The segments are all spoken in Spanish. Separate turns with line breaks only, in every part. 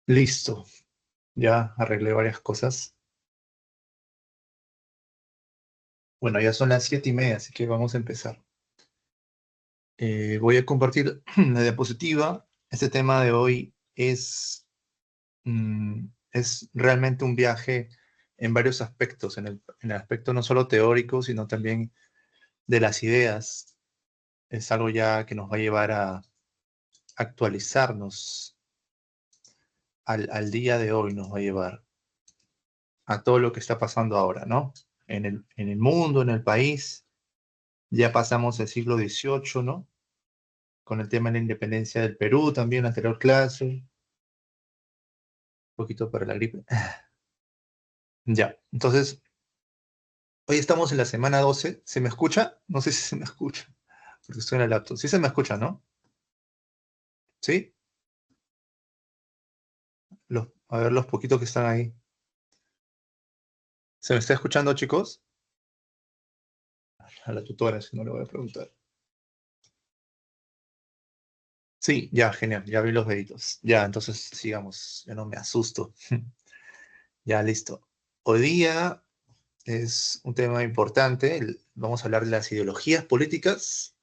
Listo, ya arreglé varias cosas. Bueno, ya son las 7:30, así que vamos a empezar. Voy a compartir la diapositiva. Este tema de hoy es realmente un viaje en varios aspectos, en el aspecto no solo teórico, sino también de las ideas. Es algo ya que nos va a llevar a actualizarnos al día de hoy, nos va a llevar a todo lo que está pasando ahora, ¿no? En el mundo, en el país. Ya pasamos el siglo XVIII, ¿no? Con el tema de la independencia del Perú, también la anterior clase, un poquito para la gripe. Ya, entonces, hoy estamos en la semana 12. ¿Se me escucha? No sé si se me escucha, porque estoy en el laptop. Sí se me escucha, ¿no? ¿Sí? A ver los poquitos que están ahí. ¿Se me está escuchando, chicos? A la tutora, si no le voy a preguntar. Sí, ya, genial, ya vi los deditos. Ya, entonces sigamos, ya no me asusto. Ya, listo. Hoy día es un tema importante. Vamos a hablar de las ideologías políticas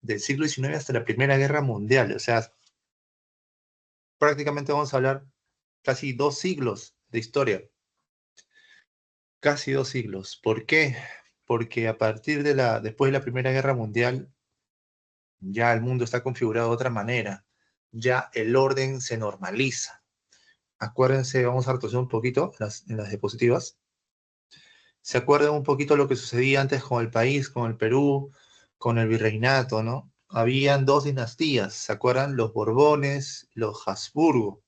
del siglo XIX hasta la Primera Guerra Mundial. O sea, prácticamente vamos a hablar casi 2 siglos de historia. Casi 2 siglos. ¿Por qué? Porque después de la Primera Guerra Mundial, ya el mundo está configurado de otra manera. Ya el orden se normaliza. Acuérdense, vamos a retroceder un poquito en las diapositivas. ¿Se acuerdan un poquito lo que sucedía antes con el país, con el Perú, con el virreinato, ¿no? Habían dos dinastías, ¿se acuerdan? Los Borbones, los Habsburgo.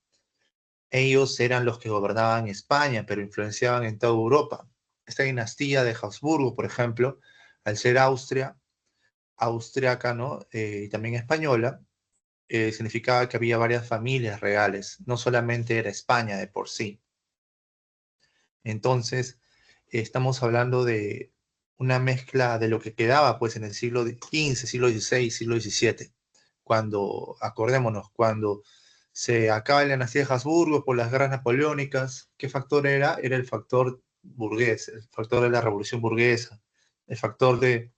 Ellos eran los que gobernaban España, pero influenciaban en toda Europa. Esta dinastía de Habsburgo, por ejemplo, al ser austriaca, ¿no? Y también española, significaba que había varias familias reales, no solamente era España de por sí. Entonces, estamos hablando de una mezcla de lo que quedaba pues en el siglo XV, siglo XVI, siglo XVII, acordémonos, cuando se acaba la dinastía de Habsburgo por las guerras napoleónicas. ¿Qué factor era? Era el factor burgués, el factor de la revolución burguesa, el factor de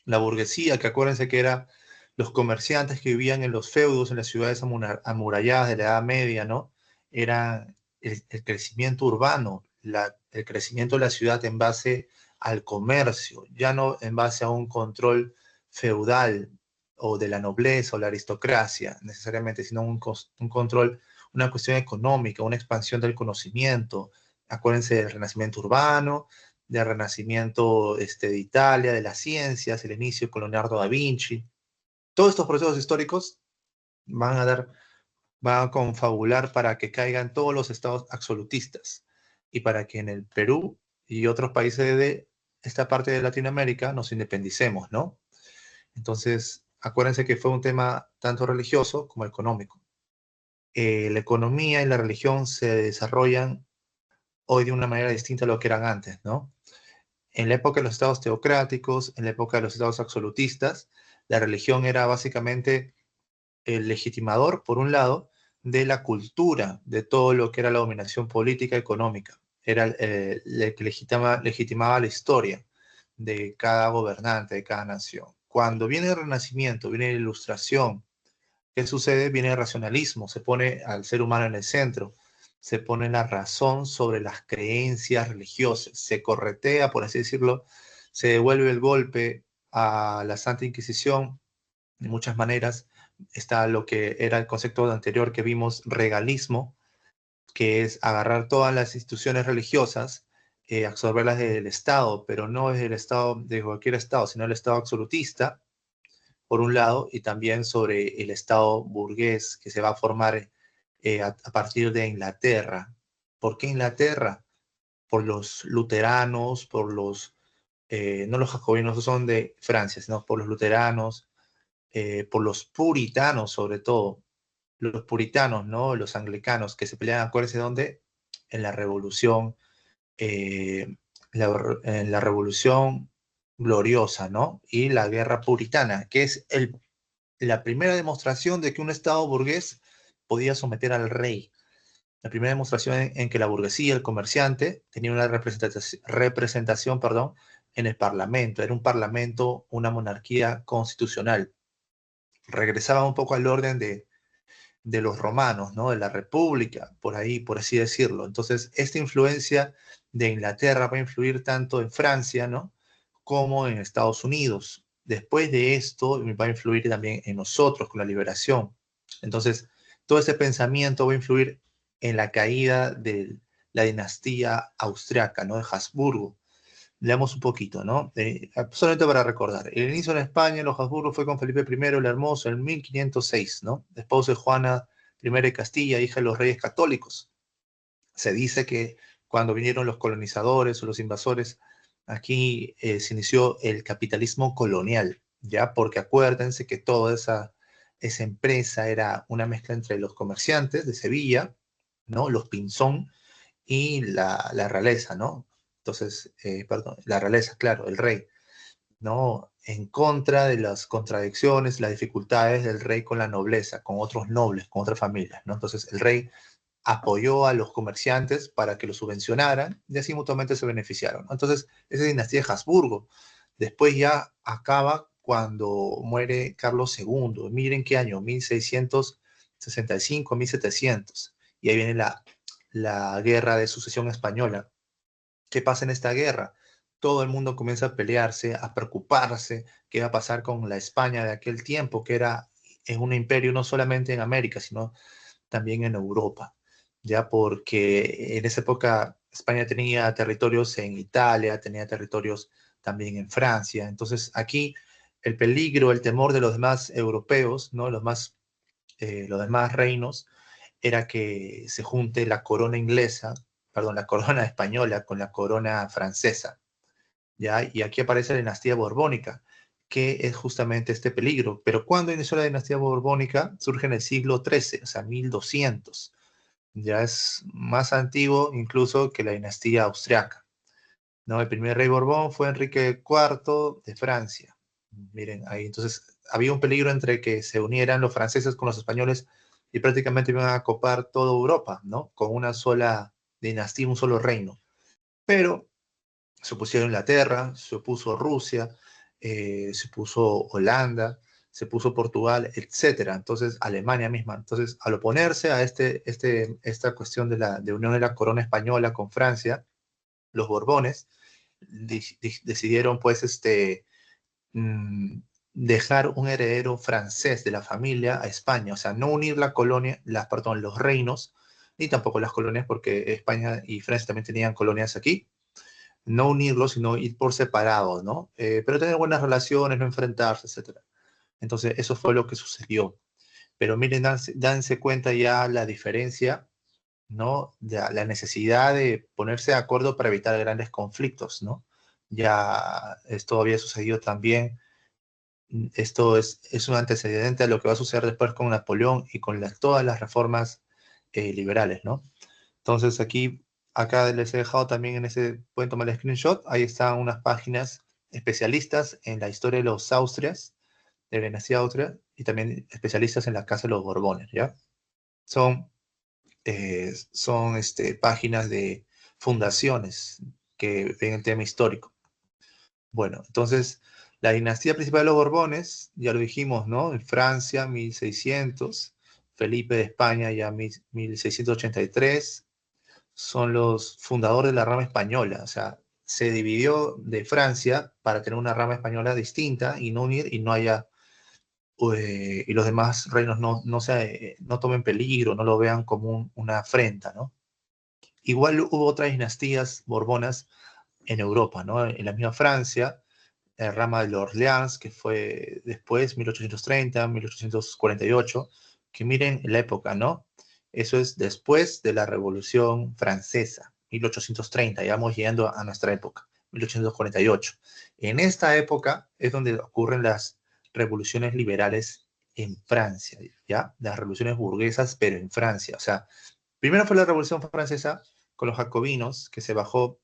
la burguesía, que acuérdense que era los comerciantes que vivían en los feudos, en las ciudades amuralladas de la Edad Media, ¿no? Era el crecimiento urbano, el crecimiento de la ciudad en base al comercio, ya no en base a un control feudal o de la nobleza o la aristocracia necesariamente, sino un control, una cuestión económica, una expansión del conocimiento. Acuérdense del renacimiento urbano, del renacimiento de Italia, de las ciencias, el inicio con Leonardo da Vinci. Todos estos procesos históricos van a dar, van a confabular para que caigan todos los estados absolutistas y para que en el Perú y otros países de esta parte de Latinoamérica nos independicemos, ¿no? Entonces, acuérdense que fue un tema tanto religioso como económico. La economía y la religión se desarrollan hoy de una manera distinta a lo que eran antes, ¿no? En la época de los estados teocráticos, en la época de los estados absolutistas, la religión era básicamente el legitimador, por un lado, de la cultura, de todo lo que era la dominación política y económica. Era el que legitimaba la historia de cada gobernante, de cada nación. Cuando viene el Renacimiento, viene la Ilustración, ¿qué sucede? Viene el racionalismo, se pone al ser humano en el centro, se pone la razón sobre las creencias religiosas, se corretea, por así decirlo, se devuelve el golpe a la Santa Inquisición de muchas maneras. Está lo que era el concepto anterior que vimos, regalismo, que es agarrar todas las instituciones religiosas, absorberlas del Estado, pero no desde el Estado, de cualquier Estado, sino el Estado absolutista, por un lado, y también sobre el Estado burgués que se va a formar a partir de Inglaterra. ¿Por qué Inglaterra? Por los luteranos, no los jacobinos, son de Francia, sino por los luteranos, por los puritanos sobre todo, los puritanos, ¿no? Los anglicanos que se peleaban, acuérdense dónde, en la revolución, eh, en la revolución gloriosa, ¿no? Y la guerra puritana, que es la primera demostración de que un Estado burgués podía someter al rey. La primera demostración en que la burguesía, el comerciante, tenía una representación, perdón, en el parlamento. Era un parlamento, una monarquía constitucional. Regresaba un poco al orden de los romanos, ¿no? De la república, por ahí, por así decirlo. Entonces, esta influencia de Inglaterra va a influir tanto en Francia, ¿no? Como en Estados Unidos. Después de esto, va a influir también en nosotros con la liberación. Entonces, todo ese pensamiento va a influir en la caída de la dinastía austriaca, ¿no? De Habsburgo. Leamos un poquito, ¿no? Solamente para recordar. El inicio en España, los Habsburgo fue con Felipe I el Hermoso en 1506, ¿no? Esposo de Juana I de Castilla, hija de los reyes católicos. Se dice que cuando vinieron los colonizadores o los invasores, aquí se inició el capitalismo colonial, ¿ya? Porque acuérdense que toda esa empresa era una mezcla entre los comerciantes de Sevilla, ¿no? Los Pinzón y la realeza, ¿no? Entonces, perdón, la realeza, claro, el rey, ¿no? En contra de las contradicciones, las dificultades del rey con la nobleza, con otros nobles, con otras familias, ¿no? Entonces, el rey apoyó a los comerciantes para que los subvencionaran y así mutuamente se beneficiaron, ¿no? Entonces, esa dinastía de Habsburgo. Después ya acaba cuando muere Carlos II. Miren qué año, 1665, 1700. Y ahí viene la guerra de sucesión española. ¿Qué pasa en esta guerra? Todo el mundo comienza a pelearse, a preocuparse qué va a pasar con la España de aquel tiempo, que era en un imperio no solamente en América, sino también en Europa, ya porque en esa época España tenía territorios en Italia, tenía territorios también en Francia. Entonces aquí el peligro, el temor de los demás europeos, ¿no? Los demás reinos, era que se junte la corona inglesa, perdón, la corona española con la corona francesa, ¿ya? Y aquí aparece la dinastía borbónica, que es justamente este peligro. Pero cuando inició la dinastía borbónica, surge en el siglo XIII, o sea, 1200. Ya es más antiguo incluso que la dinastía austriaca, ¿no? El primer rey Borbón fue Enrique IV de Francia. Miren, ahí entonces había un peligro entre que se unieran los franceses con los españoles y prácticamente iban a copar toda Europa, ¿no? Con una sola dinastía, un solo reino. Pero se opusieron Inglaterra, se opuso Rusia, se puso Holanda, se puso Portugal, etcétera. Entonces, Alemania misma. Entonces, al oponerse a esta cuestión de unión de la corona española con Francia, los Borbones decidieron, pues, mm, dejar un heredero francés de la familia a España, o sea, no unir la colonia, perdón, los reinos, ni tampoco las colonias, porque España y Francia también tenían colonias aquí, no unirlos, sino ir por separado, ¿no? Pero tener buenas relaciones, no enfrentarse, etcétera. Entonces, eso fue lo que sucedió. Pero miren, danse cuenta ya la diferencia, ¿no? Ya la necesidad de ponerse de acuerdo para evitar grandes conflictos, ¿no? Ya esto había sucedido también. Esto es un antecedente a lo que va a suceder después con Napoleón y con todas las reformas liberales, ¿no? Entonces acá les he dejado también en ese, pueden tomar el screenshot, ahí están unas páginas especialistas en la historia de los Austrias, de la dinastía Austria, y también especialistas en la casa de los Borbones, ¿ya? Son, páginas de fundaciones que ven el tema histórico. Bueno, entonces, la dinastía principal de los Borbones, ya lo dijimos, ¿no? En Francia, 1600, Felipe de España ya 1683, son los fundadores de la rama española, o sea, se dividió de Francia para tener una rama española distinta y no unir y no haya, y los demás reinos no tomen peligro, no lo vean como una afrenta, ¿no? Igual hubo otras dinastías borbonas en Europa, ¿no? En la misma Francia, la rama de los Orleans, que fue después, 1830, 1848, que miren la época, ¿no? Eso es después de la Revolución Francesa, 1830, ya vamos llegando a nuestra época, 1848. En esta época es donde ocurren las revoluciones liberales en Francia, ¿ya? Las revoluciones burguesas, pero en Francia. O sea, primero fue la Revolución Francesa con los jacobinos, que se bajó,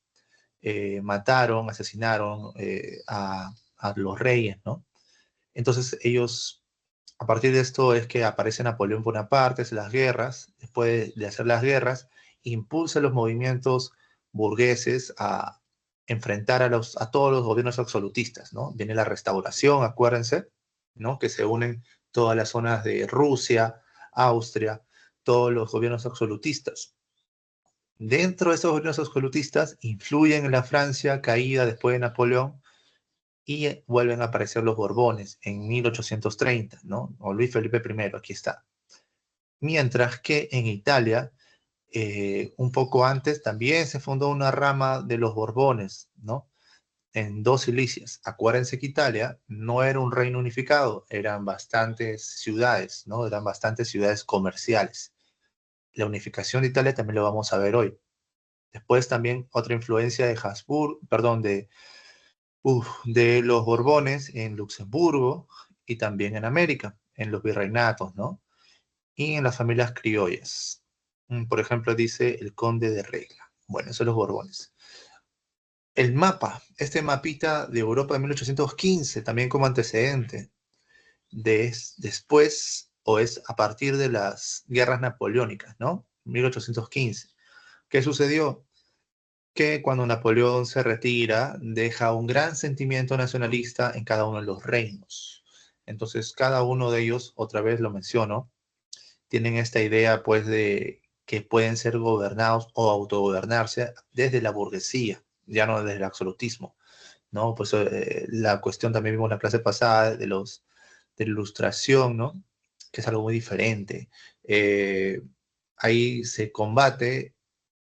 mataron, asesinaron a los reyes, ¿no? Entonces ellos, a partir de esto es que aparece Napoleón Bonaparte, hace las guerras, después de hacer las guerras, impulsa los movimientos burgueses a enfrentar a todos los gobiernos absolutistas, ¿no? Viene la restauración, acuérdense, ¿no? Que se unen todas las zonas de Rusia, Austria, todos los gobiernos absolutistas. Dentro de esos gobiernos absolutistas influyen en la Francia caída después de Napoleón y vuelven a aparecer los Borbones en 1830, ¿no? O Luis Felipe I, aquí está. Mientras que en Italia, un poco antes, también se fundó una rama de los Borbones, ¿no? En dos Cilicias. Acuérdense que Italia no era un reino unificado, eran bastantes ciudades, ¿no? Eran bastantes ciudades comerciales. La unificación de Italia también lo vamos a ver hoy. Después también otra influencia de Habsburgo, perdón, de los Borbones en Luxemburgo y también en América, en los virreinatos, ¿no? Y en las familias criollas. Por ejemplo, dice el conde de Regla. Bueno, eso es los Borbones. El mapa, este mapita de Europa de 1815, también como antecedente, después o es a partir de las guerras napoleónicas, ¿no? 1815. ¿Qué sucedió? Que cuando Napoleón se retira, deja un gran sentimiento nacionalista en cada uno de los reinos. Entonces, cada uno de ellos, otra vez lo menciono, tienen esta idea, pues, de que pueden ser gobernados o autogobernarse desde la burguesía, ya no desde el absolutismo, ¿no? Pues la cuestión también vimos en la clase pasada de la ilustración, ¿no? Que es algo muy diferente. Eh, Ahí se combate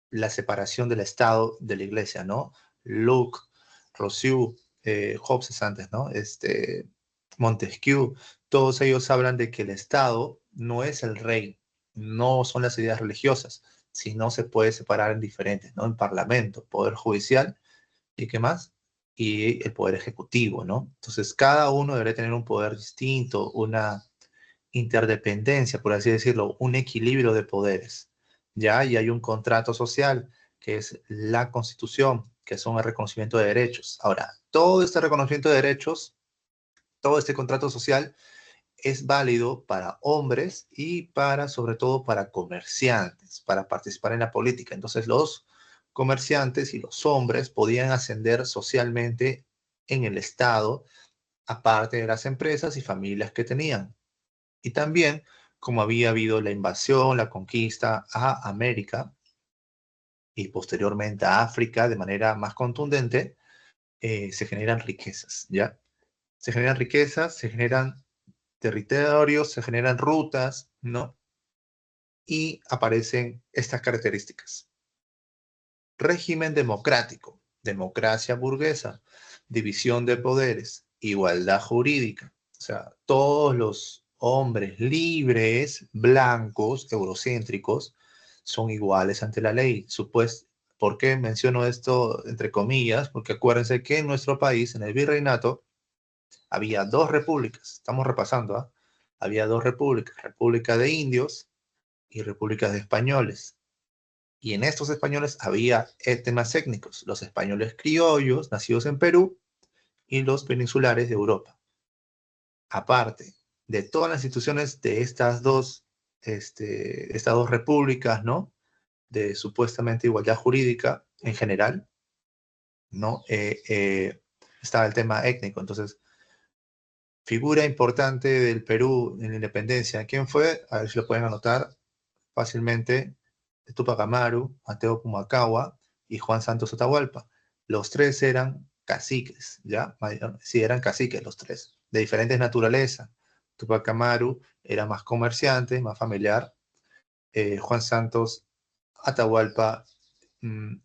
la separación del Estado de la Iglesia, ¿no? Locke, Rousseau, Hobbes antes, ¿no? Montesquieu, todos ellos hablan de que el Estado no es el rey, no son las ideas religiosas, sino se puede separar en diferentes, ¿no? En parlamento, poder judicial y qué más, y el poder ejecutivo, ¿no? Entonces, cada uno debería tener un poder distinto, una interdependencia, por así decirlo, un equilibrio de poderes, ¿ya? Y hay un contrato social, que es la Constitución, que son el reconocimiento de derechos. Ahora, todo este reconocimiento de derechos, todo este contrato social es válido para hombres y para, sobre todo, para comerciantes, para participar en la política. Entonces, los comerciantes y los hombres podían ascender socialmente en el Estado, aparte de las empresas y familias que tenían. Y también, como había habido la invasión, la conquista a América y posteriormente a África de manera más contundente, se generan riquezas, ¿ya? Se generan riquezas, se generan territorios, se generan rutas, ¿no? Y aparecen estas características. Régimen democrático, democracia burguesa, división de poderes, igualdad jurídica. O sea, todos los hombres libres, blancos, eurocéntricos, son iguales ante la ley. ¿Por qué menciono esto entre comillas? Porque acuérdense que en nuestro país, en el virreinato, había dos repúblicas. Estamos repasando, ¿ah? Había dos repúblicas, República de Indios y República de Españoles. Y en estos españoles había temas étnicos, los españoles criollos, nacidos en Perú, y los peninsulares de Europa. Aparte de todas las instituciones de estas dos repúblicas, ¿no? De supuestamente igualdad jurídica en general, ¿no? Estaba el tema étnico. Entonces, figura importante del Perú en la independencia. ¿Quién fue? A ver si lo pueden anotar fácilmente. Tupac Amaru, Mateo Pumacahua y Juan Santos Atahualpa. Los tres eran caciques, ¿ya? Sí, eran caciques los tres, de diferentes naturaleza. Tupac Amaru era más comerciante, más familiar. Juan Santos Atahualpa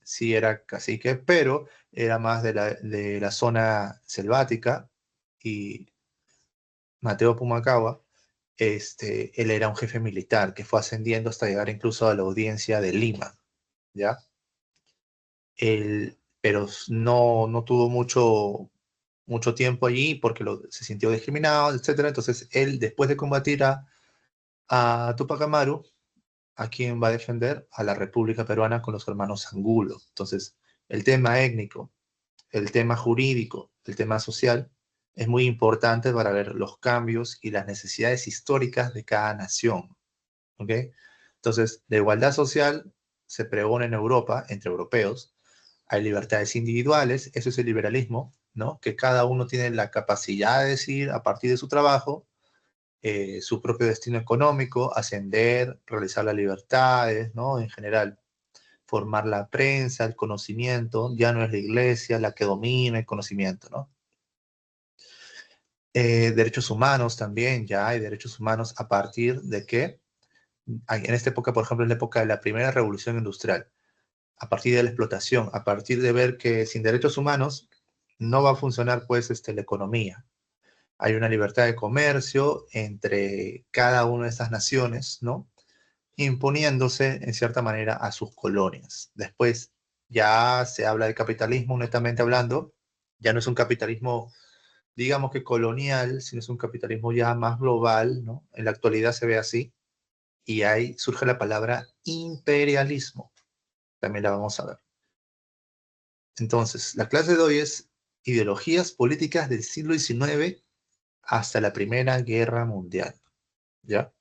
sí era cacique, pero era más de la zona selvática. Y Mateo Pumacahua, él era un jefe militar que fue ascendiendo hasta llegar incluso a la audiencia de Lima, ¿ya? Pero no tuvo mucho tiempo allí porque se sintió discriminado, etcétera. Entonces, él, después de combatir a Tupac Amaru, ¿a quién va a defender? A la República Peruana con los hermanos Angulo. Entonces, el tema étnico, el tema jurídico, el tema social, es muy importante para ver los cambios y las necesidades históricas de cada nación. ¿Ok? Entonces, la igualdad social se pregona en Europa, entre europeos, hay libertades individuales, eso es el liberalismo, ¿no? Que cada uno tiene la capacidad de decidir a partir de su trabajo, su propio destino económico, ascender, realizar las libertades, ¿no? En general, formar la prensa, el conocimiento, ya no es la iglesia la que domina el conocimiento, ¿no? Derechos humanos también, ya hay derechos humanos a partir de que, en esta época, por ejemplo, en la época de la primera revolución industrial, a partir de la explotación, a partir de ver que sin derechos humanos no va a funcionar pues la economía. Hay una libertad de comercio entre cada una de estas naciones, ¿no? Imponiéndose en cierta manera a sus colonias. Después ya se habla de capitalismo, netamente hablando, ya no es un capitalismo, digamos que colonial, sino es un capitalismo ya más global, ¿no? En la actualidad se ve así, y ahí surge la palabra imperialismo, también la vamos a ver. Entonces, la clase de hoy es ideologías políticas del siglo XIX hasta la Primera Guerra Mundial, ¿ya?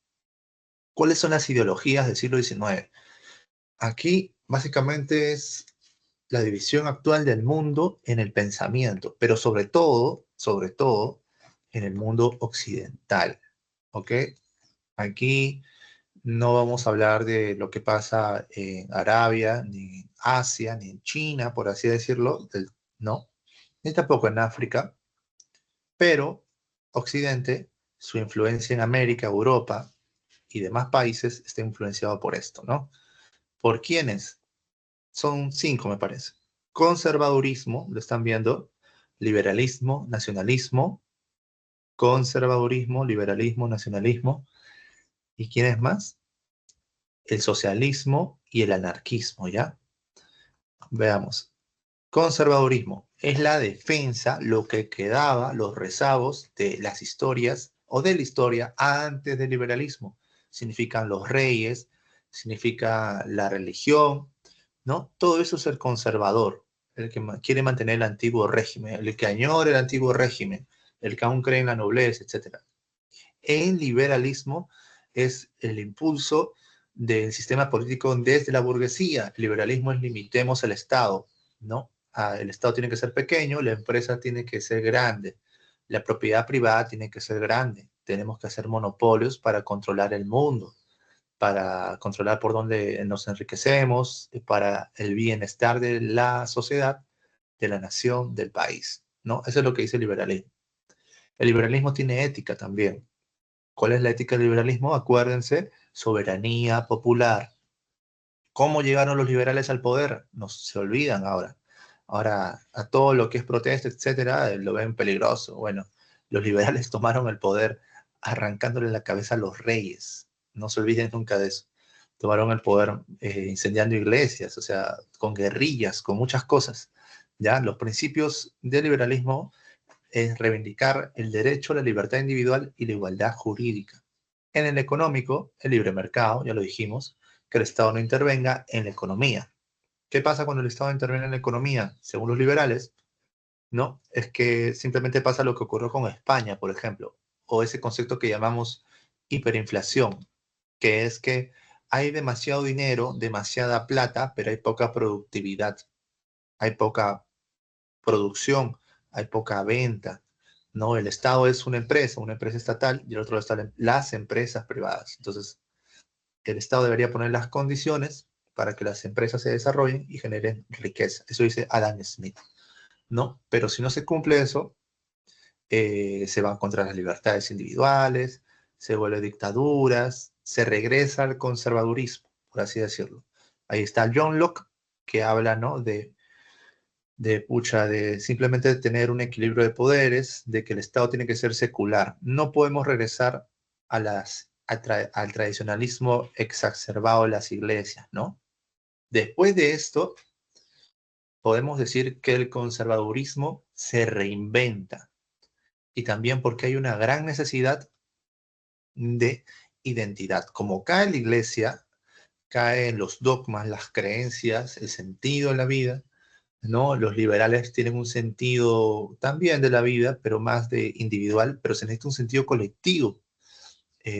¿Cuáles son las ideologías del siglo XIX? Aquí básicamente es la división actual del mundo en el pensamiento, pero sobre todo, en el mundo occidental, ¿ok? Aquí no vamos a hablar de lo que pasa en Arabia, ni en Asia, ni en China, por así decirlo, no, ni tampoco en África, pero Occidente, su influencia en América, Europa y demás países está influenciado por esto, ¿no? ¿Por quiénes? Son cinco, me parece. Conservadurismo, lo están viendo, liberalismo, nacionalismo, conservadurismo, liberalismo, nacionalismo. ¿Y quién es más? El socialismo y el anarquismo, ¿ya? Veamos. Conservadurismo es la defensa, lo que quedaba, los rezagos de las historias o de la historia antes del liberalismo. Significan los reyes, significa la religión, ¿no? Todo eso es el conservador, el que quiere mantener el antiguo régimen, el que añora el antiguo régimen, el que aún cree en la nobleza, etc. El liberalismo es el impulso del sistema político desde la burguesía. El liberalismo es limitemos el Estado, ¿no? El Estado tiene que ser pequeño, la empresa tiene que ser grande, la propiedad privada tiene que ser grande. Tenemos que hacer monopolios para controlar el mundo, para controlar por dónde nos enriquecemos, para el bienestar de la sociedad, de la nación, del país, ¿no? Eso es lo que dice el liberalismo. El liberalismo tiene ética también. ¿Cuál es la ética del liberalismo? Acuérdense, soberanía popular. ¿Cómo llegaron los liberales al poder? Nos se olvidan ahora. Ahora, a todo lo que es protesta, etcétera, lo ven peligroso. Bueno, los liberales tomaron el poder arrancándole la cabeza a los reyes. No se olviden nunca de eso. Tomaron el poder incendiando iglesias, o sea, con guerrillas, con muchas cosas. ¿Ya? Los principios del liberalismo es reivindicar el derecho a la libertad individual y la igualdad jurídica. En el económico, el libre mercado, ya lo dijimos, que el Estado no intervenga en la economía. ¿Qué pasa cuando el Estado interviene en la economía? Según los liberales, ¿no? Es que simplemente pasa lo que ocurrió con España, por ejemplo, o ese concepto que llamamos hiperinflación, que es que hay demasiado dinero, demasiada plata, pero hay poca productividad, hay poca producción, hay poca venta, ¿no? El Estado es una empresa estatal, y el otro están las empresas privadas. Entonces, el Estado debería poner las condiciones para que las empresas se desarrollen y generen riqueza. Eso dice Adam Smith, ¿no? Pero si no se cumple eso, se van contra las libertades individuales, se vuelve dictaduras, se regresa al conservadurismo, por así decirlo. Ahí está John Locke, que habla, ¿no? De simplemente tener un equilibrio de poderes, de que el Estado tiene que ser secular. No podemos regresar al tradicionalismo exacerbado de las iglesias, ¿no? Después de esto, podemos decir que el conservadurismo se reinventa y también porque hay una gran necesidad de identidad. Como cae la iglesia, caen los dogmas, las creencias, el sentido de la vida, ¿no? Los liberales tienen un sentido también de la vida, pero más de individual, pero se necesita un sentido colectivo.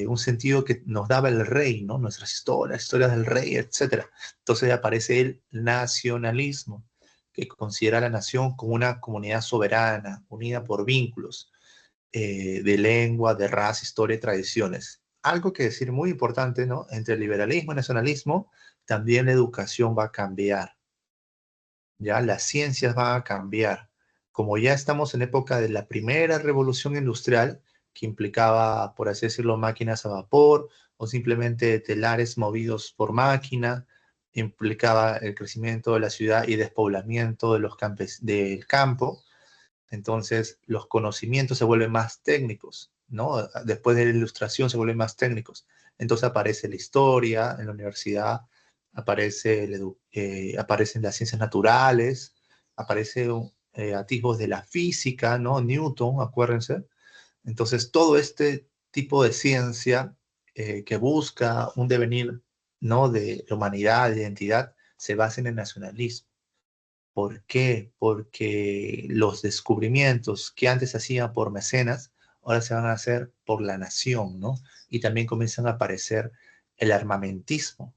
un sentido que nos daba el rey, ¿no? Nuestras historias del rey, etc. Entonces aparece el nacionalismo, que considera a la nación como una comunidad soberana, unida por vínculos de lengua, de raza, historia y tradiciones. Algo que decir muy importante, ¿no? Entre el liberalismo y el nacionalismo, también la educación va a cambiar, ya las ciencias van a cambiar. Como ya estamos en época de la primera revolución industrial, que implicaba, por así decirlo, máquinas a vapor o simplemente telares movidos por máquina, implicaba el crecimiento de la ciudad y despoblamiento de los del campo. Entonces, los conocimientos se vuelven más técnicos, ¿no? Después de la ilustración se vuelven más técnicos. Entonces aparece la historia en la universidad, aparecen las ciencias naturales, aparecen atisbos de la física, ¿no? Newton, acuérdense. Entonces, todo este tipo de ciencia que busca un devenir, ¿no? De la humanidad, de identidad, se basa en el nacionalismo. ¿Por qué? Porque los descubrimientos que antes se hacían por mecenas, ahora se van a hacer por la nación, ¿no? Y también comienzan a aparecer el armamentismo,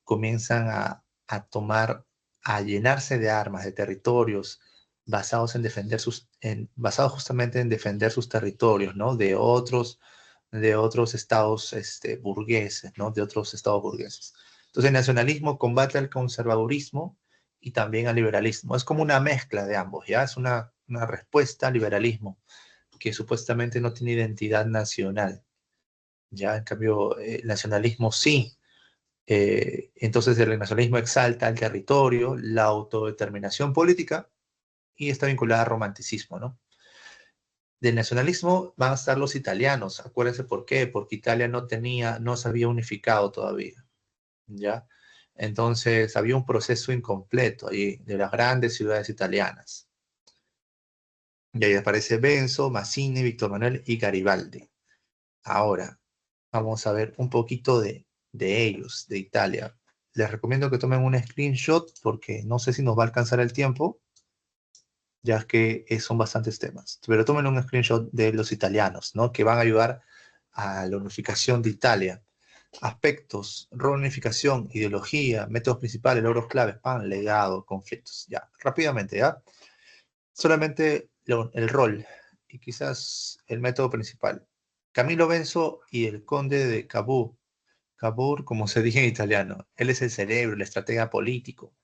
comienzan tomar, a llenarse de armas, de territorios basados en defender basados justamente en defender sus territorios, ¿no? De otros estados burgueses, ¿no? De otros estados burgueses. Entonces el nacionalismo combate al conservadurismo y también al liberalismo. Es como una mezcla de ambos, ¿ya? Es una respuesta al liberalismo que supuestamente no tiene identidad nacional, ¿ya? En cambio, el nacionalismo sí. Entonces el nacionalismo exalta el territorio, la autodeterminación política y está vinculada al romanticismo, ¿no? Del nacionalismo van a estar los italianos. Acuérdense por qué, porque Italia no se había unificado todavía, ¿ya? Entonces había un proceso incompleto ahí de las grandes ciudades italianas. Y ahí aparece Benzo, Mazzini, Víctor Manuel y Garibaldi. Ahora, vamos a ver un poquito de ellos, de Italia. Les recomiendo que tomen un screenshot porque no sé si nos va a alcanzar el tiempo, ya que son bastantes temas. Pero tomen un screenshot de los italianos, ¿no? Que van a ayudar a la unificación de Italia. Aspectos, reunificación, ideología, métodos principales, logros claves, pan, legado, conflictos. Ya, rápidamente, ¿ya? Solamente el rol y quizás el método principal. Camilo Benso y el conde de Cavour. Cavour, como se dice en italiano, él es el cerebro, el estratega político.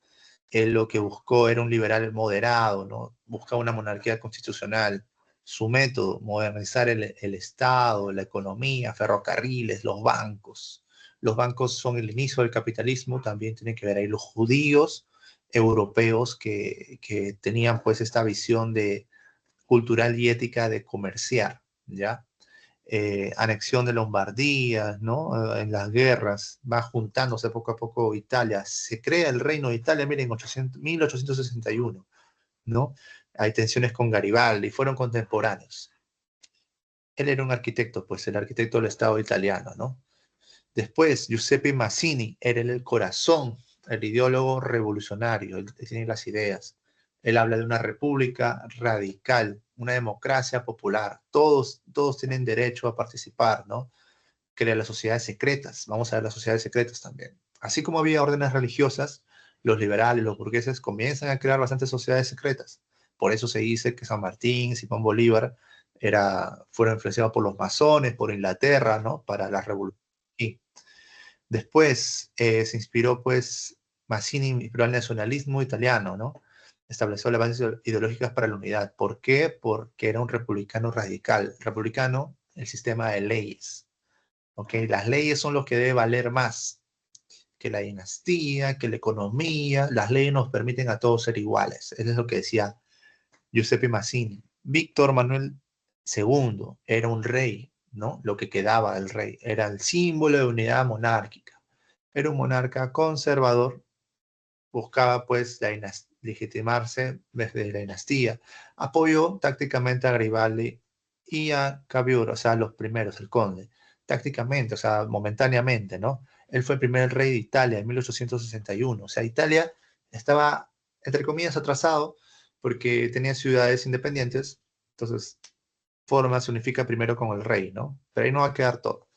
Él lo que buscó era un liberal moderado, ¿no? Buscaba una monarquía constitucional. Su método, modernizar el Estado, la economía, ferrocarriles, los bancos. Los bancos son el inicio del capitalismo, también tienen que ver ahí los judíos europeos que tenían pues esta visión de cultural y ética de comerciar, ¿ya? Anexión de Lombardía, ¿no? En las guerras, va juntándose poco a poco Italia. Se crea el Reino de Italia, miren, en 1861, ¿no? Hay tensiones con Garibaldi, fueron contemporáneos. Él era un arquitecto, pues el arquitecto del Estado italiano, ¿no? Después, Giuseppe Mazzini era el corazón, el ideólogo revolucionario, él tiene las ideas. Él habla de una república radical, una democracia popular. Todos tienen derecho a participar, ¿no? Crea las sociedades secretas. Vamos a ver las sociedades secretas también. Así como había órdenes religiosas, los liberales, los burgueses comienzan a crear bastantes sociedades secretas. Por eso se dice que San Martín, Simón Bolívar, fueron influenciados por los masones, por Inglaterra, ¿no? Para la revolución. Y después se inspiró, pues, Mazzini inspiró al nacionalismo italiano, ¿no? Estableció las bases ideológicas para la unidad. ¿Por qué? Porque era un republicano radical. Republicano, el sistema de leyes. ¿Ok? Las leyes son lo que debe valer más que la dinastía, que la economía. Las leyes nos permiten a todos ser iguales. Eso es lo que decía Giuseppe Mazzini. Víctor Manuel II era un rey, ¿no? Lo que quedaba del rey. Era el símbolo de unidad monárquica. Era un monarca conservador, buscaba pues legitimarse desde la dinastía. Apoyó tácticamente a Garibaldi y a Cavour, o sea, los primeros, el conde, tácticamente, o sea, momentáneamente, ¿no? Él fue el primer rey de Italia en 1861, o sea, Italia estaba, entre comillas, atrasado porque tenía ciudades independientes, entonces se unifica primero con el rey, ¿no? Pero ahí no va a quedar todo.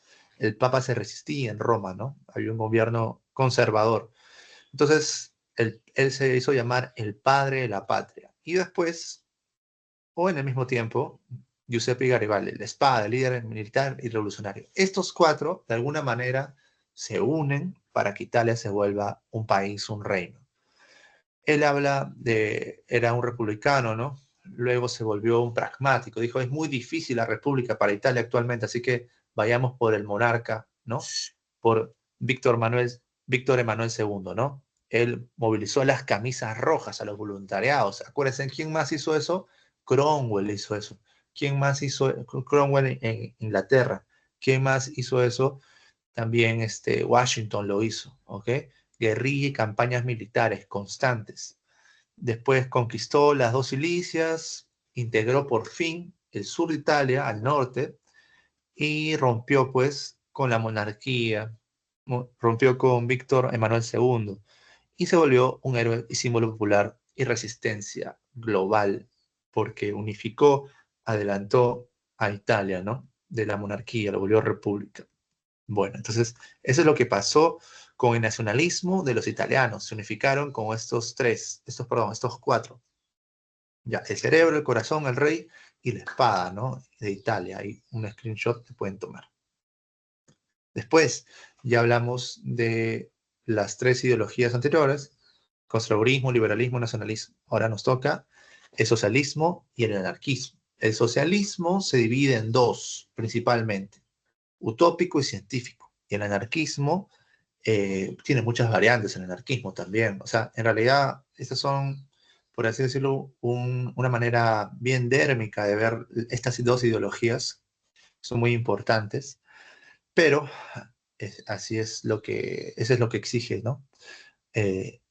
el Papa se resistía en Roma, ¿no? Había un gobierno conservador. Entonces, él se hizo llamar el padre de la patria. Y después, o en el mismo tiempo, Giuseppe Garibaldi, la espada, el líder militar y revolucionario. Estos cuatro, de alguna manera, se unen para que Italia se vuelva un país, un reino. Él habla de, era un republicano, ¿no? Luego se volvió un pragmático. Dijo, es muy difícil la república para Italia actualmente, así que vayamos por el monarca, ¿no? Por Víctor Emanuel II, ¿no? Él movilizó las camisas rojas a los voluntariados. Acuérdense, ¿quién más hizo eso? Cromwell hizo eso. ¿Quién más hizo Cromwell en Inglaterra? ¿Quién más hizo eso? También Washington lo hizo, ¿ok? Guerrilla y campañas militares constantes. Después conquistó las dos Cilicias, integró por fin el sur de Italia al norte y rompió pues con la monarquía, rompió con Víctor Emanuel II y se volvió un héroe y símbolo popular y resistencia global porque unificó, adelantó a Italia, ¿no? De la monarquía, lo volvió república. Bueno, entonces eso es lo que pasó con el nacionalismo de los italianos. Se unificaron con estos cuatro. Ya, el cerebro, el corazón, el rey y la espada, ¿no? De Italia. Hay un screenshot que pueden tomar. Después ya hablamos de las tres ideologías anteriores: conservadurismo, liberalismo, nacionalismo. Ahora nos toca el socialismo y el anarquismo. El socialismo se divide en dos, principalmente: utópico y científico. Y el anarquismo tiene muchas variantes, el anarquismo también. O sea, en realidad, estas son, por así decirlo, una manera bien dérmica de ver estas dos ideologías. Son muy importantes, pero así es lo que, eso es lo que exige, ¿no? Eh,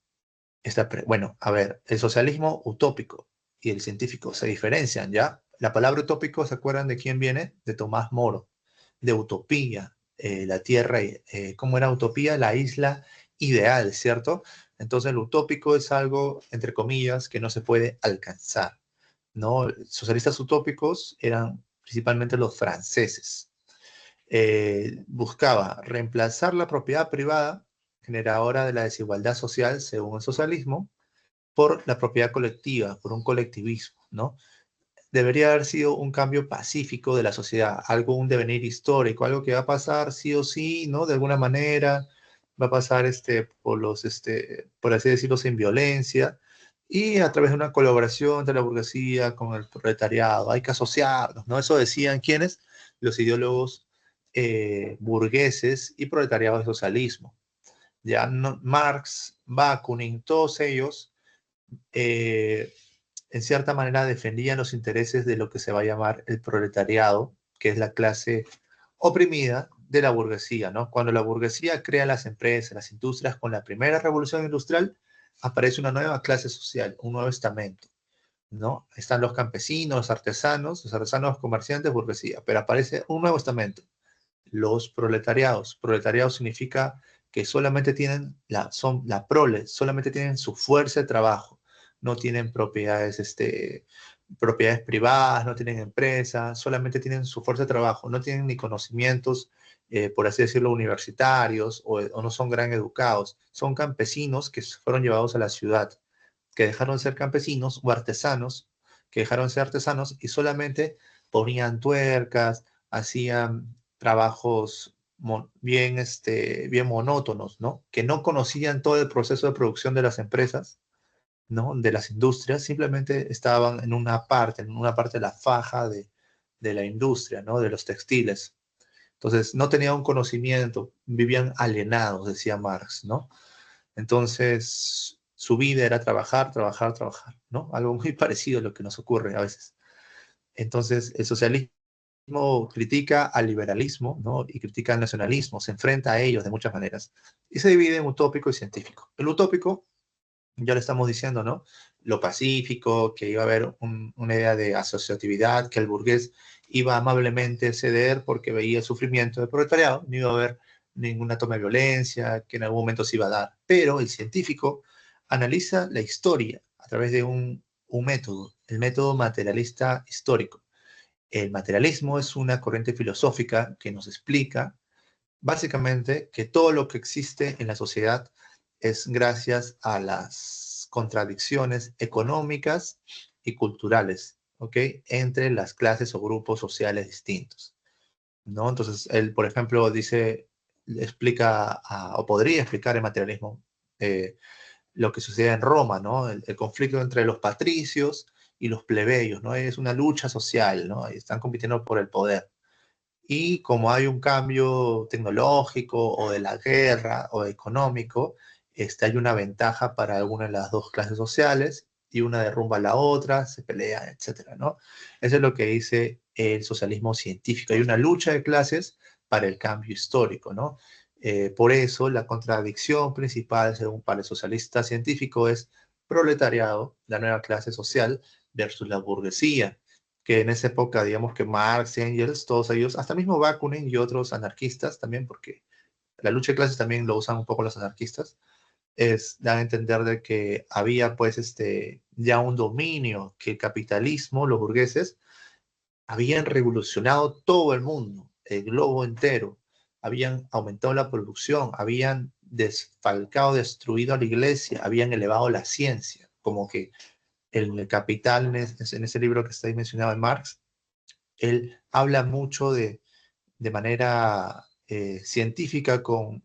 bueno, a ver, el socialismo utópico y el científico se diferencian, ¿ya? La palabra utópico, ¿se acuerdan de quién viene? De Tomás Moro, de utopía, la tierra, ¿cómo era utopía? La isla ideal, ¿cierto? Entonces el utópico es algo, entre comillas, que no se puede alcanzar, ¿no? Socialistas utópicos eran principalmente los franceses. Buscaba reemplazar la propiedad privada, generadora de la desigualdad social, según el socialismo, por la propiedad colectiva, por un colectivismo, ¿no? Debería haber sido un cambio pacífico de la sociedad, algo, un devenir histórico, algo que va a pasar sí o sí, ¿no? De alguna manera, va a pasar por así decirlo, sin violencia, y a través de una colaboración de la burguesía con el proletariado. Hay que asociarnos, ¿no? Eso decían quienes, los ideólogos burgueses y proletariados del socialismo. Ya no, Marx, Bakunin, todos ellos eh, en cierta manera defendían los intereses de lo que se va a llamar el proletariado, que es la clase oprimida de la burguesía, ¿no? Cuando la burguesía crea las empresas, las industrias, con la primera revolución industrial, aparece una nueva clase social, un nuevo estamento, ¿no? Están los campesinos, los artesanos comerciantes, burguesía, pero aparece un nuevo estamento, los proletariados. Proletariado significa que solamente tienen son la prole, solamente tienen su fuerza de trabajo, no tienen propiedades privadas, no tienen empresas, solamente tienen su fuerza de trabajo, no tienen ni conocimientos, por así decirlo, universitarios o no son gran educados. Son campesinos que fueron llevados a la ciudad, que dejaron de ser campesinos o artesanos, que dejaron de ser artesanos y solamente ponían tuercas, hacían trabajos bien monótonos, ¿no? Que no conocían todo el proceso de producción de las empresas, ¿no? De las industrias, simplemente estaban en una parte de la faja de la industria, ¿no? De los textiles. Entonces, no tenían un conocimiento, vivían alienados, decía Marx, ¿no? Entonces, su vida era trabajar, trabajar, trabajar, ¿no? Algo muy parecido a lo que nos ocurre a veces. Entonces, el socialismo critica al liberalismo, ¿no? Y critica al nacionalismo, se enfrenta a ellos de muchas maneras. Y se divide en utópico y científico. El utópico, ya le estamos diciendo, ¿no? Lo pacífico, que iba a haber una idea de asociatividad, que el burgués iba amablemente a ceder porque veía el sufrimiento del proletariado, no iba a haber ninguna toma de violencia, que en algún momento se iba a dar. Pero el científico analiza la historia a través de un método, el método materialista histórico. El materialismo es una corriente filosófica que nos explica básicamente que todo lo que existe en la sociedad es gracias a las contradicciones económicas y culturales, ¿ok? Entre las clases o grupos sociales distintos, ¿no? Entonces, él, por ejemplo, dice, explica, o podría explicar el materialismo, eh, lo que sucede en Roma, ¿no? El conflicto entre los patricios y los plebeyos, ¿no? Es una lucha social, ¿no? Están compitiendo por el poder. Y como hay un cambio tecnológico o de la guerra o económico, hay una ventaja para alguna de las dos clases sociales y una derrumba a la otra, se pelean, etcétera, ¿no? Eso es lo que dice el socialismo científico. Hay una lucha de clases para el cambio histórico, ¿no? Por eso la contradicción principal, según para el socialista científico, es proletariado, la nueva clase social, versus la burguesía, que en esa época, digamos que Marx, Engels, todos ellos, hasta mismo Bakunin y otros anarquistas también, porque la lucha de clases también lo usan un poco los anarquistas, dan a entender de que había pues ya un dominio, que el capitalismo, los burgueses, habían revolucionado todo el mundo, el globo entero, habían aumentado la producción, habían desfalcado, destruido a la iglesia, habían elevado la ciencia, como que el Capital, en ese libro que estáis mencionado en Marx, él habla mucho de manera científica con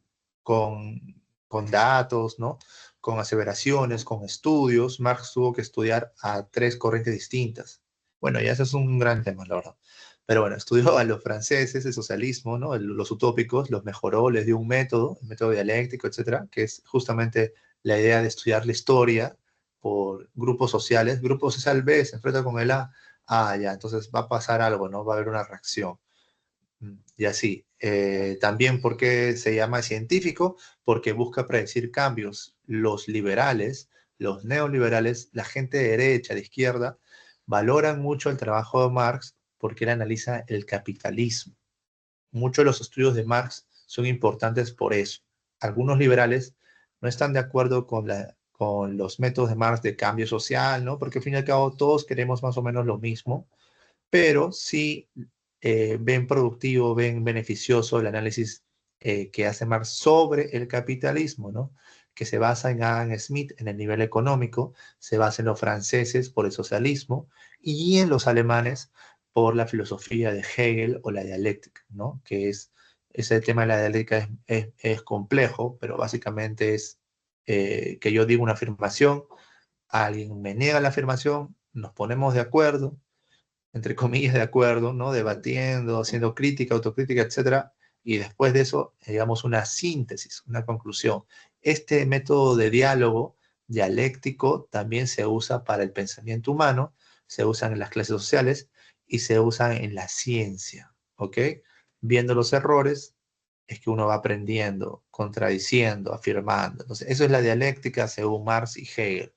datos, ¿no? Con aseveraciones, con estudios. Marx tuvo que estudiar a tres corrientes distintas. Bueno, ya ese es un gran tema, la verdad. Pero bueno, estudió a los franceses, el socialismo, ¿no? Los utópicos, los mejoró, les dio un método, el método dialéctico, etcétera, que es justamente la idea de estudiar la historia por grupos sociales. Grupo social B se enfrenta con el A. Ah, ya, entonces va a pasar algo, ¿no? Va a haber una reacción. Y así. También porque se llama científico, porque busca predecir cambios. Los liberales, los neoliberales, la gente de derecha, de izquierda, valoran mucho el trabajo de Marx porque él analiza el capitalismo. Muchos de los estudios de Marx son importantes por eso. Algunos liberales no están de acuerdo con los métodos de Marx de cambio social, ¿no? Porque al fin y al cabo todos queremos más o menos lo mismo, pero sí ven productivo, ven beneficioso el análisis que hace Marx sobre el capitalismo, ¿no? Que se basa en Adam Smith en el nivel económico, se basa en los franceses por el socialismo y en los alemanes por la filosofía de Hegel o la dialéctica, ¿no? Que ese tema de la dialéctica es complejo, pero básicamente es que yo digo una afirmación, alguien me niega la afirmación, nos ponemos de acuerdo, entre comillas, de acuerdo, ¿no? Debatiendo, haciendo crítica, autocrítica, etcétera, y después de eso, digamos, una síntesis, una conclusión. Este método de diálogo dialéctico también se usa para el pensamiento humano, se usa en las clases sociales y se usa en la ciencia, ¿ok? Viendo los errores es que uno va aprendiendo, contradiciendo, afirmando. Entonces, eso es la dialéctica según Marx y Hegel.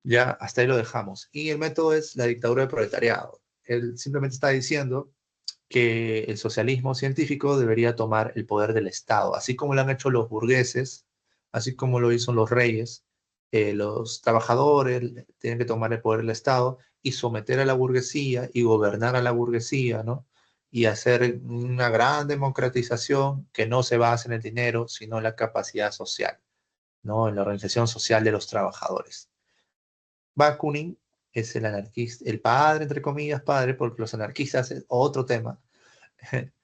Ya hasta ahí lo dejamos. Y el método es la dictadura del proletariado. Él simplemente está diciendo que el socialismo científico debería tomar el poder del Estado, así como lo han hecho los burgueses, así como lo hizo los reyes. Los trabajadores tienen que tomar el poder del Estado y someter a la burguesía y gobernar a la burguesía, ¿no? Y hacer una gran democratización que no se basa en el dinero, sino en la capacidad social, ¿no? En la organización social de los trabajadores. Bakunin es el anarquista, el padre, entre comillas, padre, porque los anarquistas es otro tema,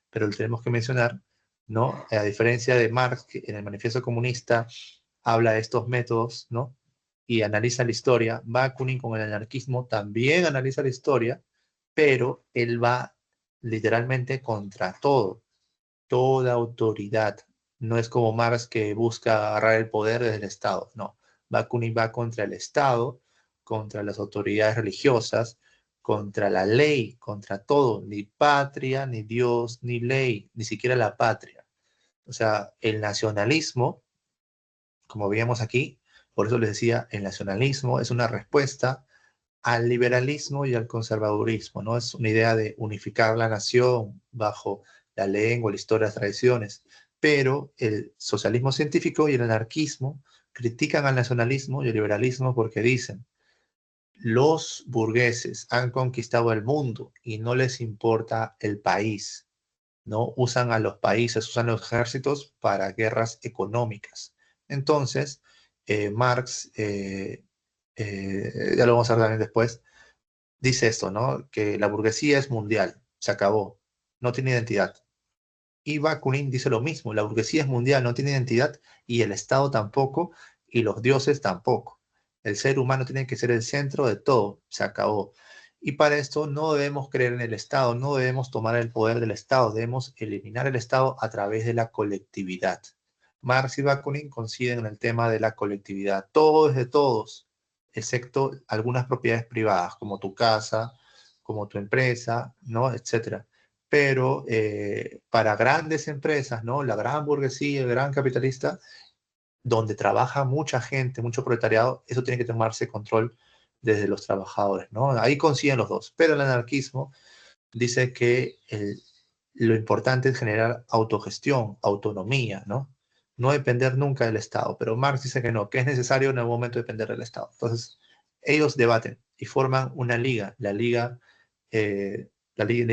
pero lo tenemos que mencionar, ¿no? A diferencia de Marx, que en el Manifiesto Comunista habla de estos métodos, ¿no? Y analiza la historia, Bakunin con el anarquismo también analiza la historia, pero él va literalmente contra todo, toda autoridad. No es como Marx que busca agarrar el poder desde el Estado, no. Bakunin va contra el Estado, contra las autoridades religiosas, contra la ley, contra todo, ni patria, ni Dios, ni ley, ni siquiera la patria. O sea, el nacionalismo, como veíamos aquí, por eso les decía, el nacionalismo es una respuesta al liberalismo y al conservadurismo, ¿no? Es una idea de unificar la nación bajo la lengua, la historia, las tradiciones, pero el socialismo científico y el anarquismo critican al nacionalismo y el liberalismo porque dicen, los burgueses han conquistado el mundo y no les importa el país. ¿no? Usan a los países, usan los ejércitos para guerras económicas. Entonces, Marx, ya lo vamos a ver también después, dice esto, ¿no? Que la burguesía es mundial, se acabó, no tiene identidad. Y Bakunin dice lo mismo, la burguesía es mundial, no tiene identidad y el Estado tampoco y los dioses tampoco. El ser humano tiene que ser el centro de todo, se acabó. Y para esto no debemos creer en el Estado, no debemos tomar el poder del Estado, debemos eliminar el Estado a través de la colectividad. Marx y Bakunin coinciden en el tema de la colectividad. Todo es de todos, excepto algunas propiedades privadas, como tu casa, como tu empresa, ¿no? Etcétera. Pero para grandes empresas, ¿no? La gran burguesía, el gran capitalista, donde trabaja mucha gente, mucho proletariado, eso tiene que tomarse control desde los trabajadores, ¿no? Ahí consiguen los dos. Pero el anarquismo dice que lo importante es generar autogestión, autonomía, ¿no? No depender nunca del Estado. Pero Marx dice que no, que es necesario en algún momento depender del Estado. Entonces, ellos debaten y forman una liga, la Liga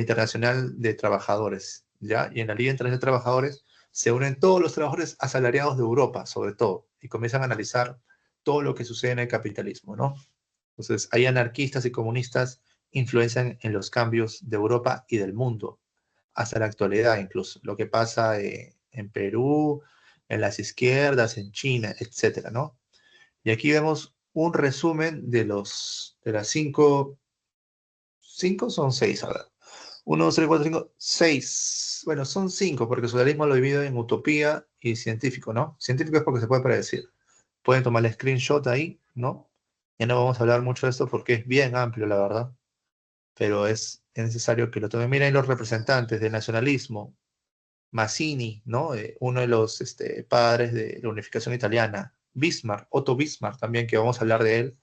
Internacional de Trabajadores, ¿ya? Y en la Liga Internacional de Trabajadores se unen todos los trabajadores asalariados de Europa, sobre todo, y comienzan a analizar todo lo que sucede en el capitalismo, ¿no? Entonces, hay anarquistas y comunistas influencian en los cambios de Europa y del mundo, hasta la actualidad incluso, lo que pasa en Perú, en las izquierdas, en China, etcétera, ¿no? Y aquí vemos un resumen de las cinco son seis, a ver. Uno, dos, tres, cuatro, cinco, seis. Bueno, son cinco, porque el socialismo lo divide en utopía y científico, ¿no? Científico es porque se puede predecir. Pueden tomar el screenshot ahí, ¿no? Ya no vamos a hablar mucho de esto porque es bien amplio, la verdad, pero es necesario que lo tomen. Miren los representantes del nacionalismo, Mazzini, ¿no? Uno de los padres de la unificación italiana, Bismarck, Otto Bismarck también, que vamos a hablar de él,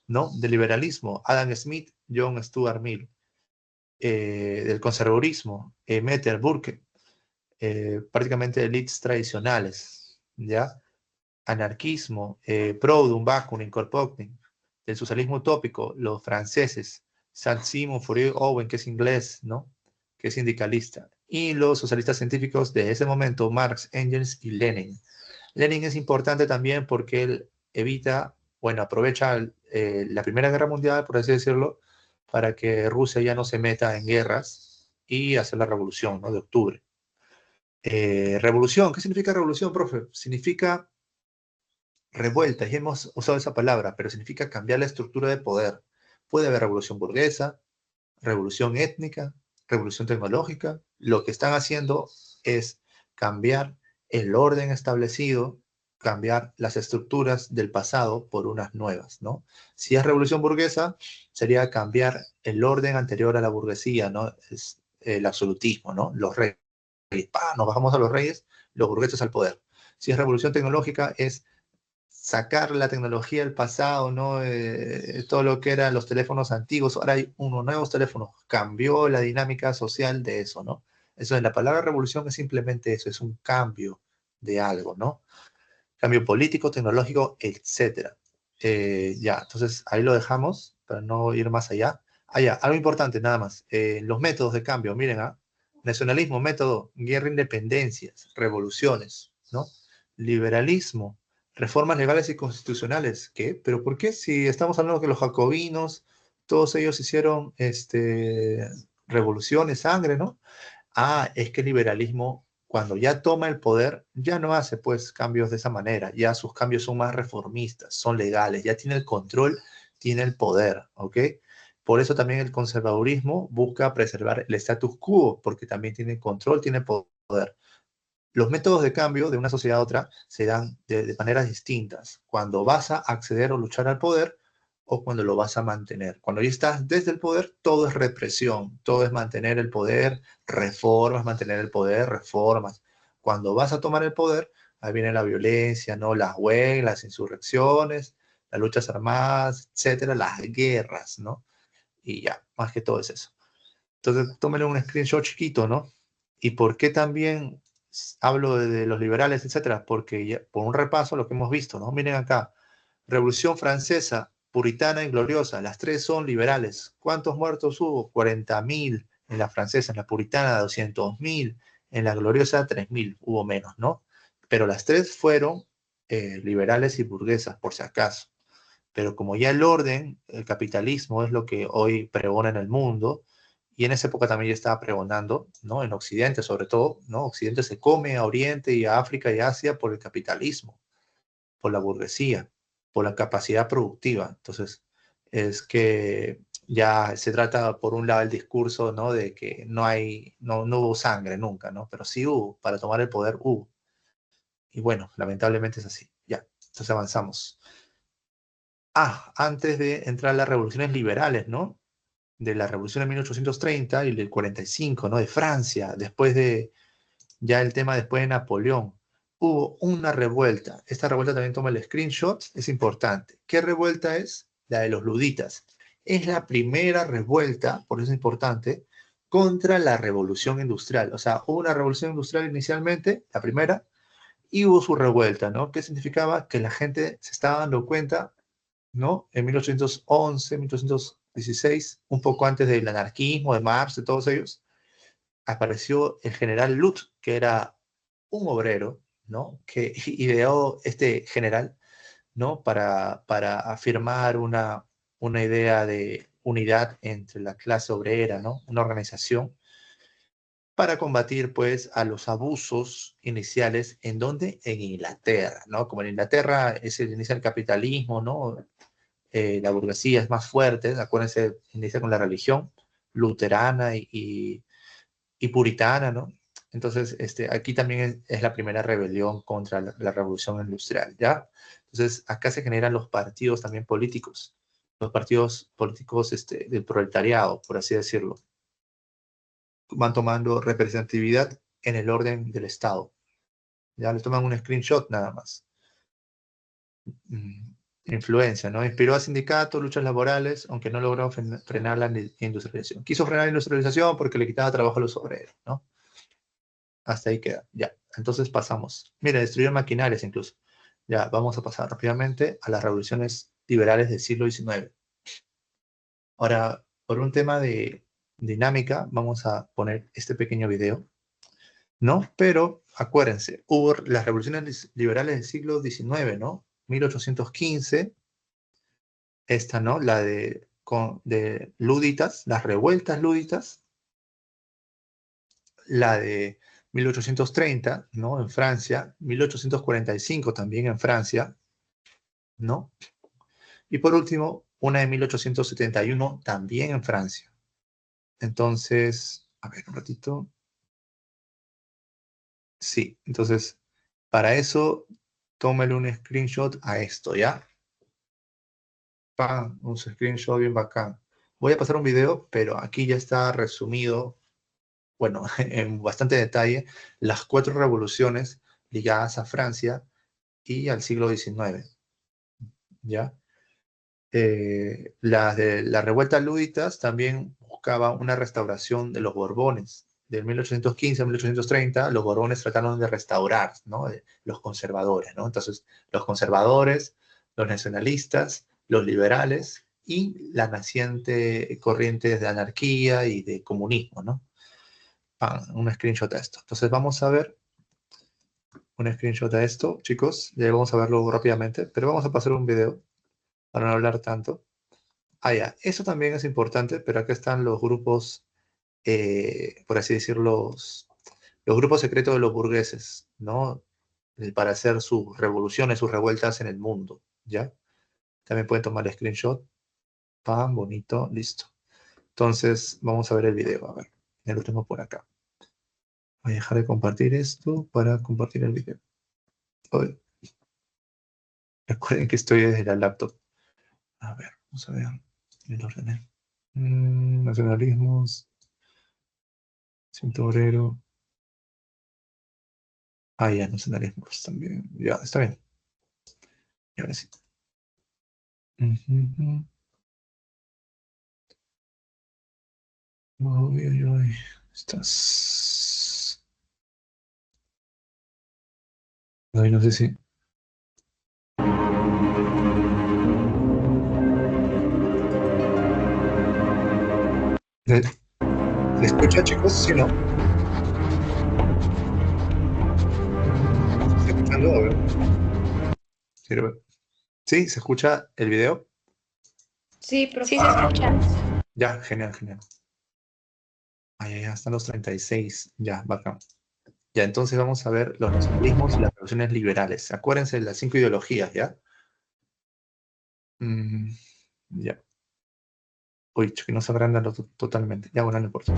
¿no? Del liberalismo, Adam Smith, John Stuart Mill, del conservadurismo, Metter, Burke, prácticamente élites tradicionales, ¿ya? Anarquismo, Proudhon, Bakunin, Kropotkin, del socialismo utópico, los franceses, Saint-Simon, Fourier, Owen, que es inglés, ¿no? Que es sindicalista, y los socialistas científicos de ese momento, Marx, Engels y Lenin. Lenin es importante también porque él evita, bueno, aprovecha la Primera Guerra Mundial, por así decirlo, para que Rusia ya no se meta en guerras y hacer la revolución, ¿no? De octubre. Revolución, ¿qué significa revolución, profe? Significa revuelta, y hemos usado esa palabra, pero significa cambiar la estructura de poder. Puede haber revolución burguesa, revolución étnica, revolución tecnológica. Lo que están haciendo es cambiar el orden establecido, cambiar las estructuras del pasado por unas nuevas, ¿no? Si es revolución burguesa, sería cambiar el orden anterior a la burguesía, ¿no? Es el absolutismo, ¿no? Los reyes, ¡pah! Nos bajamos a los reyes, los burgueses al poder. Si es revolución tecnológica, es sacar la tecnología del pasado, ¿no? Todo lo que eran los teléfonos antiguos, ahora hay unos nuevos teléfonos, cambió la dinámica social de eso, ¿no? Eso es, la palabra revolución es simplemente eso, es un cambio de algo, ¿no? Cambio político, tecnológico, etcétera. Ya, entonces ahí lo dejamos para no ir más allá. Ah, ya, algo importante nada más. Los métodos de cambio, miren, ¿ah? Nacionalismo, método, guerra, independencias, revoluciones, ¿no? Liberalismo, reformas legales y constitucionales. ¿Qué? ¿Pero por qué? Si estamos hablando que los jacobinos, todos ellos hicieron revoluciones, sangre, ¿no? Ah, es que el liberalismo, cuando ya toma el poder, ya no hace pues cambios de esa manera, ya sus cambios son más reformistas, son legales, ya tiene el control, tiene el poder, ¿ok? Por eso también el conservadurismo busca preservar el status quo, porque también tiene control, tiene poder. Los métodos de cambio de una sociedad a otra se dan de maneras distintas. Cuando vas a acceder o luchar al poder o cuando lo vas a mantener. Cuando ya estás desde el poder, todo es represión, todo es mantener el poder, reformas, mantener el poder, reformas. Cuando vas a tomar el poder, ahí viene la violencia, ¿no? Las huelgas, las insurrecciones, las luchas armadas, etcétera, las guerras, ¿no? Y ya, más que todo es eso. Entonces, tómenle un screenshot chiquito, ¿no? ¿Y por qué también hablo de los liberales, etcétera? Porque ya, por un repaso lo que hemos visto, ¿no? Miren acá, Revolución Francesa, puritana y gloriosa, las tres son liberales. ¿Cuántos muertos hubo? 40.000 en la francesa, en la puritana 200.000, En la gloriosa 3000 hubo menos, ¿no? Pero las tres fueron liberales y burguesas, por si acaso. Pero como ya el orden, el capitalismo es lo que hoy pregona en el mundo, y en esa época también ya estaba pregonando, ¿no? En Occidente sobre todo, ¿no? Occidente se come a Oriente y a África y Asia por el capitalismo, por la burguesía, por la capacidad productiva. Entonces, es que ya se trata, por un lado, el discurso, ¿no? De que no hubo sangre nunca, ¿no? Pero sí hubo, para tomar el poder hubo. Y bueno, lamentablemente es así. Ya, entonces avanzamos. Antes de entrar a las revoluciones liberales, ¿no? De la revolución de 1830 y del 45, ¿no? De Francia, después de, ya el tema después de Napoleón, hubo una revuelta. Esta revuelta también toma el screenshot, es importante. ¿Qué revuelta es? La de los luditas. Es la primera revuelta, por eso es importante, contra la revolución industrial. O sea, hubo una revolución industrial inicialmente, la primera, y hubo su revuelta, ¿no? ¿Qué significaba? Que la gente se estaba dando cuenta, ¿no? En 1811, 1816, un poco antes del anarquismo, de Marx, de todos ellos, apareció el general Lut, que era un obrero, ¿no? Que ideó este general, ¿no? Para afirmar una idea de unidad entre la clase obrera, ¿no? Una organización para combatir, pues, a los abusos iniciales, ¿en dónde? En Inglaterra, ¿no? Como en Inglaterra es el inicio del capitalismo, ¿no? La burguesía es más fuerte, acuérdense, inicia con la religión luterana y puritana, ¿no? Entonces, aquí también es la primera rebelión contra la revolución industrial, ¿ya? Entonces, acá se generan los partidos también políticos, los partidos políticos del proletariado, por así decirlo, van tomando representatividad en el orden del Estado. Ya les toman un screenshot nada más. Influencia, ¿no? Inspiró a sindicatos, luchas laborales, aunque no logró frenar la industrialización. Quiso frenar la industrialización porque le quitaba trabajo a los obreros, ¿no? Hasta ahí queda, ya. Entonces pasamos. Mira, destruyó maquinarias incluso. Ya, vamos a pasar rápidamente a las revoluciones liberales del siglo XIX. Ahora, por un tema de dinámica, vamos a poner este pequeño video, ¿no? Pero acuérdense, hubo las revoluciones liberales del siglo XIX, ¿no? 1815, esta, ¿no? La de Luditas, las revueltas Luditas, la de 1830, ¿no? En Francia, 1845 también en Francia, ¿no? Y por último, una de 1871 también en Francia. Entonces, a ver, un ratito. Sí, entonces, para eso, tómale un screenshot a esto, ¿ya? ¡Pam! Un screenshot bien bacán. Voy a pasar un video, pero aquí ya está resumido, bueno, en bastante detalle, las 4 revoluciones ligadas a Francia y al siglo XIX, ¿ya? Las de la revuelta luditas también buscaba una restauración de los Borbones. De 1815 a 1830, los Borbones trataron de restaurar, ¿no? Los conservadores, ¿no? Entonces, los conservadores, los nacionalistas, los liberales y la naciente corriente de anarquía y de comunismo, ¿no? Un screenshot a esto. Entonces, vamos a ver un screenshot a esto, chicos. Ya vamos a verlo rápidamente, pero vamos a pasar un video para no hablar tanto. Ya, eso también es importante, pero acá están los grupos, por así decirlo, los grupos secretos de los burgueses, ¿no? Para hacer sus revoluciones, sus revueltas en el mundo, ¿ya? También pueden tomar el screenshot, pam, bonito, listo. Entonces, vamos a ver el video, a ver, ya lo tengo por acá. Voy a dejar de compartir esto para compartir el video. Hoy. Recuerden que estoy desde la laptop. A ver, vamos a ver, el orden. Nacionalismos, cinturero. Ya, nacionalismos también. Ya, está bien. Y ahora sí. Ujú. Uy, uy, uy. Estás. Ay, no sé si. ¿Le, le escucha, chicos? Sí, ¿no? algo? A ver. Sirve. ¿Sí? ¿Se escucha el video?
Sí, profe. Sí, se escucha.
Ya, genial, genial. Ya están los 36. Ya, bacán. Ya, entonces vamos a ver los nacionalismos y las revoluciones liberales. Acuérdense de las 5 ideologías, ¿ya? Ya. Uy, que no se agrandan totalmente. Ya, bueno, no importa.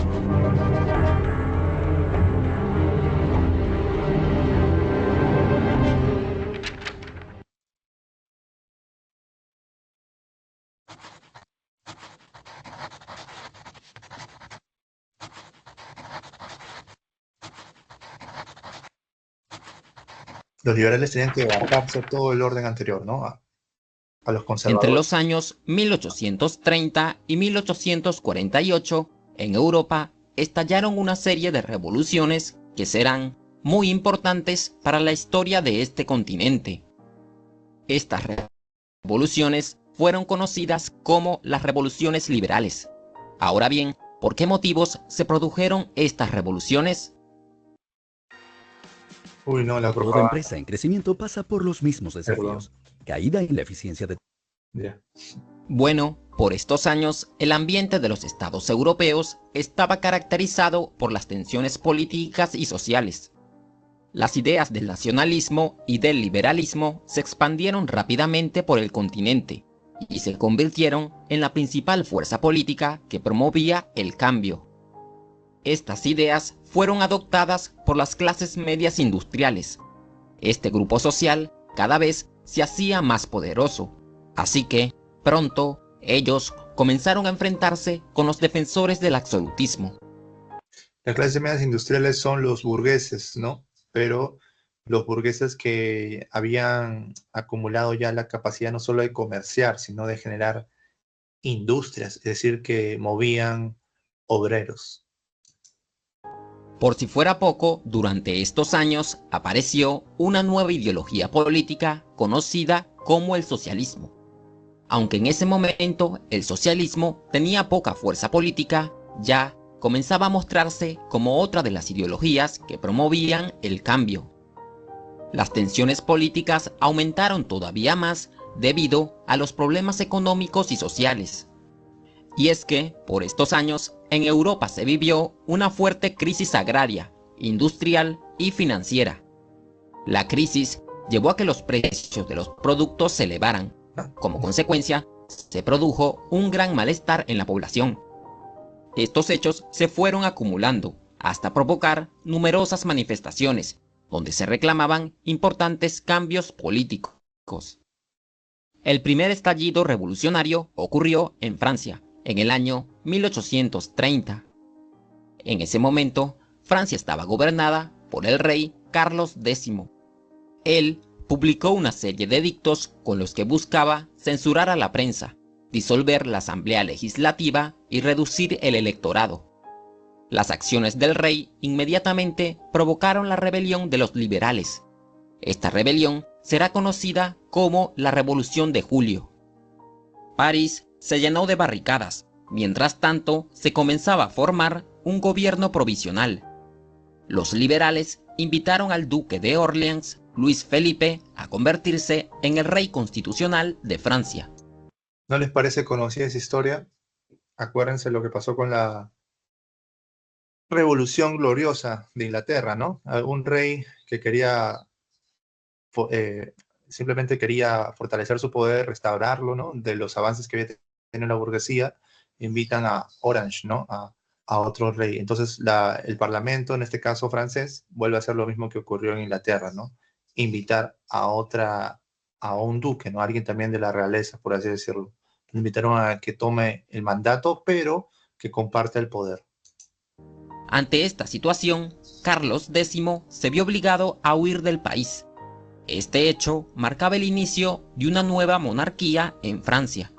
Los liberales tenían que adaptarse a todo el orden anterior, ¿no? A los
Entre
conservadores.
los años 1830 y 1848, en Europa estallaron una serie de revoluciones que serán muy importantes para la historia de este continente. Estas revoluciones fueron conocidas como las revoluciones liberales. Ahora bien, ¿por qué motivos se produjeron estas revoluciones?
Uy, no, la
Toda
propaganda.
empresa en crecimiento pasa por los mismos desafíos. Caída en la eficiencia de...
Ya.
Bueno, por estos años, el ambiente de los estados europeos estaba caracterizado por las tensiones políticas y sociales. Las ideas del nacionalismo y del liberalismo se expandieron rápidamente por el continente y se convirtieron en la principal fuerza política que promovía el cambio. Estas ideas fueron adoptadas por las clases medias industriales. Este grupo social cada vez se hacía más poderoso, así que, pronto, ellos comenzaron a enfrentarse con los defensores del absolutismo.
Las clases medias industriales son los burgueses, ¿no? Pero los burgueses que habían acumulado ya la capacidad no solo de comerciar, sino de generar industrias, es decir, que movían obreros.
Por si fuera poco, durante estos años apareció una nueva ideología política conocida como el socialismo. Aunque en ese momento el socialismo tenía poca fuerza política, ya comenzaba a mostrarse como otra de las ideologías que promovían el cambio. Las tensiones políticas aumentaron todavía más debido a los problemas económicos y sociales. Y es que, por estos años, en Europa se vivió una fuerte crisis agraria, industrial y financiera. La crisis llevó a que los precios de los productos se elevaran. Como consecuencia, se produjo un gran malestar en la población. Estos hechos se fueron acumulando hasta provocar numerosas manifestaciones, donde se reclamaban importantes cambios políticos. El primer estallido revolucionario ocurrió en Francia, en el año 1830. En ese momento, Francia estaba gobernada por el rey Carlos X. Él publicó una serie de edictos con los que buscaba censurar a la prensa, disolver la asamblea legislativa y reducir el electorado. Las acciones del rey inmediatamente provocaron la rebelión de los liberales. Esta rebelión será conocida como la Revolución de Julio. París se llenó de barricadas. Mientras tanto, se comenzaba a formar un gobierno provisional. Los liberales invitaron al duque de Orleans, Luis Felipe, a convertirse en el rey constitucional de Francia.
¿No les parece conocida esa historia? Acuérdense lo que pasó con la Revolución Gloriosa de Inglaterra, ¿no? Un rey que simplemente quería fortalecer su poder, restaurarlo, ¿no? De los avances que había tenido la burguesía, invitan a Orange, ¿no? A otro rey. Entonces el parlamento, en este caso francés, vuelve a hacer lo mismo que ocurrió en Inglaterra, ¿no? Invitar a un duque, ¿no? Alguien también de la realeza, por así decirlo. Lo invitaron a que tome el mandato, pero que comparta el poder.
Ante esta situación, Carlos X se vio obligado a huir del país. Este hecho marcaba el inicio de una nueva monarquía en Francia.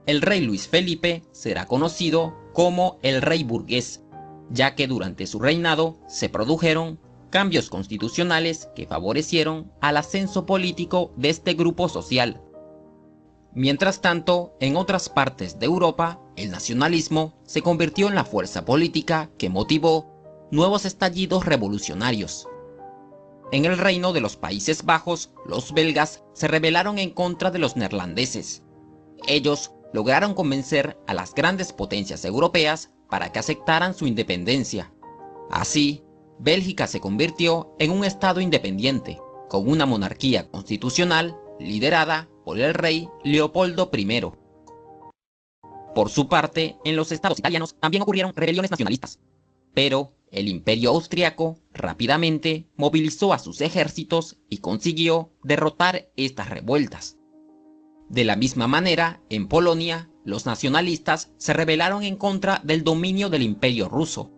El rey Luis Felipe será conocido como el rey burgués, ya que durante su reinado se produjeron cambios constitucionales que favorecieron al ascenso político de este grupo social. Mientras tanto, en otras partes de Europa, el nacionalismo se convirtió en la fuerza política que motivó nuevos estallidos revolucionarios. En el reino de los Países Bajos, los belgas se rebelaron en contra de los neerlandeses. Ellos lograron convencer a las grandes potencias europeas para que aceptaran su independencia. Así, Bélgica se convirtió en un estado independiente, con una monarquía constitucional liderada por el rey Leopoldo I. Por su parte, en los estados italianos también ocurrieron rebeliones nacionalistas, pero el Imperio austriaco rápidamente movilizó a sus ejércitos y consiguió derrotar estas revueltas. De la misma manera, en Polonia, los nacionalistas se rebelaron en contra del dominio del Imperio ruso.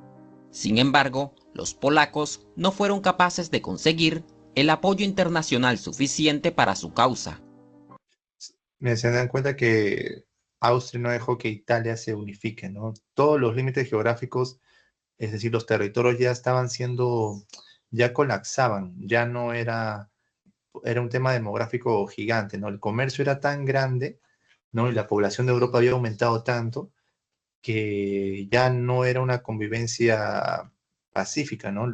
Sin embargo, los polacos no fueron capaces de conseguir el apoyo internacional suficiente para su causa.
Se dan cuenta que Austria no dejó que Italia se unifique, ¿no? Todos los límites geográficos, es decir, los territorios ya colapsaban, ya no era un tema demográfico gigante, ¿no? El comercio era tan grande, ¿no? Y la población de Europa había aumentado tanto que ya no era una convivencia pacífica, ¿no?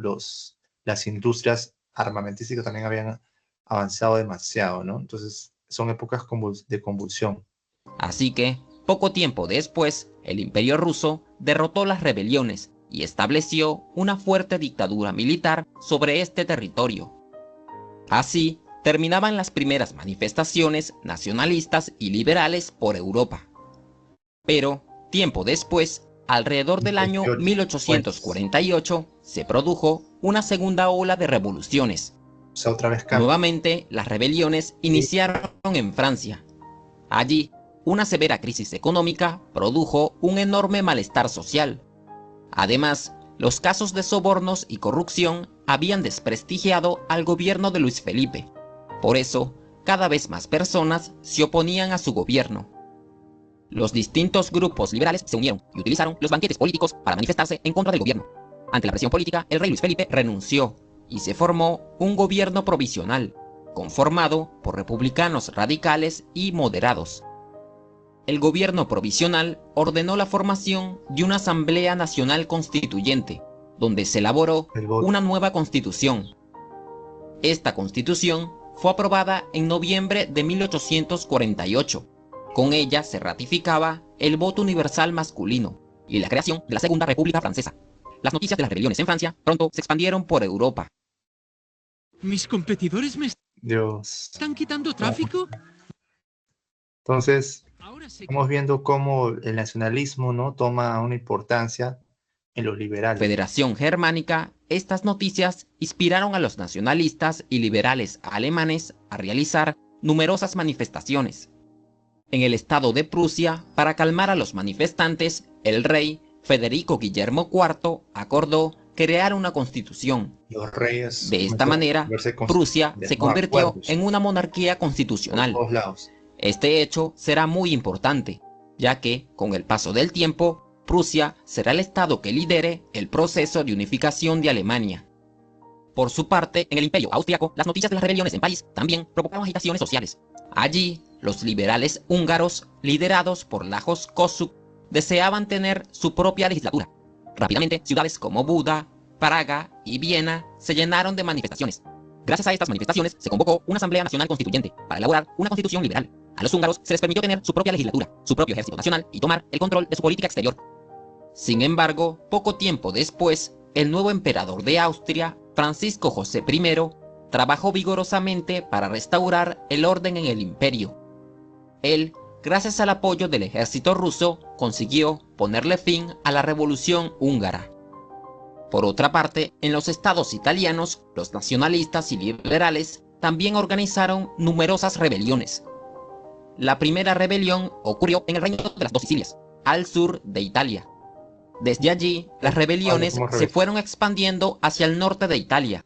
Las industrias armamentísticas también habían avanzado demasiado, ¿no? Entonces son épocas de convulsión.
Así que, poco tiempo después, el Imperio ruso derrotó las rebeliones y estableció una fuerte dictadura militar sobre este territorio. Así, terminaban las primeras manifestaciones nacionalistas y liberales por Europa. Pero, tiempo después, alrededor del año 1848, se produjo una segunda ola de revoluciones.
O sea, otra vez cambia.
Nuevamente, las rebeliones iniciaron en Francia. Allí, una severa crisis económica produjo un enorme malestar social. Además, los casos de sobornos y corrupción habían desprestigiado al gobierno de Luis Felipe. Por eso, cada vez más personas se oponían a su gobierno. Los distintos grupos liberales se unieron y utilizaron los banquetes políticos para manifestarse en contra del gobierno. Ante la presión política, el rey Luis Felipe renunció y se formó un gobierno provisional, conformado por republicanos radicales y moderados. El gobierno provisional ordenó la formación de una Asamblea Nacional Constituyente, donde se elaboró una nueva constitución. Esta constitución fue aprobada en noviembre de 1848. Con ella se ratificaba el voto universal masculino y la creación de la Segunda República Francesa. Las noticias de las rebeliones en Francia pronto se expandieron por Europa.
¿Mis competidores me están quitando tráfico?
Entonces, estamos viendo cómo el nacionalismo, ¿no?, toma una importancia en los liberales.
Federación Germánica, estas noticias inspiraron a los nacionalistas y liberales alemanes a realizar numerosas manifestaciones. En el estado de Prusia, para calmar a los manifestantes, el rey Federico Guillermo IV acordó crear una constitución.
Los reyes
de esta manera, Prusia se convirtió en una monarquía constitucional.
Por todos lados.
Este hecho será muy importante, ya que, con el paso del tiempo, Prusia será el estado que lidere el proceso de unificación de Alemania. Por su parte, en el Imperio Austriaco, las noticias de las rebeliones en París también provocaron agitaciones sociales. Allí, los liberales húngaros, liderados por Lajos Kossuth, deseaban tener su propia legislatura. Rápidamente, ciudades como Buda, Praga y Viena se llenaron de manifestaciones. Gracias a estas manifestaciones, se convocó una Asamblea Nacional Constituyente para elaborar una constitución liberal. A los húngaros se les permitió tener su propia legislatura, su propio ejército nacional y tomar el control de su política exterior. Sin embargo, poco tiempo después, el nuevo emperador de Austria, Francisco José I, trabajó vigorosamente para restaurar el orden en el imperio. Él, gracias al apoyo del ejército ruso, consiguió ponerle fin a la revolución húngara. Por otra parte, en los estados italianos, los nacionalistas y liberales también organizaron numerosas rebeliones. La primera rebelión ocurrió en el reino de las dos Sicilias, al sur de Italia. Desde allí, las rebeliones se fueron expandiendo hacia el norte de Italia.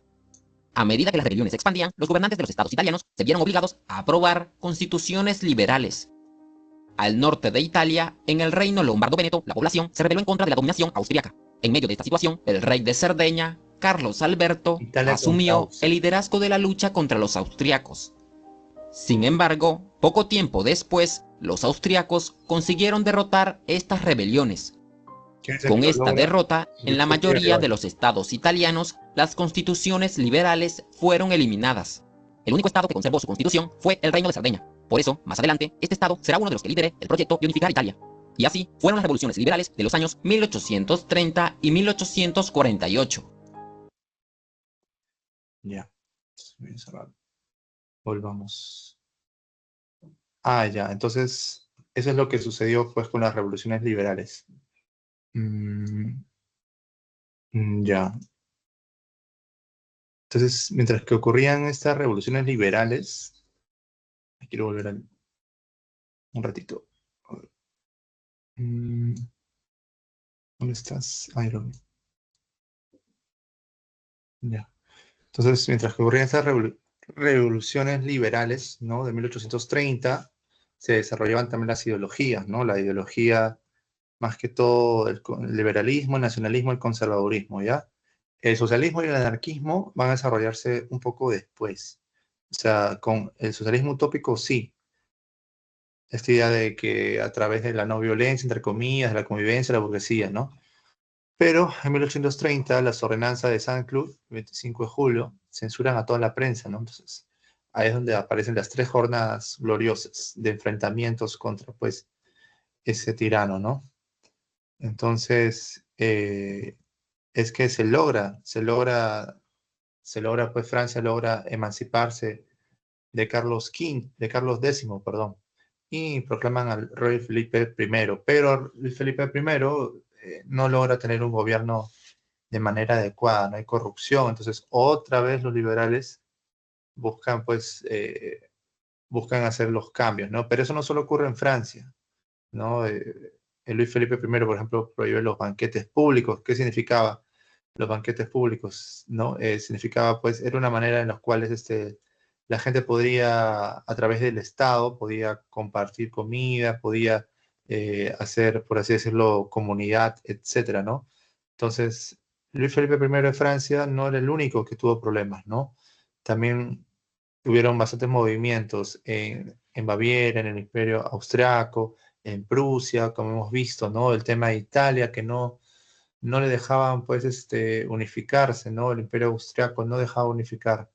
A medida que las rebeliones se expandían, los gobernantes de los estados italianos se vieron obligados a aprobar constituciones liberales. Al norte de Italia, en el reino lombardo-veneto, la población se rebeló en contra de la dominación austríaca. En medio de esta situación, el rey de Cerdeña, Carlos Alberto, asumió el liderazgo de la lucha contra los austriacos. Sin embargo, poco tiempo después, los austriacos consiguieron derrotar estas rebeliones. Con esta derrota, en la mayoría de los estados italianos, las constituciones liberales fueron eliminadas. El único estado que conservó su constitución fue el Reino de Cerdeña. Por eso, más adelante, este estado será uno de los que lidere el proyecto de unificar Italia. Y así fueron las revoluciones liberales de los años 1830 y 1848.
Ya, bien cerrado. Volvamos. Ah, ya, entonces, eso es lo que sucedió pues con las revoluciones liberales. Ya. Entonces, mientras que ocurrían estas revoluciones liberales, quiero volver un ratito. A ver. ¿Dónde estás? Iron. Ya. Entonces, mientras que ocurrían estas revoluciones liberales, ¿no? De 1830, se desarrollaban también las ideologías, ¿no? La ideología, más que todo, el liberalismo, el nacionalismo, el conservadurismo, ¿ya? El socialismo y el anarquismo van a desarrollarse un poco después. O sea, con el socialismo utópico, sí. Esta idea de que a través de la no violencia, entre comillas, de la convivencia, la burguesía, ¿no? Pero en 1830, las ordenanzas de Saint-Cloud, 25 de julio, censuran a toda la prensa, ¿no? Entonces, ahí es donde aparecen las 3 jornadas gloriosas de enfrentamientos contra, pues, ese tirano, ¿no? Entonces, es que pues Francia logra emanciparse de Carlos X, perdón, y proclaman al rey Felipe I, pero Felipe I no logra tener un gobierno de manera adecuada, no hay corrupción, entonces otra vez los liberales buscan pues buscan hacer los cambios, ¿no? Pero eso no solo ocurre en Francia, ¿no? El Luis Felipe I, por ejemplo, prohíbe los banquetes públicos. ¿Qué significaba los banquetes públicos? ¿No? Significaba, pues, era una manera en la cual la gente podría, a través del Estado, podía compartir comida, podía hacer, por así decirlo, comunidad, etcétera, ¿no? Entonces, Luis Felipe I de Francia no era el único que tuvo problemas, ¿no? También tuvieron bastantes movimientos en Baviera, en el Imperio Austriaco, en Prusia, como hemos visto, ¿no? El tema de Italia, que no le dejaban, pues, unificarse, ¿no? El Imperio Austriaco no dejaba unificar.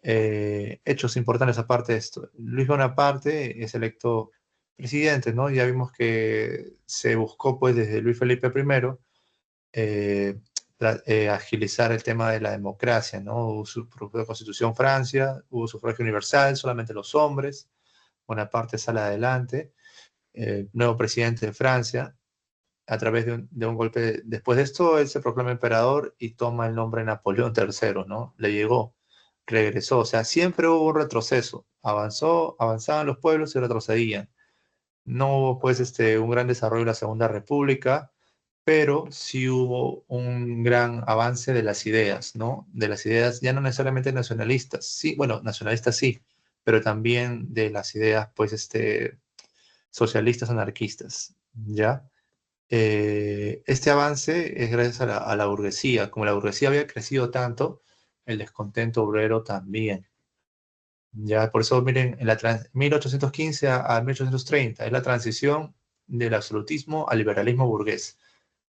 Hechos importantes aparte de esto. Luis Bonaparte es electo presidente, ¿no? Ya vimos que se buscó, pues, desde Luis Felipe I, agilizar el tema de la democracia, ¿no? Hubo su propia constitución Francia, hubo sufragio universal, solamente los hombres, Bonaparte sale adelante, nuevo presidente de Francia, a través de un golpe. Después de esto, él se proclama emperador y toma el nombre de Napoleón III, ¿no? Le llegó, regresó, o sea, siempre hubo un retroceso, avanzaban los pueblos y retrocedían. No hubo, pues, un gran desarrollo de la Segunda República, pero sí hubo un gran avance de las ideas, ¿no? De las ideas ya no necesariamente nacionalistas, sí, bueno, nacionalistas sí, pero también de las ideas, pues, socialistas anarquistas, ¿ya? Este avance es gracias a la burguesía. Como la burguesía había crecido tanto, el descontento obrero también. Ya, por eso, miren, en 1815 a 1830 es la transición del absolutismo al liberalismo burgués.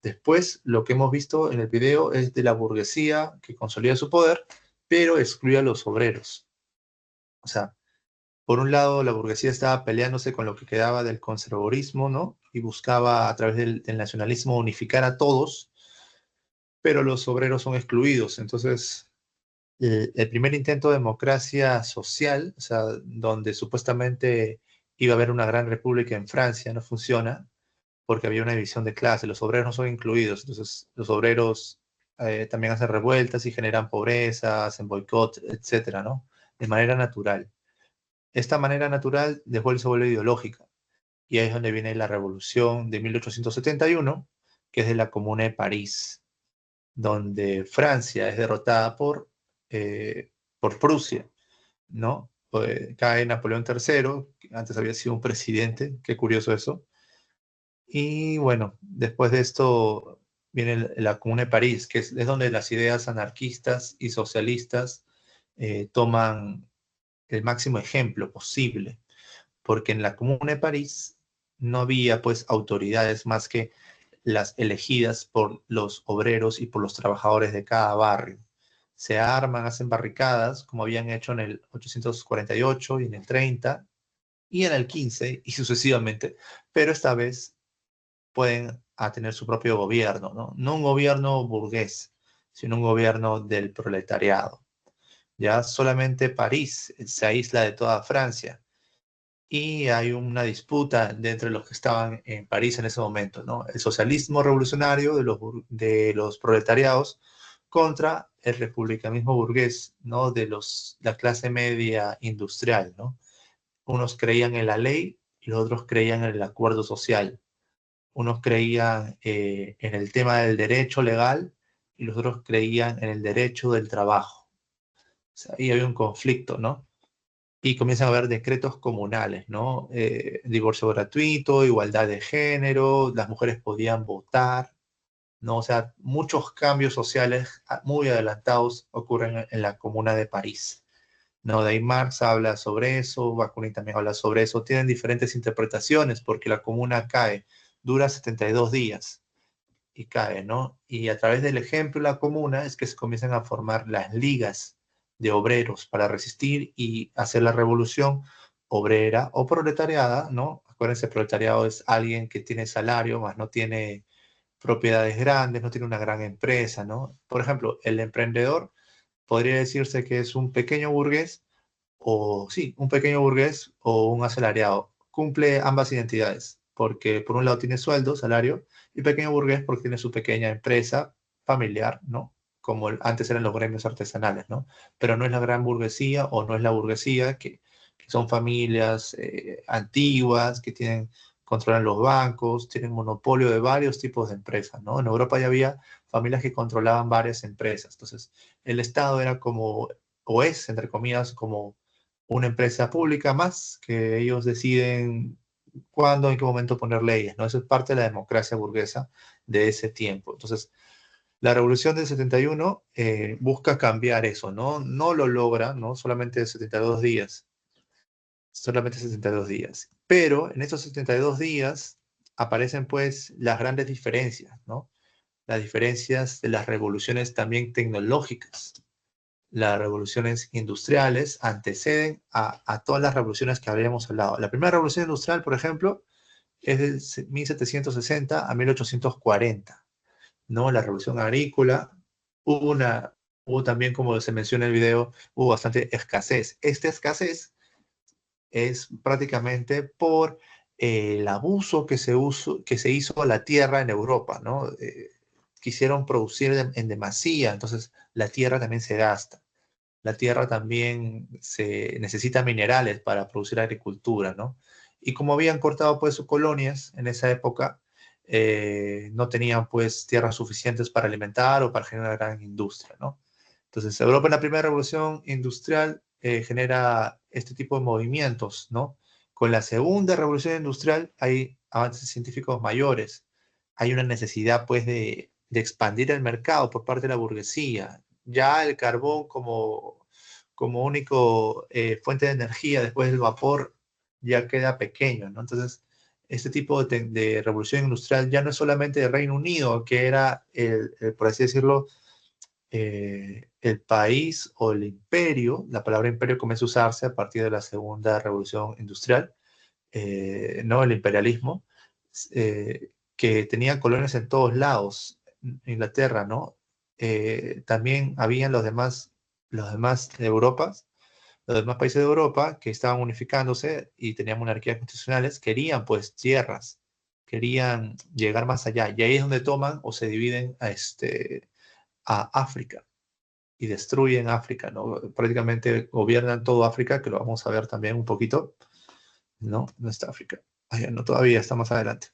Después, lo que hemos visto en el video es de la burguesía que consolida su poder, pero excluye a los obreros. O sea, por un lado, la burguesía estaba peleándose con lo que quedaba del conservadurismo, ¿no? Y buscaba, a través del nacionalismo, unificar a todos, pero los obreros son excluidos. Entonces, el primer intento de democracia social, o sea, donde supuestamente iba a haber una gran república en Francia, no funciona, porque había una división de clase, los obreros no son incluidos, entonces los obreros también hacen revueltas y generan pobreza, hacen boicot, etcétera, ¿no? De manera natural. Esta manera natural después se vuelve ideológica, y ahí es donde viene la revolución de 1871, que es de la Comuna de París, donde Francia es derrotada por Prusia, ¿no? Cae Napoleón III, que antes había sido un presidente, qué curioso eso. Y bueno, después de esto viene la Comuna de París, que es donde las ideas anarquistas y socialistas toman el máximo ejemplo posible, porque en la Comuna de París no había pues autoridades más que las elegidas por los obreros y por los trabajadores de cada barrio. Se arman, hacen barricadas, como habían hecho en el 848 y en el 30 y en el 15 y sucesivamente, pero esta vez pueden tener su propio gobierno, ¿no? No un gobierno burgués, sino un gobierno del proletariado. Ya solamente París se aísla de toda Francia y hay una disputa entre los que estaban en París en ese momento, ¿no? El socialismo revolucionario de los proletariados contra el republicanismo burgués, ¿no? De la clase media industrial, ¿no? Unos creían en la ley y los otros creían en el acuerdo social. Unos creían en el tema del derecho legal y los otros creían en el derecho del trabajo. O sea, ahí había un conflicto, ¿no? Y comienzan a haber decretos comunales, ¿no? Divorcio gratuito, igualdad de género, las mujeres podían votar, ¿no? O sea, muchos cambios sociales muy adelantados ocurren en la Comuna de París, ¿no? De ahí Marx habla sobre eso, Bakunin también habla sobre eso, tienen diferentes interpretaciones porque la Comuna cae, dura 72 días y cae, ¿no? Y a través del ejemplo de la Comuna es que se comienzan a formar las ligas de obreros para resistir y hacer la revolución obrera o proletariada, ¿no? Acuérdense, proletariado es alguien que tiene salario, más no tiene propiedades grandes, no tiene una gran empresa, ¿no? Por ejemplo, el emprendedor podría decirse que es un pequeño burgués, o sí, un pequeño burgués o un asalariado. Cumple ambas identidades, porque por un lado tiene sueldo, salario, y pequeño burgués porque tiene su pequeña empresa familiar, ¿no? Como antes eran los gremios artesanales, ¿no? Pero no es la gran burguesía o no es la burguesía que son familias antiguas, que controlan los bancos, tienen monopolio de varios tipos de empresas, ¿no? En Europa ya había familias que controlaban varias empresas. Entonces, el Estado era como, o es, entre comillas, como una empresa pública más, que ellos deciden cuándo, en qué momento poner leyes, ¿no? Eso es parte de la democracia burguesa de ese tiempo. Entonces, la revolución del 71 busca cambiar eso, ¿no? No lo logra, ¿no? Solamente 72 días. Pero en esos 72 días aparecen pues las grandes diferencias, ¿no? Las diferencias de las revoluciones también tecnológicas. Las revoluciones industriales anteceden a todas las revoluciones que habíamos hablado. La primera revolución industrial, por ejemplo, es de 1760 a 1840, ¿no? La revolución agrícola, hubo también, como se menciona en el video, hubo bastante escasez. Esta escasez es prácticamente por el abuso que se hizo a la tierra en Europa, ¿no? Quisieron producir en demasía, entonces la tierra también se gasta. La tierra también se necesita minerales para producir agricultura, ¿no? Y como habían cortado pues sus colonias en esa época, no tenían pues tierras suficientes para alimentar o para generar una gran industria, ¿no? Entonces Europa en la primera revolución industrial genera este tipo de movimientos, ¿no? Con la segunda revolución industrial hay avances científicos mayores, hay una necesidad pues de expandir el mercado por parte de la burguesía. Ya el carbón como único fuente de energía después del vapor ya queda pequeño, ¿no? Entonces, este tipo de revolución industrial ya no es solamente del Reino Unido, que era, por así decirlo, el país o el imperio. La palabra imperio comienza a usarse a partir de la segunda revolución industrial, ¿no? El imperialismo, que tenía colonias en todos lados, Inglaterra, ¿no? También habían los demás de Europa, los demás países de Europa que estaban unificándose y tenían monarquías constitucionales, querían pues tierras, querían llegar más allá. Y ahí es donde toman o se dividen a África y destruyen África, ¿no? Prácticamente gobiernan todo África, que lo vamos a ver también un poquito. No, no está África. No, todavía está más adelante.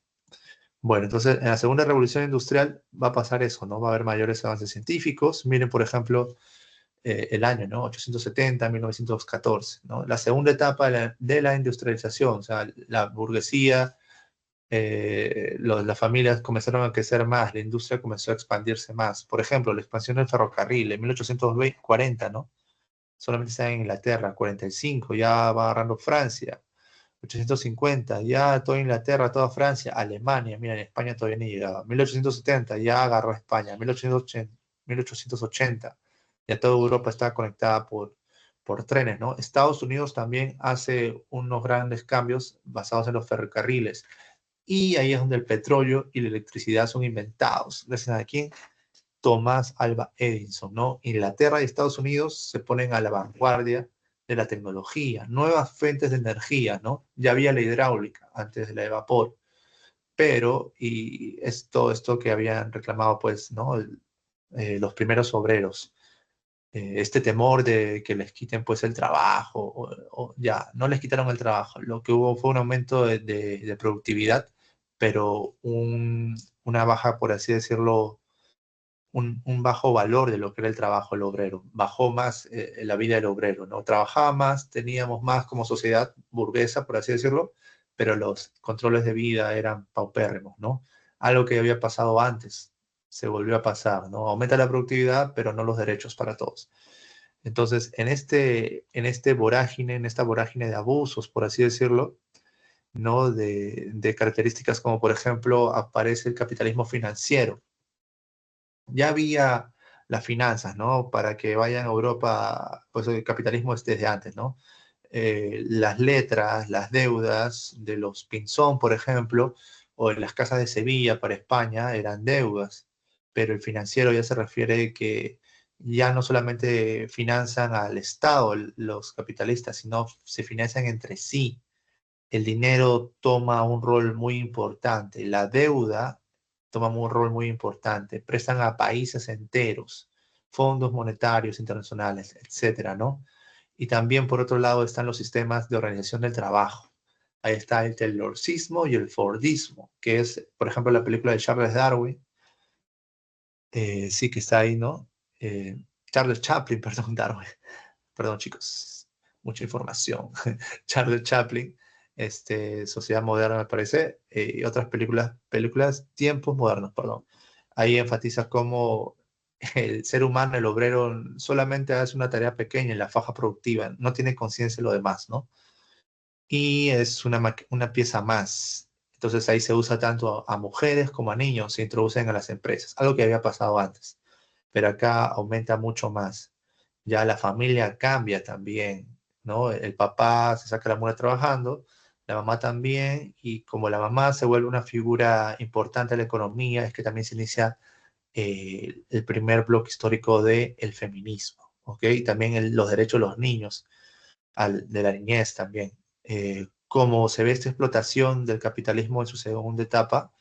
Bueno, entonces en la segunda revolución industrial va a pasar eso, ¿no? Va a haber mayores avances científicos. Miren, por ejemplo, el año, ¿no? 870, 1914, ¿no? La segunda etapa de la industrialización, o sea, la burguesía, las familias comenzaron a crecer más, la industria comenzó a expandirse más. Por ejemplo, la expansión del ferrocarril en 1840, ¿no? Solamente está en Inglaterra, 45, ya va agarrando Francia. 1850, ya toda Inglaterra, toda Francia, Alemania, mira, en España todavía no llegaba. 1870, ya agarró a España. 1880, ya toda Europa está conectada por trenes, ¿no? Estados Unidos también hace unos grandes cambios basados en los ferrocarriles. Y ahí es donde el petróleo y la electricidad son inventados. Gracias a quién? Thomas Alva Edison, ¿no? Inglaterra y Estados Unidos se ponen a la vanguardia de la tecnología, nuevas fuentes de energía, ¿no? Ya había la hidráulica antes de la de vapor, pero, y esto que habían reclamado, pues, ¿no? Los primeros obreros, este temor de que les quiten, pues, el trabajo, ya, no les quitaron el trabajo, lo que hubo fue un aumento de productividad, pero una baja, por así decirlo, un bajo valor de lo que era el trabajo del obrero. Bajó más la vida del obrero, ¿no? Trabajaba más, teníamos más como sociedad burguesa, por así decirlo, pero los controles de vida eran paupérrimos, ¿no? Algo que había pasado antes, se volvió a pasar, ¿no? Aumenta la productividad, pero no los derechos para todos. Entonces, en esta vorágine de abusos, por así decirlo, ¿no? De características como, por ejemplo, aparece el capitalismo financiero. Ya había las finanzas, ¿no? Para que vayan a Europa, pues el capitalismo es desde antes, ¿no? Las letras, las deudas de los Pinzón, por ejemplo, o en las casas de Sevilla para España eran deudas, pero el financiero ya se refiere que ya no solamente financian al Estado los capitalistas, sino se financian entre sí. El dinero toma un rol muy importante, la deuda toma un rol muy importante, prestan a países enteros, fondos monetarios internacionales, etcétera, ¿no? Y también, por otro lado, están los sistemas de organización del trabajo. Ahí está el Taylorismo y el Fordismo, que es, por ejemplo, la película de Charles Darwin, sí que está ahí, ¿no? Charles Chaplin, perdón, Darwin. Perdón, chicos, mucha información. Charles Chaplin, Sociedad Moderna, me parece, y otras películas, Tiempos Modernos, perdón. Ahí enfatiza cómo el ser humano, el obrero, solamente hace una tarea pequeña en la faja productiva, no tiene conciencia de lo demás, ¿no? Y es una pieza más. Entonces ahí se usa tanto a mujeres como a niños, se introducen a las empresas, algo que había pasado antes, pero acá aumenta mucho más. Ya la familia cambia también, ¿no? El papá se saca la mula trabajando, la mamá también, y como la mamá se vuelve una figura importante en la economía, es que también se inicia el primer bloque histórico del feminismo, ¿ok? Y también los derechos de los niños, de la niñez también. Como se ve esta explotación del capitalismo en su segunda etapa,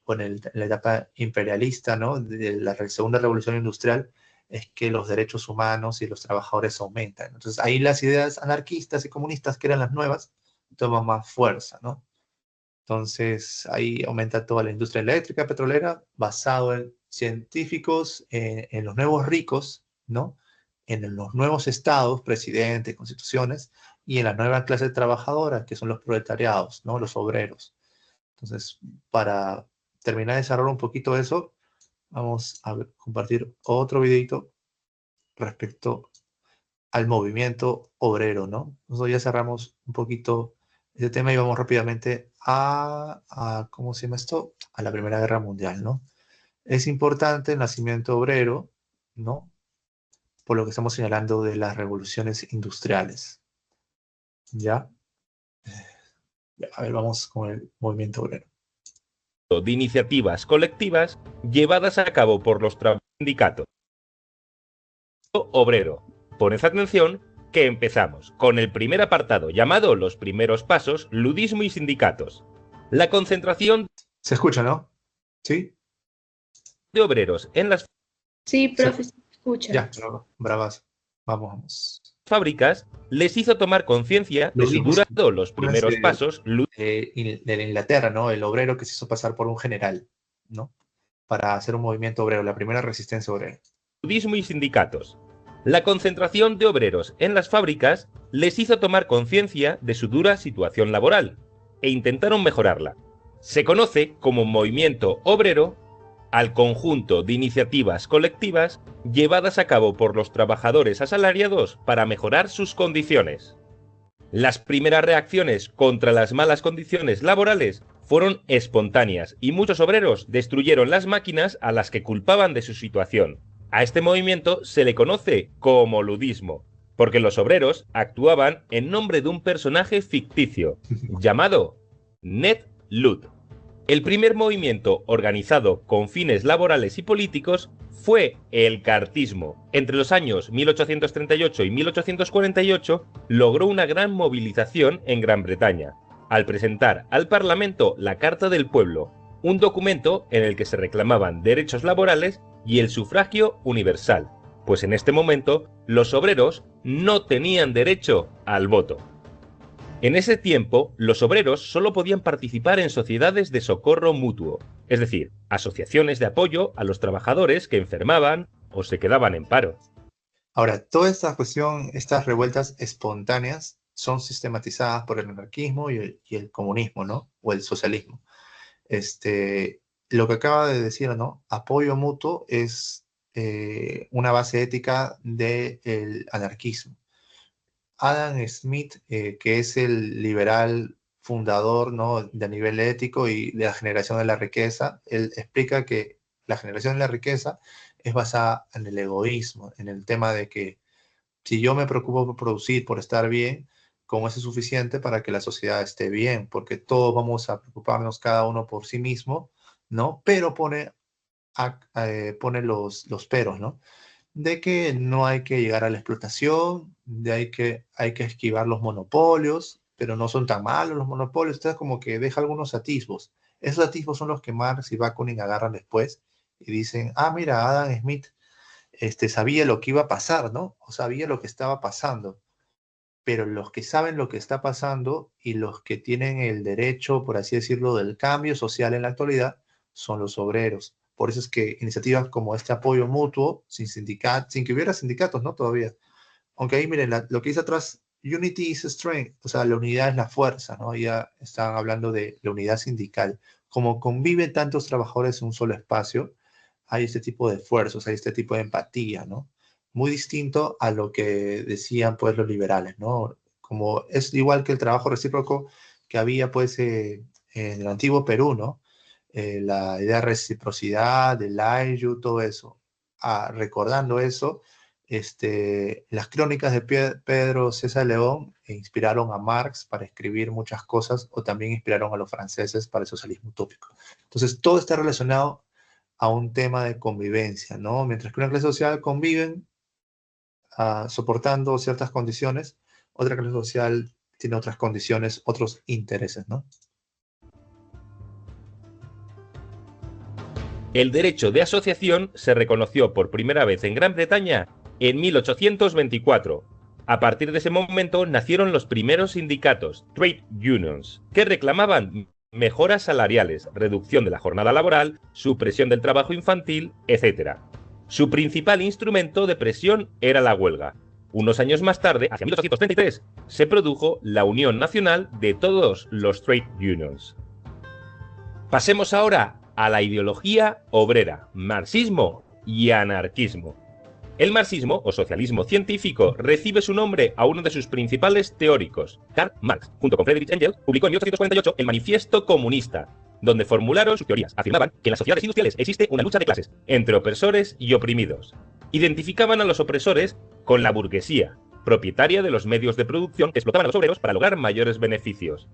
en la etapa imperialista, ¿no? De la segunda revolución industrial, es que los derechos humanos y los trabajadores aumentan. Entonces ahí las ideas anarquistas y comunistas, que eran las nuevas, toman más fuerza, ¿no? Entonces ahí aumenta toda la industria eléctrica, petrolera, basado en científicos, en los nuevos ricos, ¿no? En los nuevos estados, presidentes, constituciones, y en la nueva clase trabajadora, que son los proletariados, ¿no? Los obreros. Entonces, para terminar de desarrollar un poquito eso, vamos a compartir otro videito respecto al movimiento obrero, ¿no? Nosotros ya cerramos un poquito este tema y vamos rápidamente ¿cómo se llama esto? A la Primera Guerra Mundial, ¿no? Es importante el nacimiento obrero, ¿no? Por lo que estamos señalando de las revoluciones industriales. ¿Ya? A ver, vamos con el movimiento obrero.
De iniciativas colectivas llevadas a cabo por los sindicatos. Obrero. Poned atención que empezamos con el primer apartado llamado Los primeros pasos, ludismo y sindicatos. La concentración...
¿Se escucha, no? ¿Sí?
De obreros en las...
Sí, profe, se escucha.
Ya, bravas. Vamos.
Fábricas les hizo tomar conciencia de su durado los primeros pasos
de la Inglaterra, ¿no? El obrero que se hizo pasar por un general, ¿no? Para hacer un movimiento obrero, la primera resistencia obrera.
Ludismo y sindicatos. La concentración de obreros en las fábricas les hizo tomar conciencia de su dura situación laboral e intentaron mejorarla. Se conoce como movimiento obrero al conjunto de iniciativas colectivas llevadas a cabo por los trabajadores asalariados para mejorar sus condiciones. Las primeras reacciones contra las malas condiciones laborales fueron espontáneas y muchos obreros destruyeron las máquinas a las que culpaban de su situación. A este movimiento se le conoce como ludismo, porque los obreros actuaban en nombre de un personaje ficticio, llamado Ned Ludd. El primer movimiento organizado con fines laborales y políticos fue el cartismo. Entre los años 1838 y 1848 logró una gran movilización en Gran Bretaña, al presentar al Parlamento la Carta del Pueblo, un documento en el que se reclamaban derechos laborales y el sufragio universal, pues en este momento los obreros no tenían derecho al voto. En ese tiempo, los obreros solo podían participar en sociedades de socorro mutuo, es decir, asociaciones de apoyo a los trabajadores que enfermaban o se quedaban en paro.
Ahora, toda esta cuestión, estas revueltas espontáneas son sistematizadas por el anarquismo y el comunismo, ¿no? O el socialismo. Lo que acaba de decir, ¿no? Apoyo mutuo es una base ética del anarquismo. Adam Smith, que es el liberal fundador, ¿no? De nivel ético y de la generación de la riqueza, él explica que la generación de la riqueza es basada en el egoísmo, en el tema de que si yo me preocupo por producir, por estar bien, con eso es suficiente para que la sociedad esté bien, porque todos vamos a preocuparnos cada uno por sí mismo, ¿no? Pero pone los peros, ¿no? De que no hay que llegar a la explotación, de hay que esquivar los monopolios, pero no son tan malos los monopolios. Entonces como que deja algunos atisbos. Esos atisbos son los que Marx y Bakunin agarran después y dicen, ah, mira, Adam Smith sabía lo que iba a pasar, ¿no? O sabía lo que estaba pasando. Pero los que saben lo que está pasando y los que tienen el derecho, por así decirlo, del cambio social en la actualidad, son los obreros. Por eso es que iniciativas como este apoyo mutuo, sin que hubiera sindicatos, ¿no? Todavía. Aunque ahí, miren, lo que dice atrás, unity is strength, o sea, la unidad es la fuerza, ¿no? Ya están hablando de la unidad sindical. Como conviven tantos trabajadores en un solo espacio, hay este tipo de esfuerzos, hay este tipo de empatía, ¿no? Muy distinto a lo que decían, pues, los liberales, ¿no? Como es igual que el trabajo recíproco que había, pues, en el antiguo Perú, ¿no? La idea de reciprocidad, del ayllu, todo eso. Recordando eso, las crónicas de Pedro César León inspiraron a Marx para escribir muchas cosas, o también inspiraron a los franceses para el socialismo utópico. Entonces, todo está relacionado a un tema de convivencia, ¿no? Mientras que una clase social conviven soportando ciertas condiciones, otra clase social tiene otras condiciones, otros intereses, ¿no?
El derecho de asociación se reconoció por primera vez en Gran Bretaña en 1824. A partir de ese momento nacieron los primeros sindicatos, trade unions, que reclamaban mejoras salariales, reducción de la jornada laboral, supresión del trabajo infantil, etc. Su principal instrumento de presión era la huelga. Unos años más tarde, hacia 1833, se produjo la Unión Nacional de todos los trade unions. Pasemos ahora a la ideología obrera, marxismo y anarquismo. El marxismo, o socialismo científico, recibe su nombre a uno de sus principales teóricos. Karl Marx, junto con Friedrich Engels, publicó en 1848 el Manifiesto Comunista, donde formularon sus teorías. Afirmaban que en las sociedades industriales existe una lucha de clases entre opresores y oprimidos. Identificaban a los opresores con la burguesía, propietaria de los medios de producción que explotaban a los obreros para lograr mayores beneficios.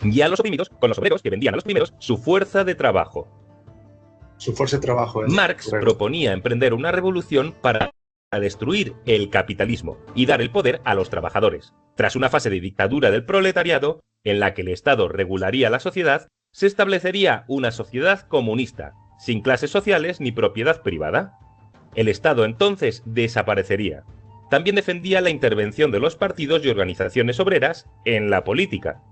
Y a los oprimidos con los obreros que vendían a los primeros su fuerza de trabajo.
Su fuerza de trabajo.
Marx proponía emprender una revolución para destruir el capitalismo y dar el poder a los trabajadores. Tras una fase de dictadura del proletariado, en la que el Estado regularía la sociedad, se establecería una sociedad comunista, sin clases sociales ni propiedad privada. El Estado entonces desaparecería. También defendía la intervención de los partidos y organizaciones obreras en la política.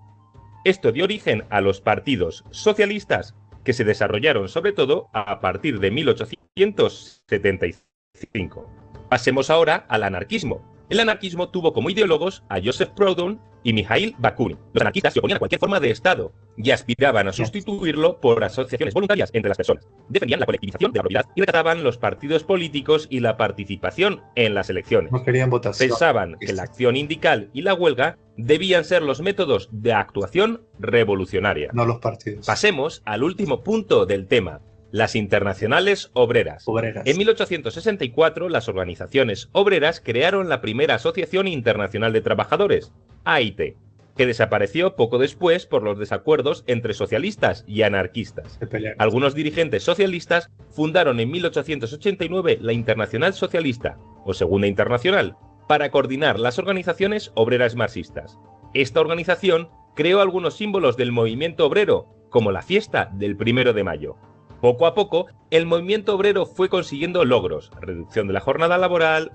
Esto dio origen a los partidos socialistas, que se desarrollaron sobre todo a partir de 1875. Pasemos ahora al anarquismo. El anarquismo tuvo como ideólogos a Joseph Proudhon y Mikhail Bakunin. Los anarquistas se oponían a cualquier forma de Estado y aspiraban a sustituirlo por asociaciones voluntarias entre las personas. Defendían la colectivización de la propiedad y retrataban los partidos políticos y la participación en las elecciones.
No querían votación.
Pensaban que la acción sindical y la huelga debían ser los métodos de actuación revolucionaria.
No los partidos.
Pasemos al último punto del tema. Las internacionales obreras. En 1864, las organizaciones obreras crearon la primera Asociación Internacional de Trabajadores, AIT, que desapareció poco después por los desacuerdos entre socialistas y anarquistas. Algunos dirigentes socialistas fundaron en 1889 la Internacional Socialista, o Segunda Internacional, para coordinar las organizaciones obreras marxistas. Esta organización creó algunos símbolos del movimiento obrero, como la fiesta del 1 de mayo. Poco a poco, el movimiento obrero fue consiguiendo logros: reducción de la jornada laboral,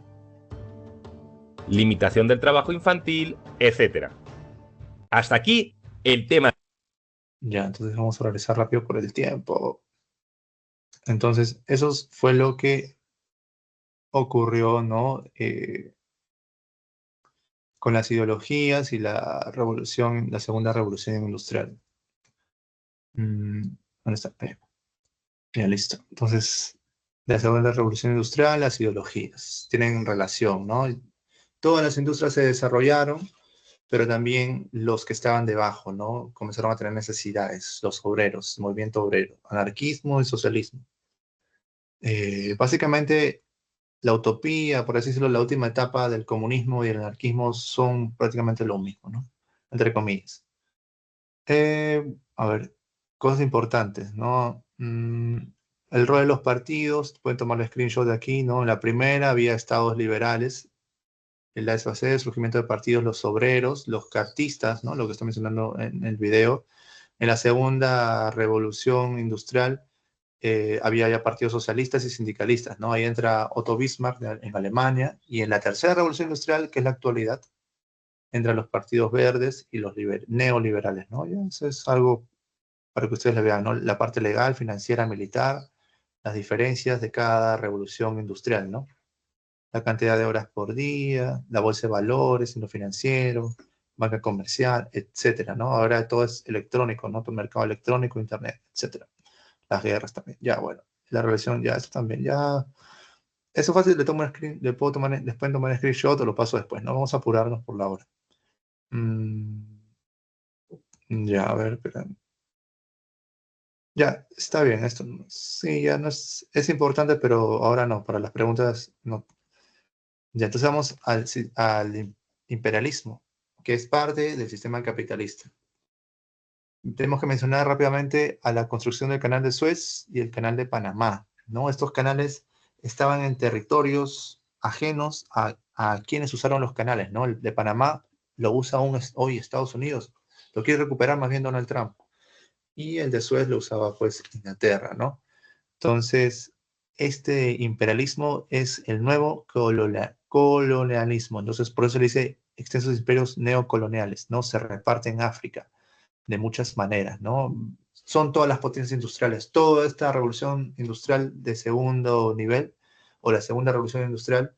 limitación del trabajo infantil, etc. Hasta aquí el tema.
Ya, entonces vamos a regresar rápido por el tiempo. Entonces, eso fue lo que ocurrió, ¿no? Con las ideologías y la revolución, la segunda revolución industrial. ¿Dónde está? Ya, listo. Entonces, la segunda revolución industrial, las ideologías tienen relación, ¿no? Todas las industrias se desarrollaron, pero también los que estaban debajo, ¿no? Comenzaron a tener necesidades, los obreros, el movimiento obrero, anarquismo y socialismo. Básicamente, la utopía, por así decirlo, la última etapa del comunismo y el anarquismo son prácticamente lo mismo, ¿no? Entre comillas. A ver, cosas importantes, ¿no? El rol de los partidos, pueden tomar el screenshot de aquí, ¿no? En la primera había estados liberales, en la SAC, el surgimiento de partidos, los obreros, los cartistas, ¿no? Lo que está mencionando en el video. En la segunda revolución industrial había ya partidos socialistas y sindicalistas, ¿no? Ahí entra Otto Bismarck en Alemania, y en la tercera revolución industrial, que es la actualidad, entran los partidos verdes y los neoliberales, ¿no? Ya, eso es algo para que ustedes le vean, ¿no? La parte legal, financiera, militar, las diferencias de cada revolución industrial, ¿no? La cantidad de horas por día, la bolsa de valores, en lo financiero, banca comercial, etcétera, ¿no? Ahora todo es electrónico, ¿no? Todo el mercado electrónico, internet, etcétera. Las guerras también, ya, bueno. La relación, ya, eso también, ya. Eso es fácil, le puedo tomar, les pueden tomar screenshot o lo paso después, ¿no? Vamos a apurarnos por la hora. Ya, a ver, espera. Ya, está bien, esto sí, ya no es importante, pero ahora no, para las preguntas no. Ya, entonces vamos al imperialismo, que es parte del sistema capitalista. Tenemos que mencionar rápidamente a la construcción del canal de Suez y el canal de Panamá, ¿no? Estos canales estaban en territorios ajenos a quienes usaron los canales, ¿no? El de Panamá lo usa hoy Estados Unidos, lo quiere recuperar más bien Donald Trump. Y el de Suez lo usaba pues Inglaterra, ¿no? Entonces, este imperialismo es el nuevo colonialismo. Entonces, por eso le dice extensos imperios neocoloniales, ¿no? Se reparten en África de muchas maneras, ¿no? Son todas las potencias industriales. Toda esta revolución industrial de segundo nivel, o la segunda revolución industrial,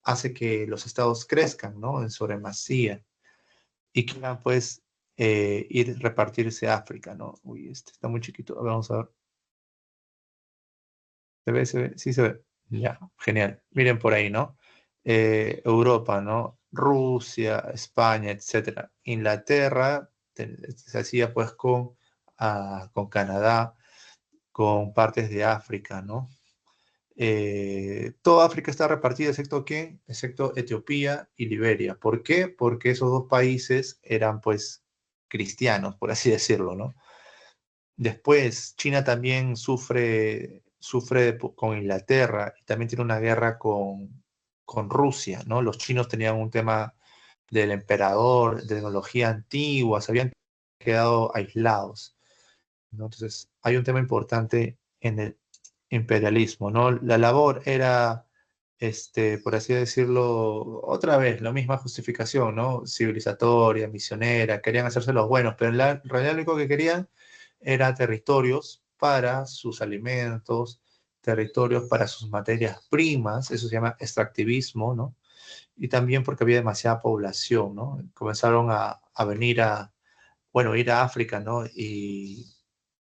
hace que los estados crezcan, ¿no? En supremacía. Y quieran, pues, repartirse a África, ¿no? Uy, este está muy chiquito. Vamos a ver. ¿Se ve? ¿Se ve? Sí se ve. Ya, genial. Miren por ahí, ¿no? Europa, ¿no? Rusia, España, etcétera. Inglaterra se hacía pues con Canadá, con partes de África, ¿no? Toda África está repartida, ¿excepto quién? Excepto Etiopía y Liberia. ¿Por qué? Porque esos dos países eran pues cristianos, por así decirlo, ¿no? Después, China también sufre con Inglaterra y también tiene una guerra con Rusia, ¿no? Los chinos tenían un tema del emperador, de tecnología antigua, se habían quedado aislados, ¿no? Entonces, hay un tema importante en el imperialismo, ¿no? La labor era, por así decirlo, otra vez, la misma justificación, ¿no? Civilizatoria, misionera, querían hacerse los buenos, pero en realidad lo único que querían era territorios para sus alimentos, territorios para sus materias primas, eso se llama extractivismo, ¿no? y también porque había demasiada población, ¿no? Comenzaron a venir ir a África, ¿no? Y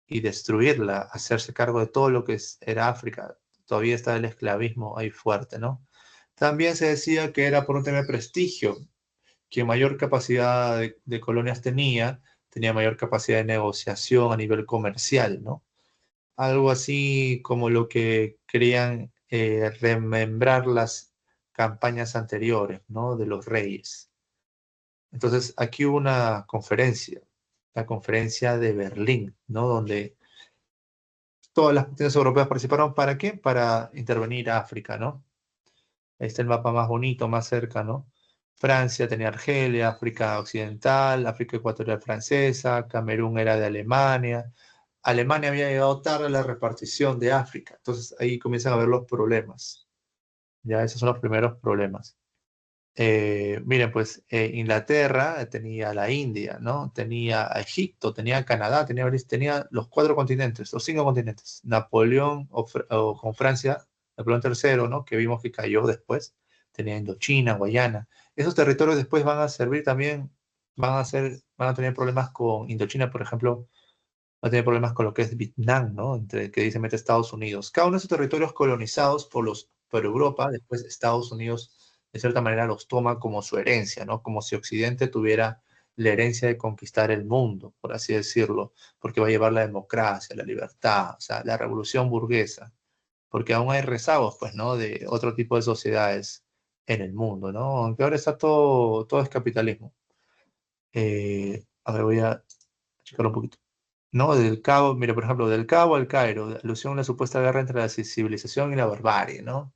destruirla, hacerse cargo de todo lo que era África. Todavía está el esclavismo ahí fuerte, ¿no? También se decía que era por un tema de prestigio, que mayor capacidad de colonias tenía mayor capacidad de negociación a nivel comercial, ¿no? Algo así como lo que querían remembrar las campañas anteriores, ¿no? De los reyes. Entonces, aquí hubo una conferencia, la conferencia de Berlín, ¿no? Donde todas las potencias europeas participaron. ¿Para qué? Para intervenir a África, ¿no? Ahí está el mapa más bonito, más cerca, ¿no? Francia tenía Argelia, África Occidental, África Ecuatorial Francesa, Camerún era de Alemania. Alemania había llegado tarde a la repartición de África. Entonces ahí comienzan a ver los problemas. Ya esos son los primeros problemas. Miren, pues Inglaterra tenía la India, ¿no? Tenía a Egipto, tenía Canadá, tenía los 4 continentes, los 5 continentes. Napoleón o con Francia, Napoleón III, ¿no? Que vimos que cayó después. Tenía Indochina, Guayana. Esos territorios después van a servir también, van a tener problemas con Indochina, por ejemplo, va a tener problemas con lo que es Vietnam, ¿no? Entre que dice mete Estados Unidos. Cada uno de esos territorios colonizados por Europa, después Estados Unidos de cierta manera los toma como su herencia, ¿no? Como si Occidente tuviera la herencia de conquistar el mundo, por así decirlo, porque va a llevar la democracia, la libertad, o sea, la revolución burguesa, porque aún hay rezagos, pues, ¿no? De otro tipo de sociedades en el mundo, ¿no? Aunque ahora está todo es capitalismo. A ver, voy a checar un poquito. ¿No? Del Cabo, mira, por ejemplo, del Cabo al Cairo, alusión a la supuesta guerra entre la civilización y la barbarie, ¿no?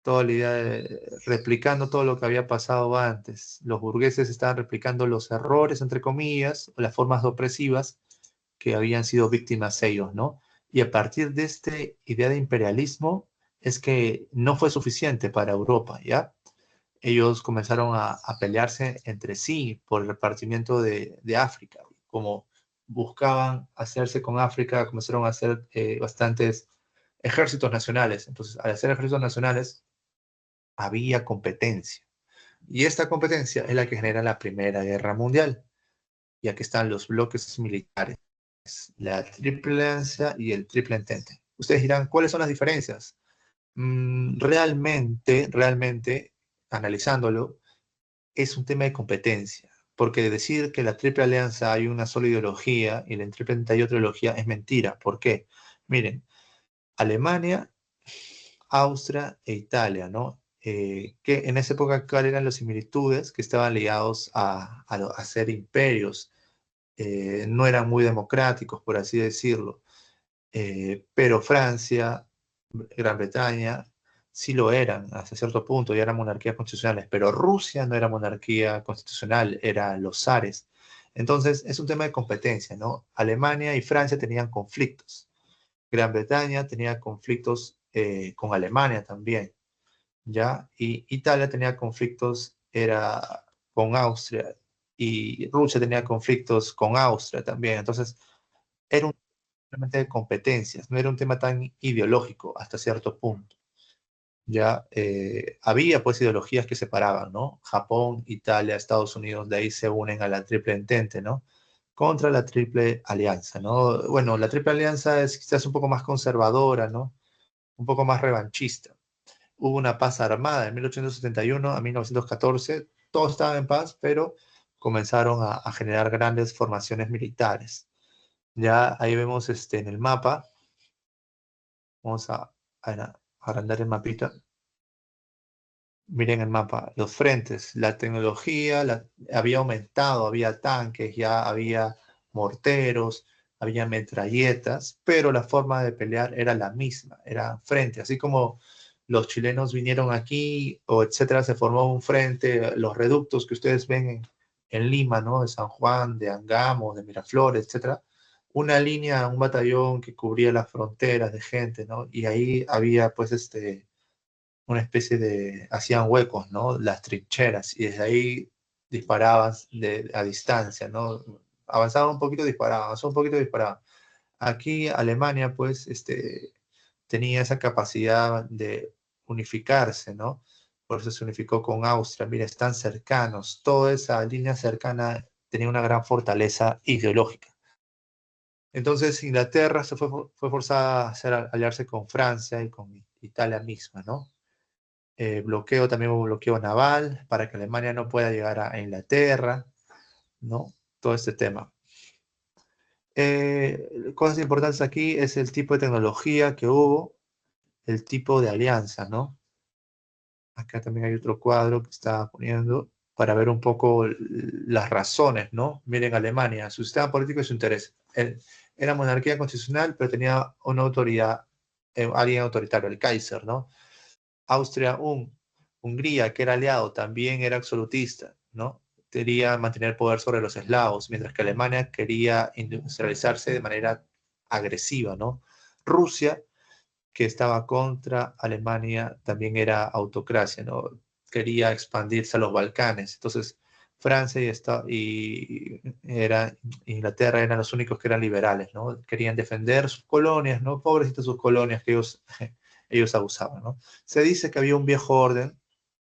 Toda la idea replicando todo lo que había pasado antes. Los burgueses estaban replicando los errores, entre comillas, o las formas opresivas que habían sido víctimas ellos, ¿no? Y a partir de esta idea de imperialismo es que no fue suficiente para Europa, ¿ya? Ellos comenzaron a pelearse entre sí por el repartimiento de África. Como buscaban hacerse con África, comenzaron a hacer bastantes ejércitos nacionales. Entonces, al hacer ejércitos nacionales, había competencia. Y esta competencia es la que genera la Primera Guerra Mundial. Y aquí están los bloques militares, la Triple Alianza y el Triple Entente. Ustedes dirán, ¿cuáles son las diferencias? Realmente, analizándolo, es un tema de competencia, porque decir que la Triple Alianza hay una sola ideología y la Triple Entente hay otra ideología es mentira. ¿Por qué? Miren, Alemania, Austria e Italia, ¿no? Que en esa época, ¿cuáles eran las similitudes? Que estaban ligados a ser imperios. No eran muy democráticos, por así decirlo. Pero Francia, Gran Bretaña, sí lo eran hasta cierto punto, ya eran monarquías constitucionales, pero Rusia no era monarquía constitucional, eran los zares. Entonces, es un tema de competencia, ¿no? Alemania y Francia tenían conflictos. Gran Bretaña tenía conflictos con Alemania también, ¿ya? Y Italia tenía conflictos, era con Austria, y Rusia tenía conflictos con Austria también. Entonces, era un tema de competencias, no era un tema tan ideológico hasta cierto punto. Ya había pues ideologías que separaban, ¿no? Japón, Italia, Estados Unidos, de ahí se unen a la Triple Entente, ¿no? Contra la Triple Alianza, ¿no? Bueno, la Triple Alianza es quizás un poco más conservadora, ¿no? Un poco más revanchista. Hubo una paz armada de 1871 a 1914, todos estaban en paz, pero comenzaron a generar grandes formaciones militares. Ya ahí vemos en el mapa, vamos a agrandar el mapita. Miren el mapa, los frentes, la tecnología había aumentado, había tanques, ya había morteros, había metralletas, pero la forma de pelear era la misma, era frente, así como los chilenos vinieron aquí, o etcétera, se formó un frente, los reductos que ustedes ven en Lima, ¿no? De San Juan, de Angamos, de Miraflores, etcétera, una línea, un batallón que cubría las fronteras de gente, ¿no? Y ahí había pues una especie hacían huecos, ¿no? Las trincheras, y desde ahí disparaban a distancia, ¿no? Avanzaban un poquito, disparaban, avanzaban un poquito, disparaban. Aquí Alemania, pues, tenía esa capacidad de unificarse, ¿no? por eso se unificó con Austria. Mira, están cercanos, toda esa línea cercana tenía una gran fortaleza ideológica. Entonces Inglaterra fue forzada a aliarse con Francia y con Italia misma, ¿no? También hubo bloqueo naval para que Alemania no pueda llegar a Inglaterra, ¿no? Todo este tema. Cosas importantes aquí es el tipo de tecnología que hubo, el tipo de alianza, ¿no? Acá también hay otro cuadro que estaba poniendo para ver un poco las razones, ¿no? Miren, Alemania, su sistema político y su interés. Era monarquía constitucional, pero tenía una autoridad, alguien autoritario, el Kaiser, ¿no? Austria, Hungría, que era aliado, también era absolutista, ¿no? Quería mantener poder sobre los eslavos, mientras que Alemania quería industrializarse de manera agresiva, ¿no? Rusia, que estaba contra Alemania, también era autocracia, ¿no? Quería expandirse a los Balcanes. Entonces, Francia Inglaterra eran los únicos que eran liberales, ¿no? Querían defender sus colonias, ¿no? Pobrecitas sus colonias que ellos abusaban, ¿no? Se dice que había un viejo orden,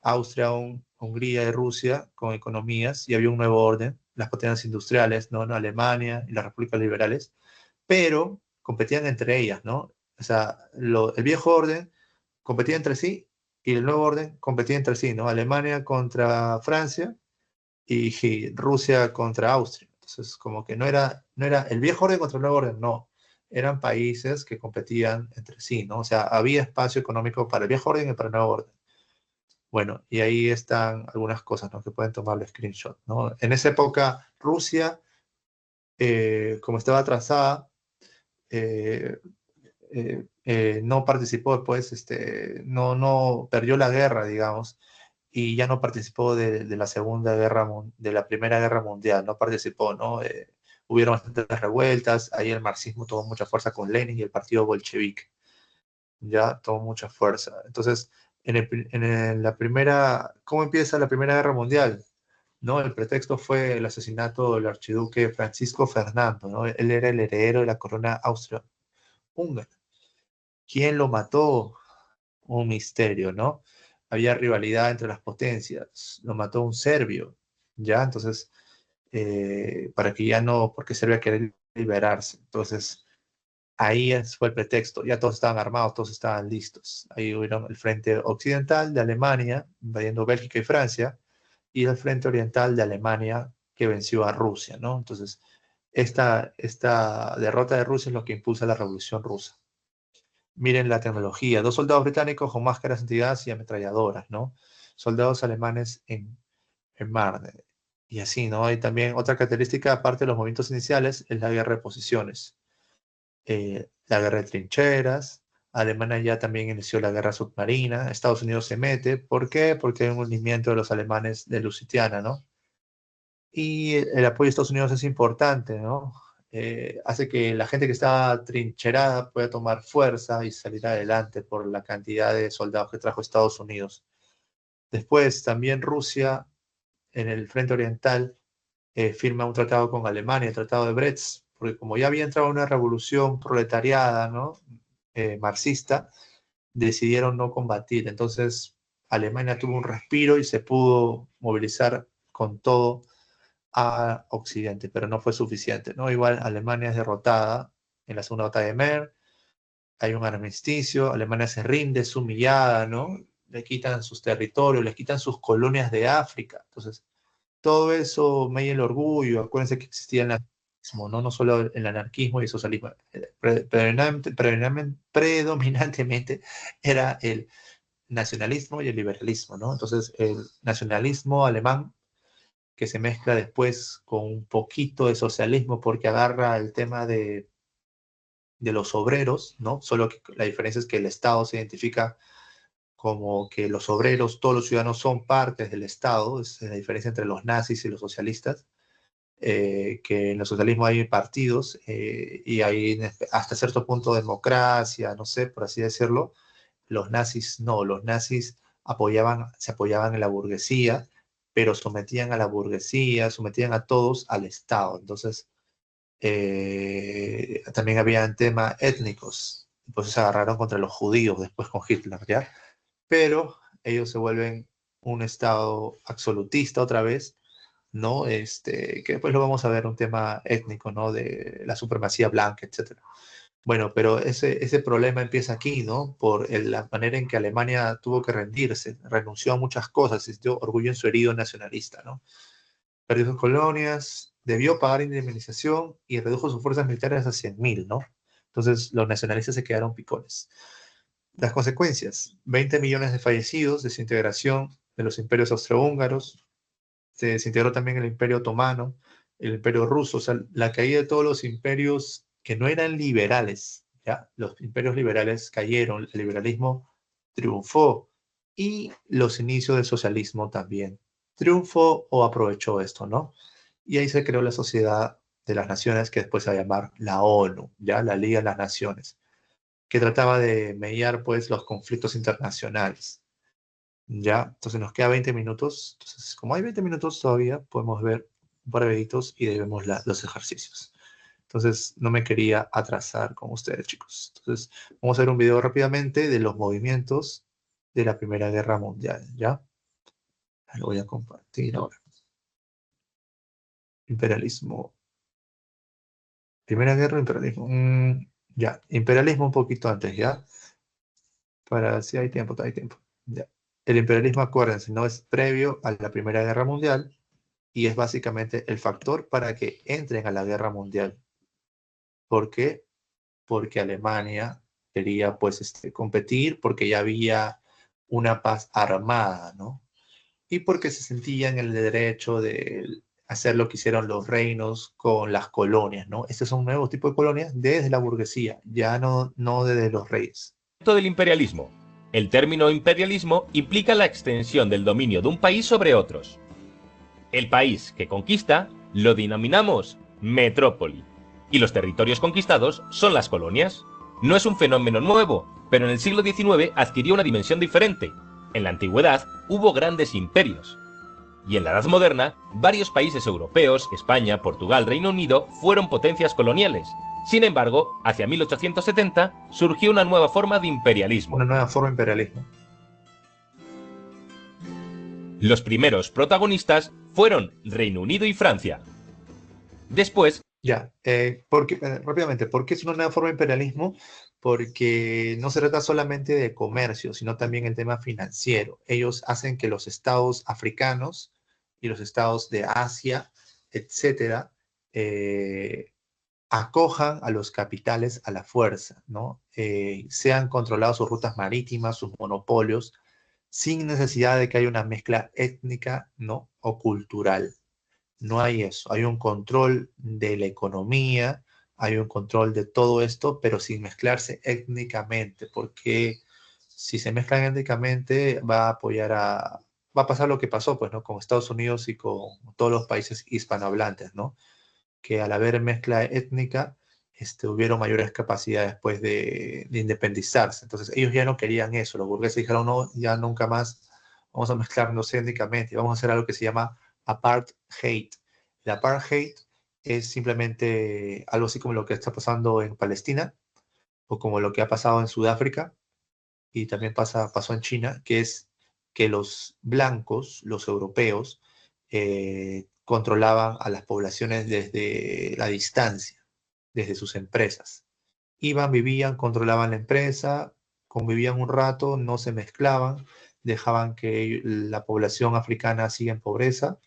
Austria, Hungría y Rusia, con economías, y había un nuevo orden, las potencias industriales, ¿no? Alemania y las repúblicas liberales, pero competían entre ellas, ¿no? O sea, el viejo orden competía entre sí y el nuevo orden competía entre sí, ¿no? Alemania contra Francia y Rusia contra Austria. Entonces, como que no era el viejo orden contra el nuevo orden, no. Eran países que competían entre sí, ¿no? O sea, había espacio económico para el viejo orden y para el nuevo orden. Bueno, y ahí están algunas cosas, ¿no? Que pueden tomarle screenshot, ¿no? En esa época, Rusia, como estaba atrasada, no participó después, no perdió la guerra, digamos, y ya no participó de la de la Primera Guerra Mundial, no participó, ¿no? Hubieron bastantes revueltas, ahí el marxismo tomó mucha fuerza con Lenin y el partido bolchevique, ya tomó mucha fuerza. Entonces, ¿cómo empieza la Primera Guerra Mundial? ¿No? El pretexto fue el asesinato del archiduque Francisco Fernando, ¿no? Él era el heredero de la corona austro-húngara. ¿Quién lo mató? Un misterio, ¿no? Había rivalidad entre las potencias. Lo mató un serbio, ¿ya? Entonces, para que ya no, porque Serbia quería liberarse. Entonces, ahí fue el pretexto. Ya todos estaban armados, todos estaban listos. Ahí hubieron el frente occidental de Alemania, invadiendo Bélgica y Francia, y el frente oriental de Alemania, que venció a Rusia, ¿no? Entonces, esta derrota de Rusia es lo que impulsa la Revolución Rusa. Miren la tecnología. 2 soldados británicos con máscaras antigas y ametralladoras, ¿no? Soldados alemanes en Marne. Y así, ¿no? Hay también otra característica, aparte de los movimientos iniciales, es la guerra de posiciones. La guerra de trincheras. Alemania ya también inició la guerra submarina. Estados Unidos se mete. ¿Por qué? Porque hay un hundimiento de los alemanes de Lusitiana, ¿no? Y el apoyo de Estados Unidos es importante, ¿no? Hace que la gente que está trincherada pueda tomar fuerza y salir adelante por la cantidad de soldados que trajo Estados Unidos. Después, también Rusia, en el frente oriental, firma un tratado con Alemania, el Tratado de Brest, porque como ya había entrado una revolución proletariada, ¿no? Marxista, decidieron no combatir. Entonces, Alemania tuvo un respiro y se pudo movilizar con todo a Occidente, pero no fue suficiente, ¿no? Igual Alemania es derrotada en la segunda batalla de Mer, hay un armisticio, Alemania se rinde, es humillada, ¿no? Le quitan sus territorios, le quitan sus colonias de África. Entonces, todo eso me el orgullo. Acuérdense que existía el anarquismo, ¿no? No solo el anarquismo y el socialismo. Predominantemente era el nacionalismo y el liberalismo, ¿no? Entonces, el nacionalismo alemán que se mezcla después con un poquito de socialismo porque agarra el tema de los obreros, ¿no? Solo que la diferencia es que el Estado se identifica como que los obreros, todos los ciudadanos son partes del Estado, es la diferencia entre los nazis y los socialistas, que en el socialismo hay partidos y hay hasta cierto punto democracia, no sé, por así decirlo. Los nazis no, los nazis se apoyaban en la burguesía, pero sometían a la burguesía, sometían a todos al Estado. Entonces, también había temas étnicos, pues se agarraron contra los judíos después con Hitler, ¿ya? Pero ellos se vuelven un estado absolutista otra vez, ¿no? Que después lo vamos a ver, un tema étnico, ¿no? De la supremacía blanca, etcétera. Bueno, pero ese problema empieza aquí, ¿no? Por la manera en que Alemania tuvo que rendirse, renunció a muchas cosas, sintió orgullo en su herido nacionalista, ¿no? Perdió sus colonias, debió pagar indemnización y redujo sus fuerzas militares a 100.000, ¿no? Entonces los nacionalistas se quedaron picones. Las consecuencias: 20 millones de fallecidos, desintegración de los imperios austrohúngaros, se desintegró también el imperio otomano, el imperio ruso, o sea, la caída de todos los imperios que no eran liberales, ¿ya? Los imperios liberales cayeron, el liberalismo triunfó y los inicios del socialismo también. Triunfó o aprovechó esto, ¿no? Y ahí se creó la Sociedad de las Naciones, que después se va a llamar la ONU, ¿ya? La Liga de las Naciones, que trataba de mediar, pues, los conflictos internacionales, ¿ya? Entonces nos queda 20 minutos. Entonces, como hay 20 minutos todavía, podemos ver un par de videitos y ahí vemos los ejercicios. Entonces, no me quería atrasar con ustedes, chicos. Entonces, vamos a ver un video rápidamente de los movimientos de la Primera Guerra Mundial, ¿ya? Lo voy a compartir ahora. Imperialismo. Primera Guerra, imperialismo. Ya, imperialismo un poquito antes, ¿ya? Para si hay tiempo, hay tiempo. Ya. El imperialismo, acuérdense, no es previo a la Primera Guerra Mundial y es básicamente el factor para que entren a la Guerra Mundial. ¿Por qué? Porque Alemania quería, pues, competir, porque ya había una paz armada, ¿no? Y porque se sentían en el derecho de hacer lo que hicieron los reinos con las colonias, ¿no? Este es un nuevo tipo de colonias desde la burguesía, ya no desde los reyes.
Del imperialismo. El término imperialismo implica la extensión del dominio de un país sobre otros. El país que conquista lo denominamos metrópoli, y los territorios conquistados son las colonias. No es un fenómeno nuevo, pero en el siglo XIX adquirió una dimensión diferente. En la antigüedad hubo grandes imperios. Y en la Edad Moderna, varios países europeos, España, Portugal, Reino Unido, fueron potencias coloniales. Sin embargo, hacia 1870 surgió una nueva forma de imperialismo.
Una nueva forma de imperialismo.
Los primeros protagonistas fueron Reino Unido y Francia. Después...
Ya, rápidamente, ¿por qué es una nueva forma de imperialismo? Porque no se trata solamente de comercio, sino también el tema financiero. Ellos hacen que los estados africanos y los estados de Asia, etcétera, acojan a los capitales a la fuerza, ¿no? Sean controlados sus rutas marítimas, sus monopolios, sin necesidad de que haya una mezcla étnica, ¿no? O cultural. No hay eso. Hay un control de la economía, hay un control de todo esto, pero sin mezclarse étnicamente, porque si se mezclan étnicamente va a pasar lo que pasó, pues, ¿no? Con Estados Unidos y con todos los países hispanohablantes, ¿no? Que al haber mezcla étnica, hubieron mayores capacidades, pues, de independizarse. Entonces ellos ya no querían eso. Los burgueses dijeron, no, ya nunca más vamos a mezclarnos étnicamente, vamos a hacer algo que se llama apartheid. El apartheid es simplemente algo así como lo que está pasando en Palestina o como lo que ha pasado en Sudáfrica y también pasó en China, que es que los blancos, los europeos, controlaban a las poblaciones desde la distancia, desde sus empresas. Iban, vivían, controlaban la empresa, convivían un rato, no se mezclaban, dejaban que la población africana siga en pobreza.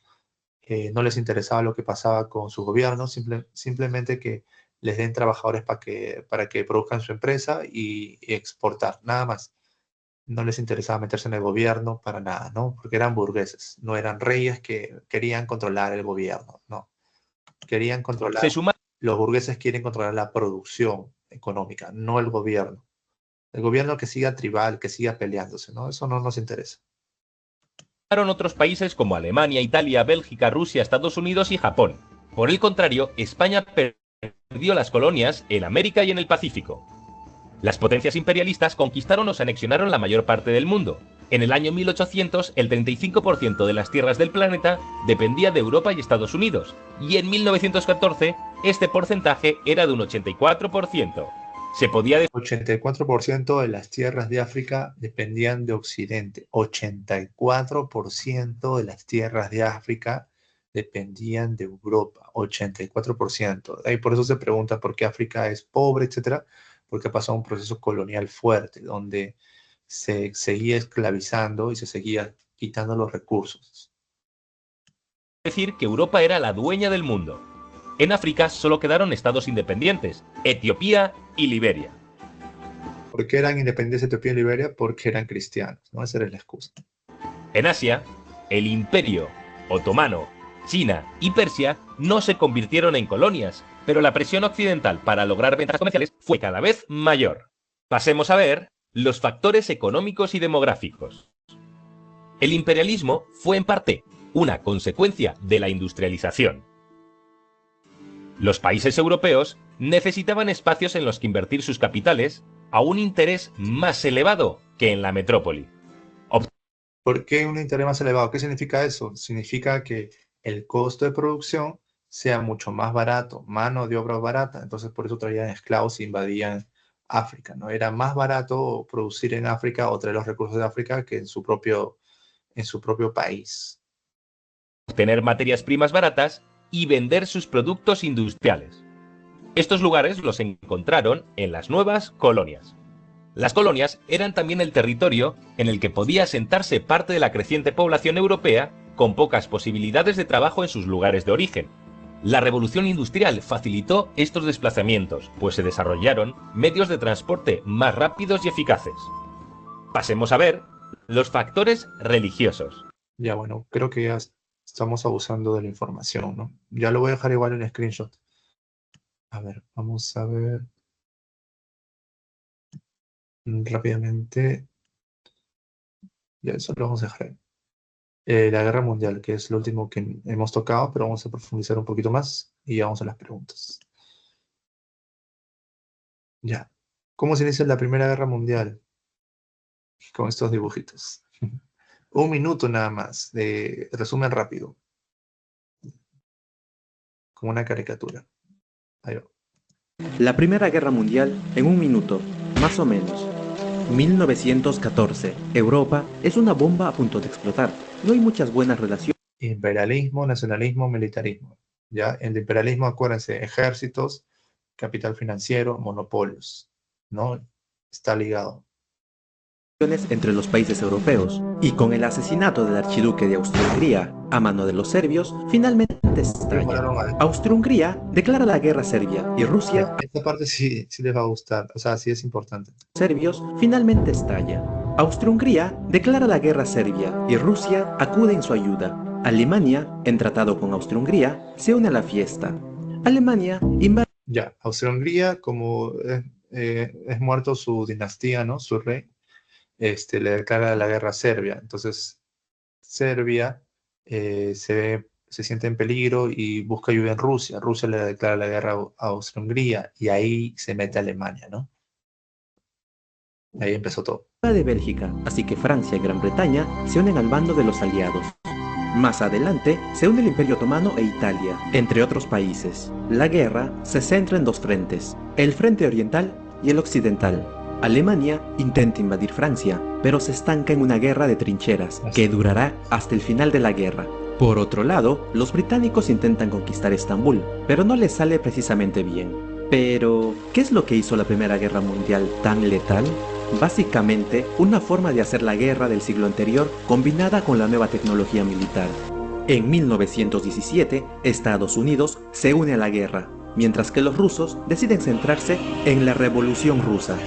No les interesaba lo que pasaba con su gobierno, simplemente que les den trabajadores para que produzcan su empresa y exportar, nada más. No les interesaba meterse en el gobierno para nada, ¿no? Porque eran burgueses, no eran reyes que querían controlar el gobierno, no. Querían controlar, los burgueses quieren controlar la producción económica, no el gobierno. El gobierno que siga tribal, que siga peleándose, ¿no? Eso no nos interesa.
Otros países como Alemania, Italia, Bélgica, Rusia, Estados Unidos y Japón. Por el contrario, España perdió las colonias en América y en el Pacífico. Las potencias imperialistas conquistaron o se anexionaron la mayor parte del mundo. En el año 1800, el 35% de las tierras del planeta dependía de Europa y Estados Unidos, y en 1914 este porcentaje era de un 84%. Se podía decir
84% de las tierras de África dependían de Occidente. 84% de las tierras de África dependían de Europa. 84%. Ahí por eso se pregunta por qué África es pobre, etcétera, porque ha pasado un proceso colonial fuerte, donde se seguía esclavizando y se seguía quitando los recursos.
que Europa era la dueña del mundo. En África solo quedaron estados independientes, Etiopía y Liberia.
¿Por qué eran independientes Etiopía y Liberia? Porque eran cristianos, ¿no? Esa era la excusa.
En Asia, el Imperio Otomano, China y Persia no se convirtieron en colonias, pero la presión occidental para lograr ventajas comerciales fue cada vez mayor. Pasemos a ver los factores económicos y demográficos. El imperialismo fue en parte una consecuencia de la industrialización. Los países europeos necesitaban espacios en los que invertir sus capitales a un interés más elevado que en la metrópoli.
¿Por qué un interés más elevado? ¿Qué significa eso? Significa que el costo de producción sea mucho más barato, mano de obra barata. Entonces, por eso traían esclavos e invadían África, ¿no? Era más barato producir en África o traer los recursos de África que en su propio país.
Obtener materias primas baratas y vender sus productos industriales. Estos lugares los encontraron en las nuevas colonias. Las colonias eran también el territorio en el que podía asentarse parte de la creciente población europea con pocas posibilidades de trabajo en sus lugares de origen. La revolución industrial facilitó estos desplazamientos, pues se desarrollaron medios de transporte más rápidos y eficaces. Pasemos a ver los factores religiosos.
Ya, bueno, creo que ya estamos abusando de la información, ¿no? Ya lo voy a dejar igual en screenshot. A ver, vamos a ver rápidamente. Ya, eso lo vamos a dejar ahí. La Guerra Mundial, que es lo último que hemos tocado, pero vamos a profundizar un poquito más y ya vamos a las preguntas. Ya. ¿Cómo se inicia la Primera Guerra Mundial? Con estos dibujitos. Un minuto nada más de resumen rápido. Como una caricatura. Ahí va.
La Primera Guerra Mundial en un minuto, más o menos. 1914. Europa es una bomba a punto de explotar. No hay muchas buenas relaciones.
Imperialismo, nacionalismo, militarismo. ¿Ya? El imperialismo, acuérdense, ejércitos, capital financiero, monopolios. ¿No? Está ligado.
Entre los países europeos, y con el asesinato del archiduque de Austria-Hungría a mano de los serbios, finalmente estalla. Austria-Hungría declara la guerra a Serbia y Rusia...
Esta parte sí les va a gustar, o sea, sí es importante.
Serbios finalmente estalla. Austria-Hungría declara la guerra a Serbia y Rusia acude en su ayuda. Alemania, en tratado con Austria-Hungría, se une a la fiesta. Alemania invade...
Ya, Austria-Hungría, como es muerto su dinastía, ¿no? Su rey. Le declara la guerra a Serbia. Entonces, Serbia se siente en peligro y busca ayuda en Rusia. Rusia le declara la guerra a Austria-Hungría y ahí se mete Alemania, ¿no? Ahí empezó todo.
de Bélgica, así que Francia y Gran Bretaña se unen al bando de los aliados. Más adelante se une el Imperio Otomano e Italia, entre otros países. La guerra se centra en dos frentes, el frente oriental y el occidental. Alemania intenta invadir Francia, pero se estanca en una guerra de trincheras, que durará hasta el final de la guerra. Por otro lado, los británicos intentan conquistar Estambul, pero no les sale precisamente bien. Pero, ¿qué es lo que hizo la Primera Guerra Mundial tan letal? Básicamente, una forma de hacer la guerra del siglo anterior combinada con la nueva tecnología militar. En 1917, Estados Unidos se une a la guerra, mientras que los rusos deciden centrarse en la Revolución Rusa.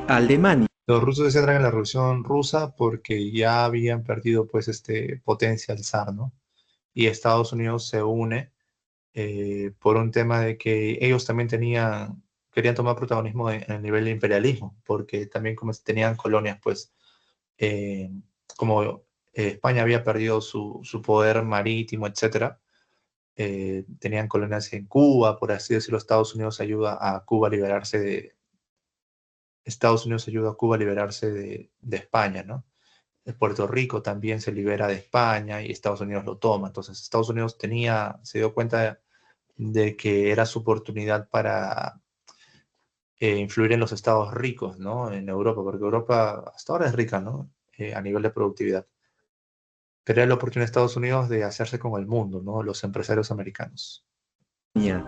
Alemania.
Los rusos se centran en la Revolución Rusa porque ya habían perdido pues potencia al zar, ¿no? Y Estados Unidos se une por un tema de que ellos también querían tomar protagonismo en el nivel de imperialismo, porque también como tenían colonias, pues como España había perdido su poder marítimo, etcétera, tenían colonias en Cuba, por así decirlo. Estados Unidos ayuda a Cuba a liberarse de España, ¿no? Puerto Rico también se libera de España y Estados Unidos lo toma. Entonces Estados Unidos se dio cuenta de que era su oportunidad para influir en los estados ricos, ¿no? En Europa, porque Europa hasta ahora es rica, ¿no? A nivel de productividad. Pero era la oportunidad de Estados Unidos de hacerse con el mundo, ¿no? Los empresarios americanos.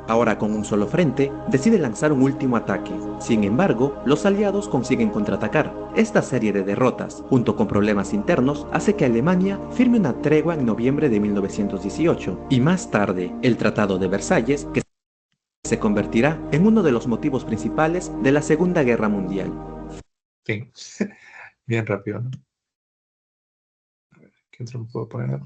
Ahora con un solo frente, decide lanzar un último ataque. Sin embargo, los aliados consiguen contraatacar. Esta serie de derrotas, junto con problemas internos, hace que Alemania firme una tregua en noviembre de 1918, y más tarde, el Tratado de Versalles, que se convertirá en uno de los motivos principales de la Segunda Guerra Mundial.
Fin. Bien rápido, ¿no? A ver, ¿qué otro puedo poner?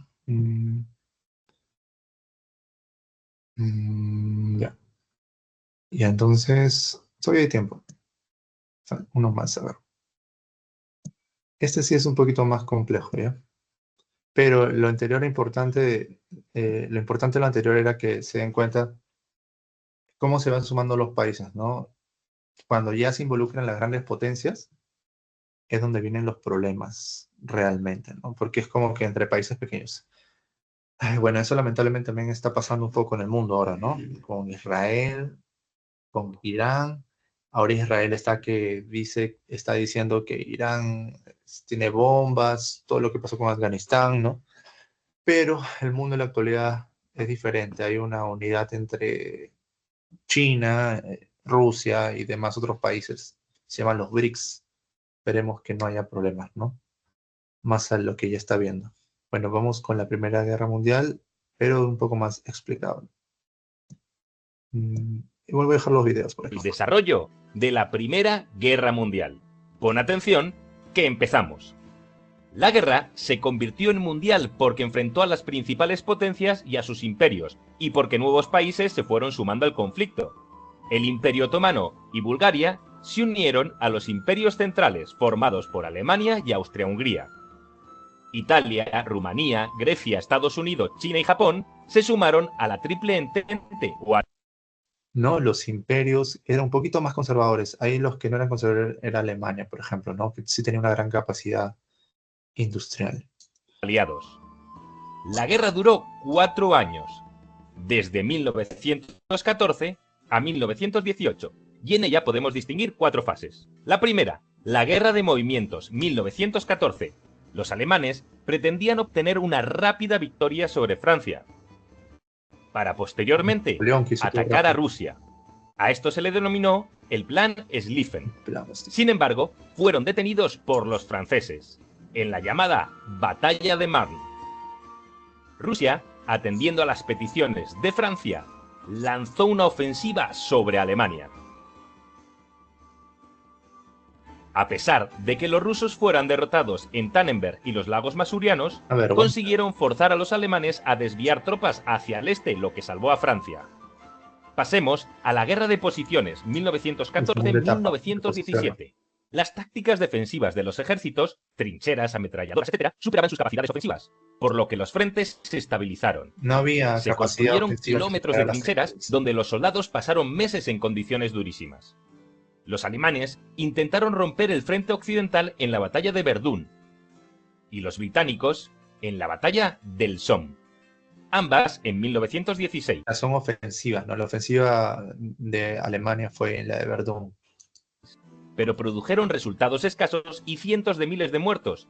Ya. Y entonces, todavía hay tiempo. Uno más, a ver. Este sí es un poquito más complejo, ¿ya? Pero lo anterior importante, lo importante de lo anterior era que se den cuenta cómo se van sumando los países, ¿no? Cuando ya se involucran las grandes potencias, es donde vienen los problemas realmente, ¿no? Porque es como que entre países pequeños. Ay, bueno, eso lamentablemente también está pasando un poco en el mundo ahora, ¿no? Con Israel, con Irán. Ahora Israel está diciendo que Irán tiene bombas, todo lo que pasó con Afganistán, ¿no? Pero el mundo en la actualidad es diferente. Hay una unidad entre China, Rusia y demás otros países. Se llaman los BRICS. Esperemos que no haya problemas, ¿no? Más a lo que ya está viendo. Bueno, vamos con la Primera Guerra Mundial, pero un poco más explicado. Y vuelvo a dejar los videos por aquí.
El desarrollo de la Primera Guerra Mundial. Pon atención, que empezamos. La guerra se convirtió en mundial porque enfrentó a las principales potencias y a sus imperios, y porque nuevos países se fueron sumando al conflicto. El Imperio Otomano y Bulgaria se unieron a los imperios centrales formados por Alemania y Austria-Hungría. Italia, Rumanía, Grecia, Estados Unidos, China y Japón se sumaron a la Triple Entente o a...
No, los imperios eran un poquito más conservadores. Ahí los que no eran conservadores era Alemania, por ejemplo, ¿no? Que sí tenía una gran capacidad industrial.
aliados. La guerra duró 4 años, desde 1914 a 1918, y en ella podemos distinguir 4 fases. La primera, la Guerra de Movimientos, 1914. Los alemanes pretendían obtener una rápida victoria sobre Francia, para posteriormente atacar a Rusia. A esto se le denominó el Plan Schlieffen. Sin embargo, fueron detenidos por los franceses en la llamada Batalla de Marne. Rusia, atendiendo a las peticiones de Francia, lanzó una ofensiva sobre Alemania. A pesar de que los rusos fueran derrotados en Tannenberg y los lagos masurianos, consiguieron forzar a los alemanes a desviar tropas hacia el este, lo que salvó a Francia. Pasemos a la Guerra de Posiciones, 1914-1917. Las tácticas defensivas de los ejércitos, trincheras, ametralladoras, etc., superaban sus capacidades ofensivas, por lo que los frentes se estabilizaron.
No había
se construyeron kilómetros de trincheras donde los soldados pasaron meses en condiciones durísimas. Los alemanes intentaron romper el frente occidental en la batalla de Verdún y los británicos en la batalla del Somme, ambas en 1916.
Son ofensivas, ¿no? La ofensiva de Alemania fue la de Verdún.
Pero produjeron resultados escasos y cientos de miles de muertos.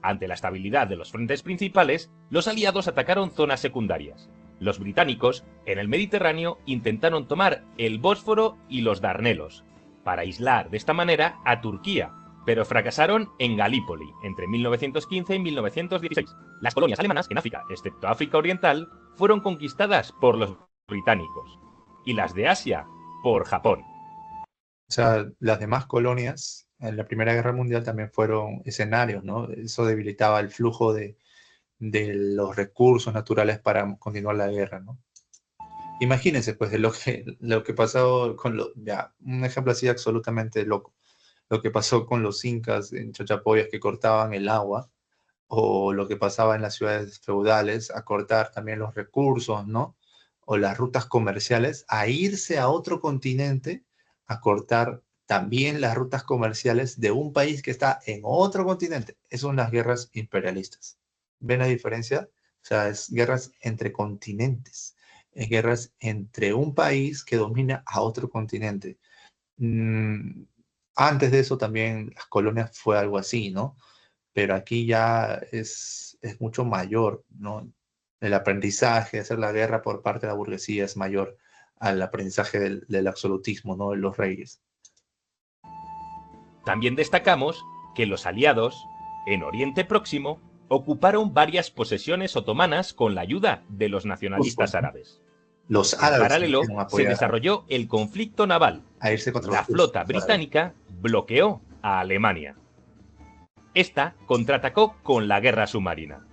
Ante la estabilidad de los frentes principales, los aliados atacaron zonas secundarias. Los británicos, en el Mediterráneo, intentaron tomar el Bósforo y los Dardanelos, para aislar de esta manera a Turquía, pero fracasaron en Galípoli entre 1915 y 1916. Las colonias alemanas en África, excepto África Oriental, fueron conquistadas por los británicos, y las de Asia por Japón.
O sea, las demás colonias en la Primera Guerra Mundial también fueron escenarios, ¿no? Eso debilitaba el flujo de los recursos naturales para continuar la guerra, ¿no? Imagínense, pues, de lo que pasó con un ejemplo así absolutamente loco. Lo que pasó con los incas en Chachapoyas que cortaban el agua, o lo que pasaba en las ciudades feudales a cortar también los recursos, ¿no? O las rutas comerciales, a irse a otro continente a cortar también las rutas comerciales de un país que está en otro continente. Esas son las guerras imperialistas. ¿Ven la diferencia? O sea, es guerras entre continentes. Es guerras entre un país que domina a otro continente. Mm, Antes de eso también las colonias fue algo así, ¿no? Pero aquí ya es mucho mayor, ¿no? El aprendizaje, hacer la guerra por parte de la burguesía es mayor al aprendizaje del absolutismo, ¿no? De los reyes.
También destacamos que los aliados, en Oriente Próximo, ocuparon varias posesiones otomanas con la ayuda de los nacionalistas árabes.
Los
En
árabes
paralelo,
quisieron
se
apoyar
desarrolló el conflicto naval.
a irse contra
La
los turcos,
flota
los árabes.
británica bloqueó a Alemania. Esta contraatacó con la guerra submarina.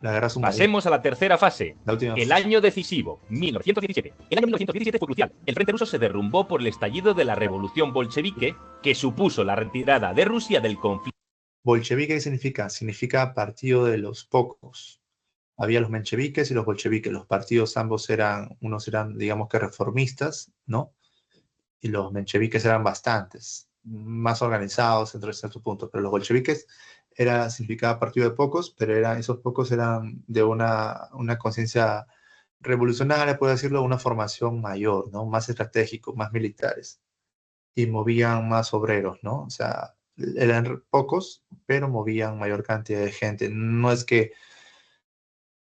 La guerra submarina.
Pasemos a la tercera fase,
La última
el
fase.
año decisivo, 1917. El año 1917 fue crucial. El frente ruso se derrumbó por el estallido de la revolución bolchevique, que supuso la retirada de Rusia del conflicto.
Bolchevique, ¿qué significa? Significa partido de los pocos. Había los mencheviques y los bolcheviques. Los partidos ambos unos eran, digamos que reformistas, ¿no? Y los mencheviques eran bastantes, más organizados entre ciertos puntos. Pero los bolcheviques significaba partido de pocos, pero esos pocos eran de una conciencia revolucionaria, puedo decirlo, una formación mayor, ¿no? Más estratégico, más militares. Y movían más obreros, ¿no? O sea, eran pocos, pero movían mayor cantidad de gente. No es que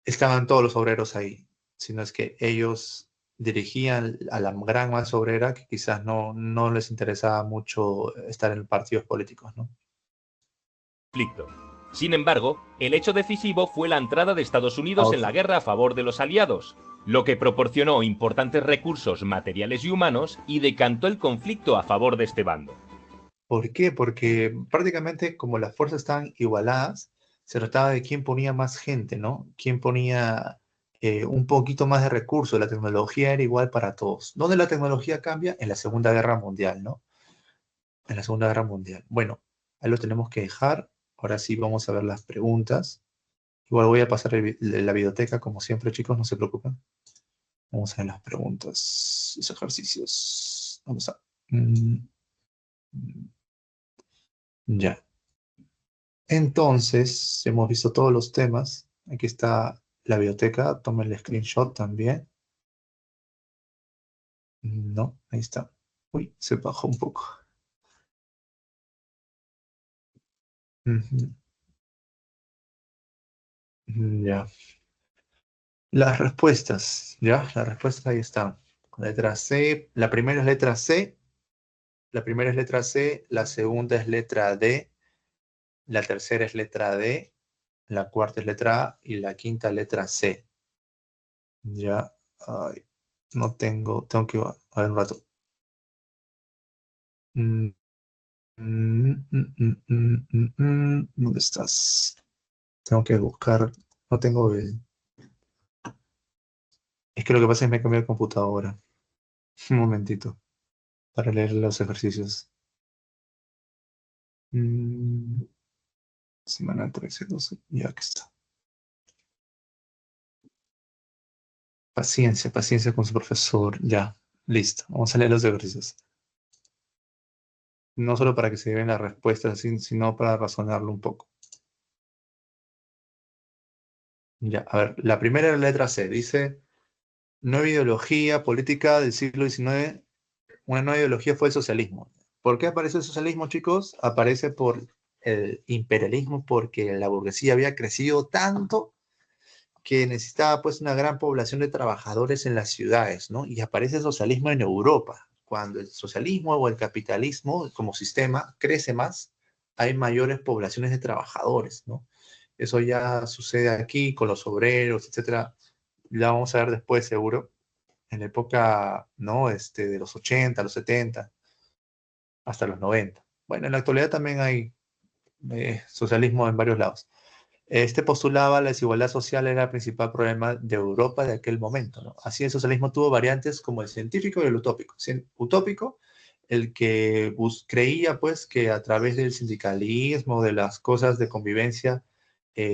estaban todos los obreros ahí, sino es que ellos dirigían a la gran masa obrera que quizás no les interesaba mucho estar en partidos políticos, ¿no?
Sin embargo, el hecho decisivo fue la entrada de Estados Unidos en la guerra a favor de los aliados, lo que proporcionó importantes recursos materiales y humanos y decantó el conflicto a favor de este bando.
¿Por qué? Porque prácticamente como las fuerzas estaban igualadas, se trataba de quién ponía más gente, ¿no? Quién ponía un poquito más de recursos. La tecnología era igual para todos. ¿Dónde la tecnología cambia? En la Segunda Guerra Mundial, ¿no? En la Segunda Guerra Mundial. Bueno, ahí lo tenemos que dejar. Ahora sí vamos a ver las preguntas. Igual voy a pasar la videoteca, como siempre, chicos, no se preocupen. Vamos a ver las preguntas, los ejercicios. Vamos a... Ya. Entonces, hemos visto todos los temas. Aquí está la biblioteca. Tomen el screenshot también. No, ahí está. Uy, se bajó un poco. Ujú. Ya. Las respuestas, ¿ya? Las respuestas ahí están. Letra C. La primera es letra C. La primera es letra C. La segunda es letra D. La tercera es letra D. La cuarta es letra A. Y la quinta letra C. Ya. Ay, no tengo que a ver un rato. ¿Dónde estás? Tengo que buscar. No tengo el... Es que lo que pasa es que me cambié de computadora. Un momentito. Para leer los ejercicios. Semana 13, 12. Ya que está. Paciencia, paciencia con su profesor. Ya. Listo. Vamos a leer los ejercicios. No solo para que se lleven las respuestas, sino para razonarlo un poco. Ya, a ver, la primera letra C dice, nueva ideología política del siglo XIX, una nueva ideología fue el socialismo. ¿Por qué apareció el socialismo, chicos? Aparece por el imperialismo, porque la burguesía había crecido tanto que necesitaba pues una gran población de trabajadores en las ciudades, ¿no? Y aparece el socialismo en Europa. Cuando el socialismo o el capitalismo como sistema crece más, hay mayores poblaciones de trabajadores, ¿no? Eso ya sucede aquí con los obreros, etcétera. La vamos a ver después, seguro, en la época, ¿no? De los 80, los 70, hasta los 90. Bueno, en la actualidad también hay socialismo en varios lados. Este postulaba la desigualdad social era el principal problema de Europa de aquel momento, ¿no? Así el socialismo tuvo variantes como el científico y el utópico. Utópico, el que creía pues que a través del sindicalismo, de las cosas de convivencia,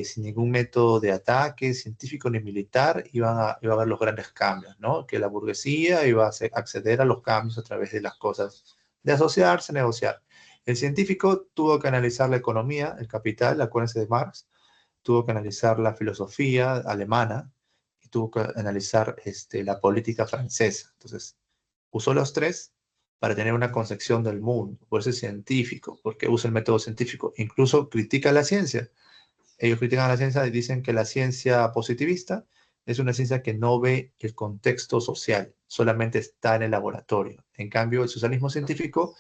sin ningún método de ataque científico ni militar, iba a haber los grandes cambios, ¿no? Que la burguesía iba a acceder a los cambios a través de las cosas, de asociarse, negociar. El científico tuvo que analizar la economía, el capital, acuérdense de Marx, tuvo que analizar la filosofía alemana y tuvo que analizar la política francesa. Entonces, usó los tres para tener una concepción del mundo, por eso es científico, porque usa el método científico, incluso critica la ciencia. Ellos critican a la ciencia y dicen que la ciencia positivista es una ciencia que no ve el contexto social, solamente está en el laboratorio. En cambio, el socialismo científico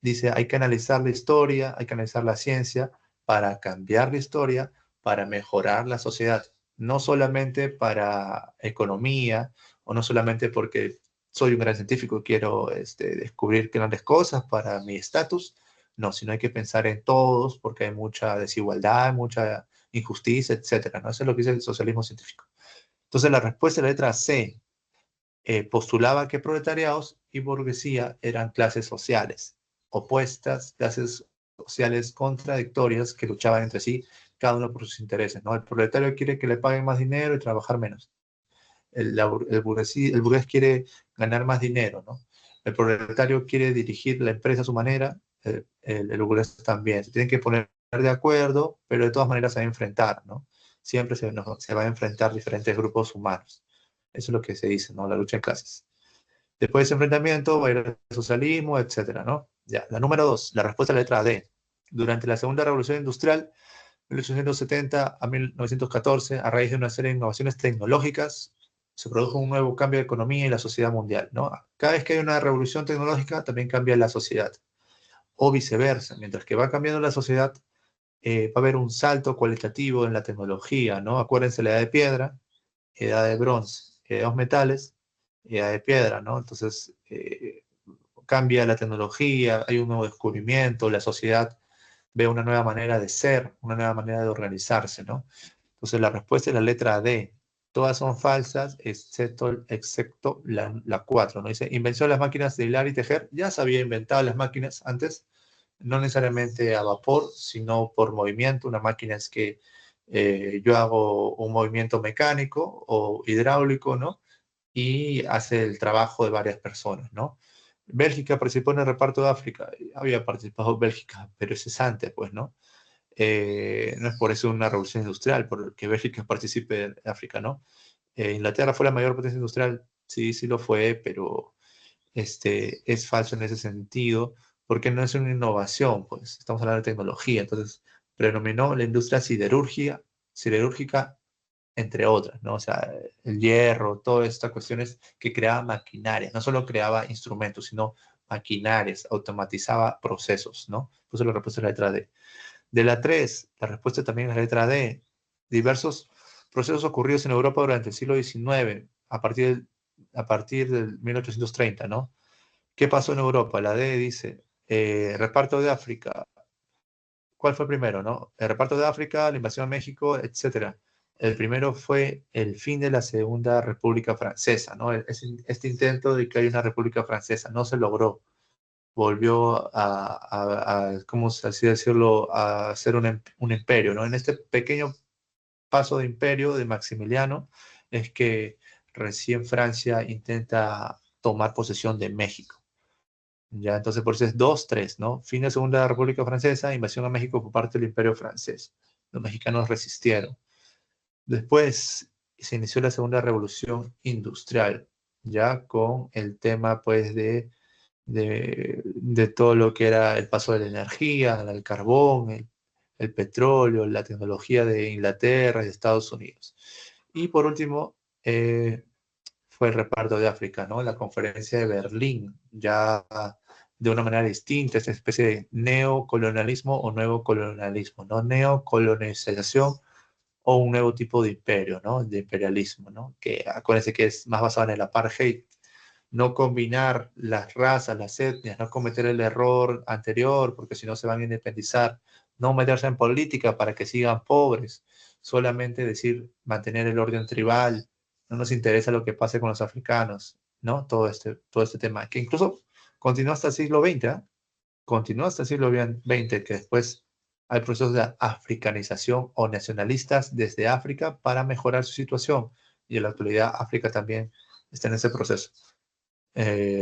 dice hay que analizar la historia, hay que analizar la ciencia para cambiar la historia, para mejorar la sociedad, no solamente para economía o no solamente porque soy un gran científico y quiero descubrir grandes cosas para mi estatus, no, sino hay que pensar en todos porque hay mucha desigualdad, mucha injusticia, etcétera, ¿no? Eso es lo que dice el socialismo científico. Entonces la respuesta de la letra C postulaba que proletariados y burguesía eran clases sociales opuestas, clases sociales contradictorias que luchaban entre sí, cada uno por sus intereses, ¿no? El proletario quiere que le paguen más dinero y trabajar menos. El burgués quiere ganar más dinero, ¿no? El proletario quiere dirigir la empresa a su manera, el burgués también. Se tienen que poner de acuerdo, pero de todas maneras se va a enfrentar, ¿no? Siempre se va a enfrentar diferentes grupos humanos. Eso es lo que se dice, ¿no? La lucha en clases. Después de ese enfrentamiento va a ir el socialismo, etcétera, ¿no? Ya, la número 2, la respuesta a la letra D. Durante la Segunda Revolución Industrial, 1870 a 1914, a raíz de una serie de innovaciones tecnológicas, se produjo un nuevo cambio de economía y la sociedad mundial, ¿no? Cada vez que hay una revolución tecnológica, también cambia la sociedad. O viceversa, mientras que va cambiando la sociedad, va a haber un salto cualitativo en la tecnología, ¿no? Acuérdense la edad de piedra, edad de bronce, edad de los metales, edad de piedra, ¿no? Entonces, cambia la tecnología, hay un nuevo descubrimiento, la sociedad ve una nueva manera de ser, una nueva manera de organizarse, ¿no? Entonces, la respuesta es la letra D. Todas son falsas, excepto la 4, ¿no? Dice, invención de las máquinas de hilar y tejer. Ya se había inventado las máquinas antes, no necesariamente a vapor, sino por movimiento. Una máquina es que yo hago un movimiento mecánico o hidráulico, ¿no? Y hace el trabajo de varias personas, ¿no? Bélgica participó en el reparto de África. Había participado Bélgica, pero ese es antes, pues, ¿no? No es por eso una revolución industrial, porque Bélgica participe en África, ¿no? Inglaterra fue la mayor potencia industrial, sí, sí lo fue, pero es falso en ese sentido, porque no es una innovación, pues estamos hablando de tecnología, entonces predominó la industria siderúrgica, entre otras, ¿no? O sea, el hierro, todas estas cuestiones que creaba maquinaria, no solo creaba instrumentos, sino maquinarias, automatizaba procesos, ¿no? Por eso la respuesta es la letra D. De la 3, la respuesta también es la letra D. Diversos procesos ocurridos en Europa durante el siglo XIX, a partir del 1830, ¿no? ¿Qué pasó en Europa? La D dice, reparto de África. ¿Cuál fue primero, no? El reparto de África, la invasión a México, etcétera. El primero fue el fin de la Segunda República Francesa, ¿no? Este intento de que haya una República Francesa no se logró. Volvió ¿cómo así decirlo?, a ser un imperio, ¿no? En este pequeño paso de imperio de Maximiliano es que recién Francia intenta tomar posesión de México. Ya, entonces por eso es 2-3, ¿no? Fin de la Segunda República Francesa, invasión a México por parte del Imperio Francés. Los mexicanos resistieron. Después se inició la Segunda Revolución Industrial, ya con el tema, pues, de todo lo que era el paso de la energía, el carbón, el petróleo, la tecnología de Inglaterra y de Estados Unidos. Y por último, fue el reparto de África, ¿no? La conferencia de Berlín, ya de una manera distinta, esta especie de neocolonialismo o nuevo colonialismo, ¿no? Neocolonización o un nuevo tipo de imperio, ¿no? De imperialismo, ¿no? Que acuérdense que es más basado en el apartheid, no combinar las razas, las etnias, no cometer el error anterior, porque si no se van a independizar, no meterse en política para que sigan pobres, solamente decir, mantener el orden tribal, no nos interesa lo que pase con los africanos, ¿no? Todo este tema, que incluso continuó hasta el siglo XX, ¿eh? Continuó hasta el siglo XX, que después hay procesos de africanización o nacionalistas desde África para mejorar su situación, y en la actualidad África también está en ese proceso.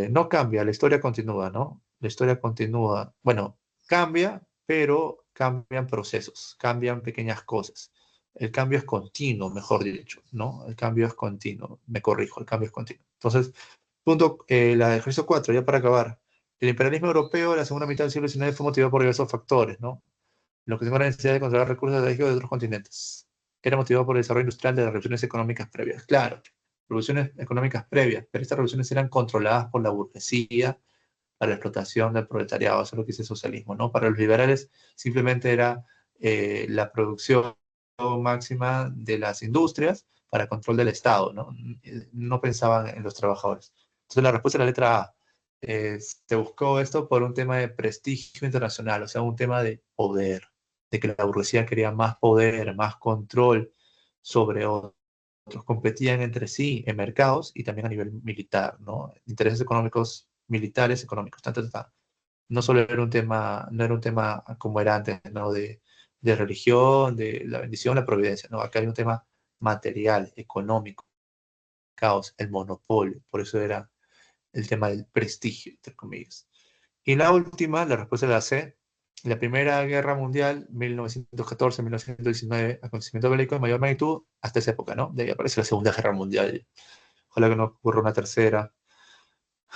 No cambia, la historia continúa, ¿no? La historia continúa. Bueno, cambia, pero cambian procesos, cambian pequeñas cosas. El cambio es continuo, mejor dicho, ¿no? El cambio es continuo, me corrijo, el cambio es continuo. Entonces, punto, el ejercicio 4, ya para acabar. El imperialismo europeo en la segunda mitad del siglo XIX fue motivado por diversos factores, ¿no? Lo que tengo la necesidad de controlar recursos estratégicos de otros continentes. Era motivado por el desarrollo industrial de las revoluciones económicas previas. Claro, revoluciones económicas previas, pero estas revoluciones eran controladas por la burguesía para la explotación del proletariado. Eso es lo que dice el socialismo, ¿no? Para los liberales simplemente era la producción máxima de las industrias para control del Estado, ¿no? No pensaban en los trabajadores. Entonces la respuesta es la letra A. Se buscó esto por un tema de prestigio internacional, o sea, un tema de poder, de que la burguesía quería más poder, más control sobre otros, competían entre sí en mercados y también a nivel militar, ¿no? Intereses económicos, militares, económicos, tanto. No solo era un tema, no era un tema como era antes, ¿no? De religión, de la bendición, la providencia, ¿no? Acá hay un tema material, económico, caos, el monopolio, por eso era el tema del prestigio, entre comillas. Y la última, la respuesta de la C, la Primera Guerra Mundial, 1914-1919, acontecimiento bélico de mayor magnitud hasta esa época, ¿no? De ahí aparece la Segunda Guerra Mundial. Ojalá que no ocurra una tercera.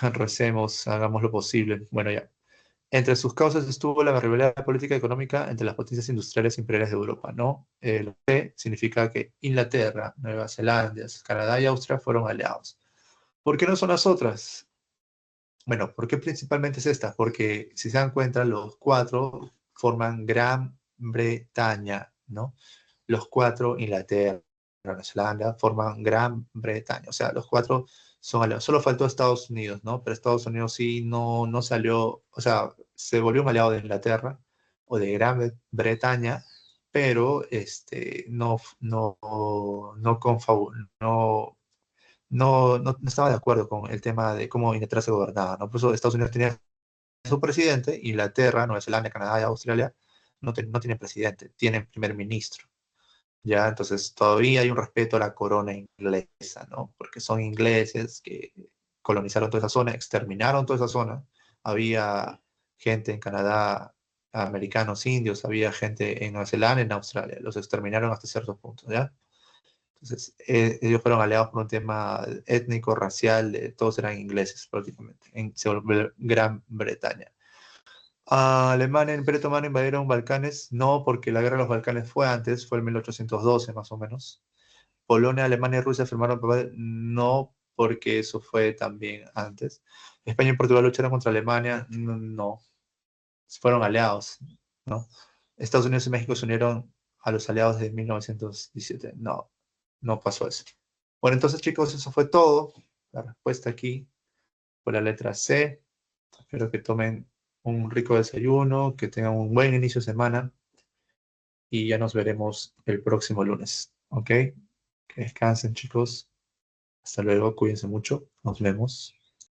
Recemos, hagamos lo posible. Bueno, ya. Entre sus causas estuvo la rivalidad política y económica entre las potencias industriales imperiales de Europa, ¿no? Lo que significa que Inglaterra, Nueva Zelanda, Canadá y Austria fueron aliados. ¿Por qué no son las otras? Bueno, ¿por qué principalmente es esta? Porque si se dan cuenta, los cuatro forman Gran Bretaña, ¿no? Los cuatro, Inglaterra, Nueva Zelanda, forman Gran Bretaña. O sea, los cuatro son aliados. Solo faltó Estados Unidos, ¿no? Pero Estados Unidos sí no salió, o sea, se volvió un aliado de Inglaterra o de Gran Bretaña, pero no estaba de acuerdo con el tema de cómo Inglaterra se gobernaba, ¿no? Por eso Estados Unidos tenía su presidente, Inglaterra, Nueva Zelanda, Canadá y Australia no tienen presidente, tienen primer ministro. Ya, entonces todavía hay un respeto a la corona inglesa, ¿no? Porque son ingleses que colonizaron toda esa zona, exterminaron toda esa zona. Había gente en Canadá, americanos, indios, había gente en Nueva Zelanda, en Australia. Los exterminaron hasta ciertos puntos, ¿ya? Entonces, ellos fueron aliados por un tema étnico, racial, todos eran ingleses prácticamente, se volvió Gran Bretaña. Alemania y el Imperio Otomano invadieron Balcanes, no porque la guerra de los Balcanes fue antes, fue en 1812 más o menos. Polonia, Alemania y Rusia firmaron papel, no porque eso fue también antes. España y Portugal lucharon contra Alemania, no, fueron aliados, ¿no? Estados Unidos y México se unieron a los aliados de 1917, no pasó eso. Bueno, entonces chicos, eso fue todo. La respuesta aquí fue la letra C. Espero que tomen un rico desayuno, que tengan un buen inicio de semana y ya nos veremos el próximo lunes. ¿Ok? Que descansen chicos. Hasta luego, cuídense mucho. Nos vemos.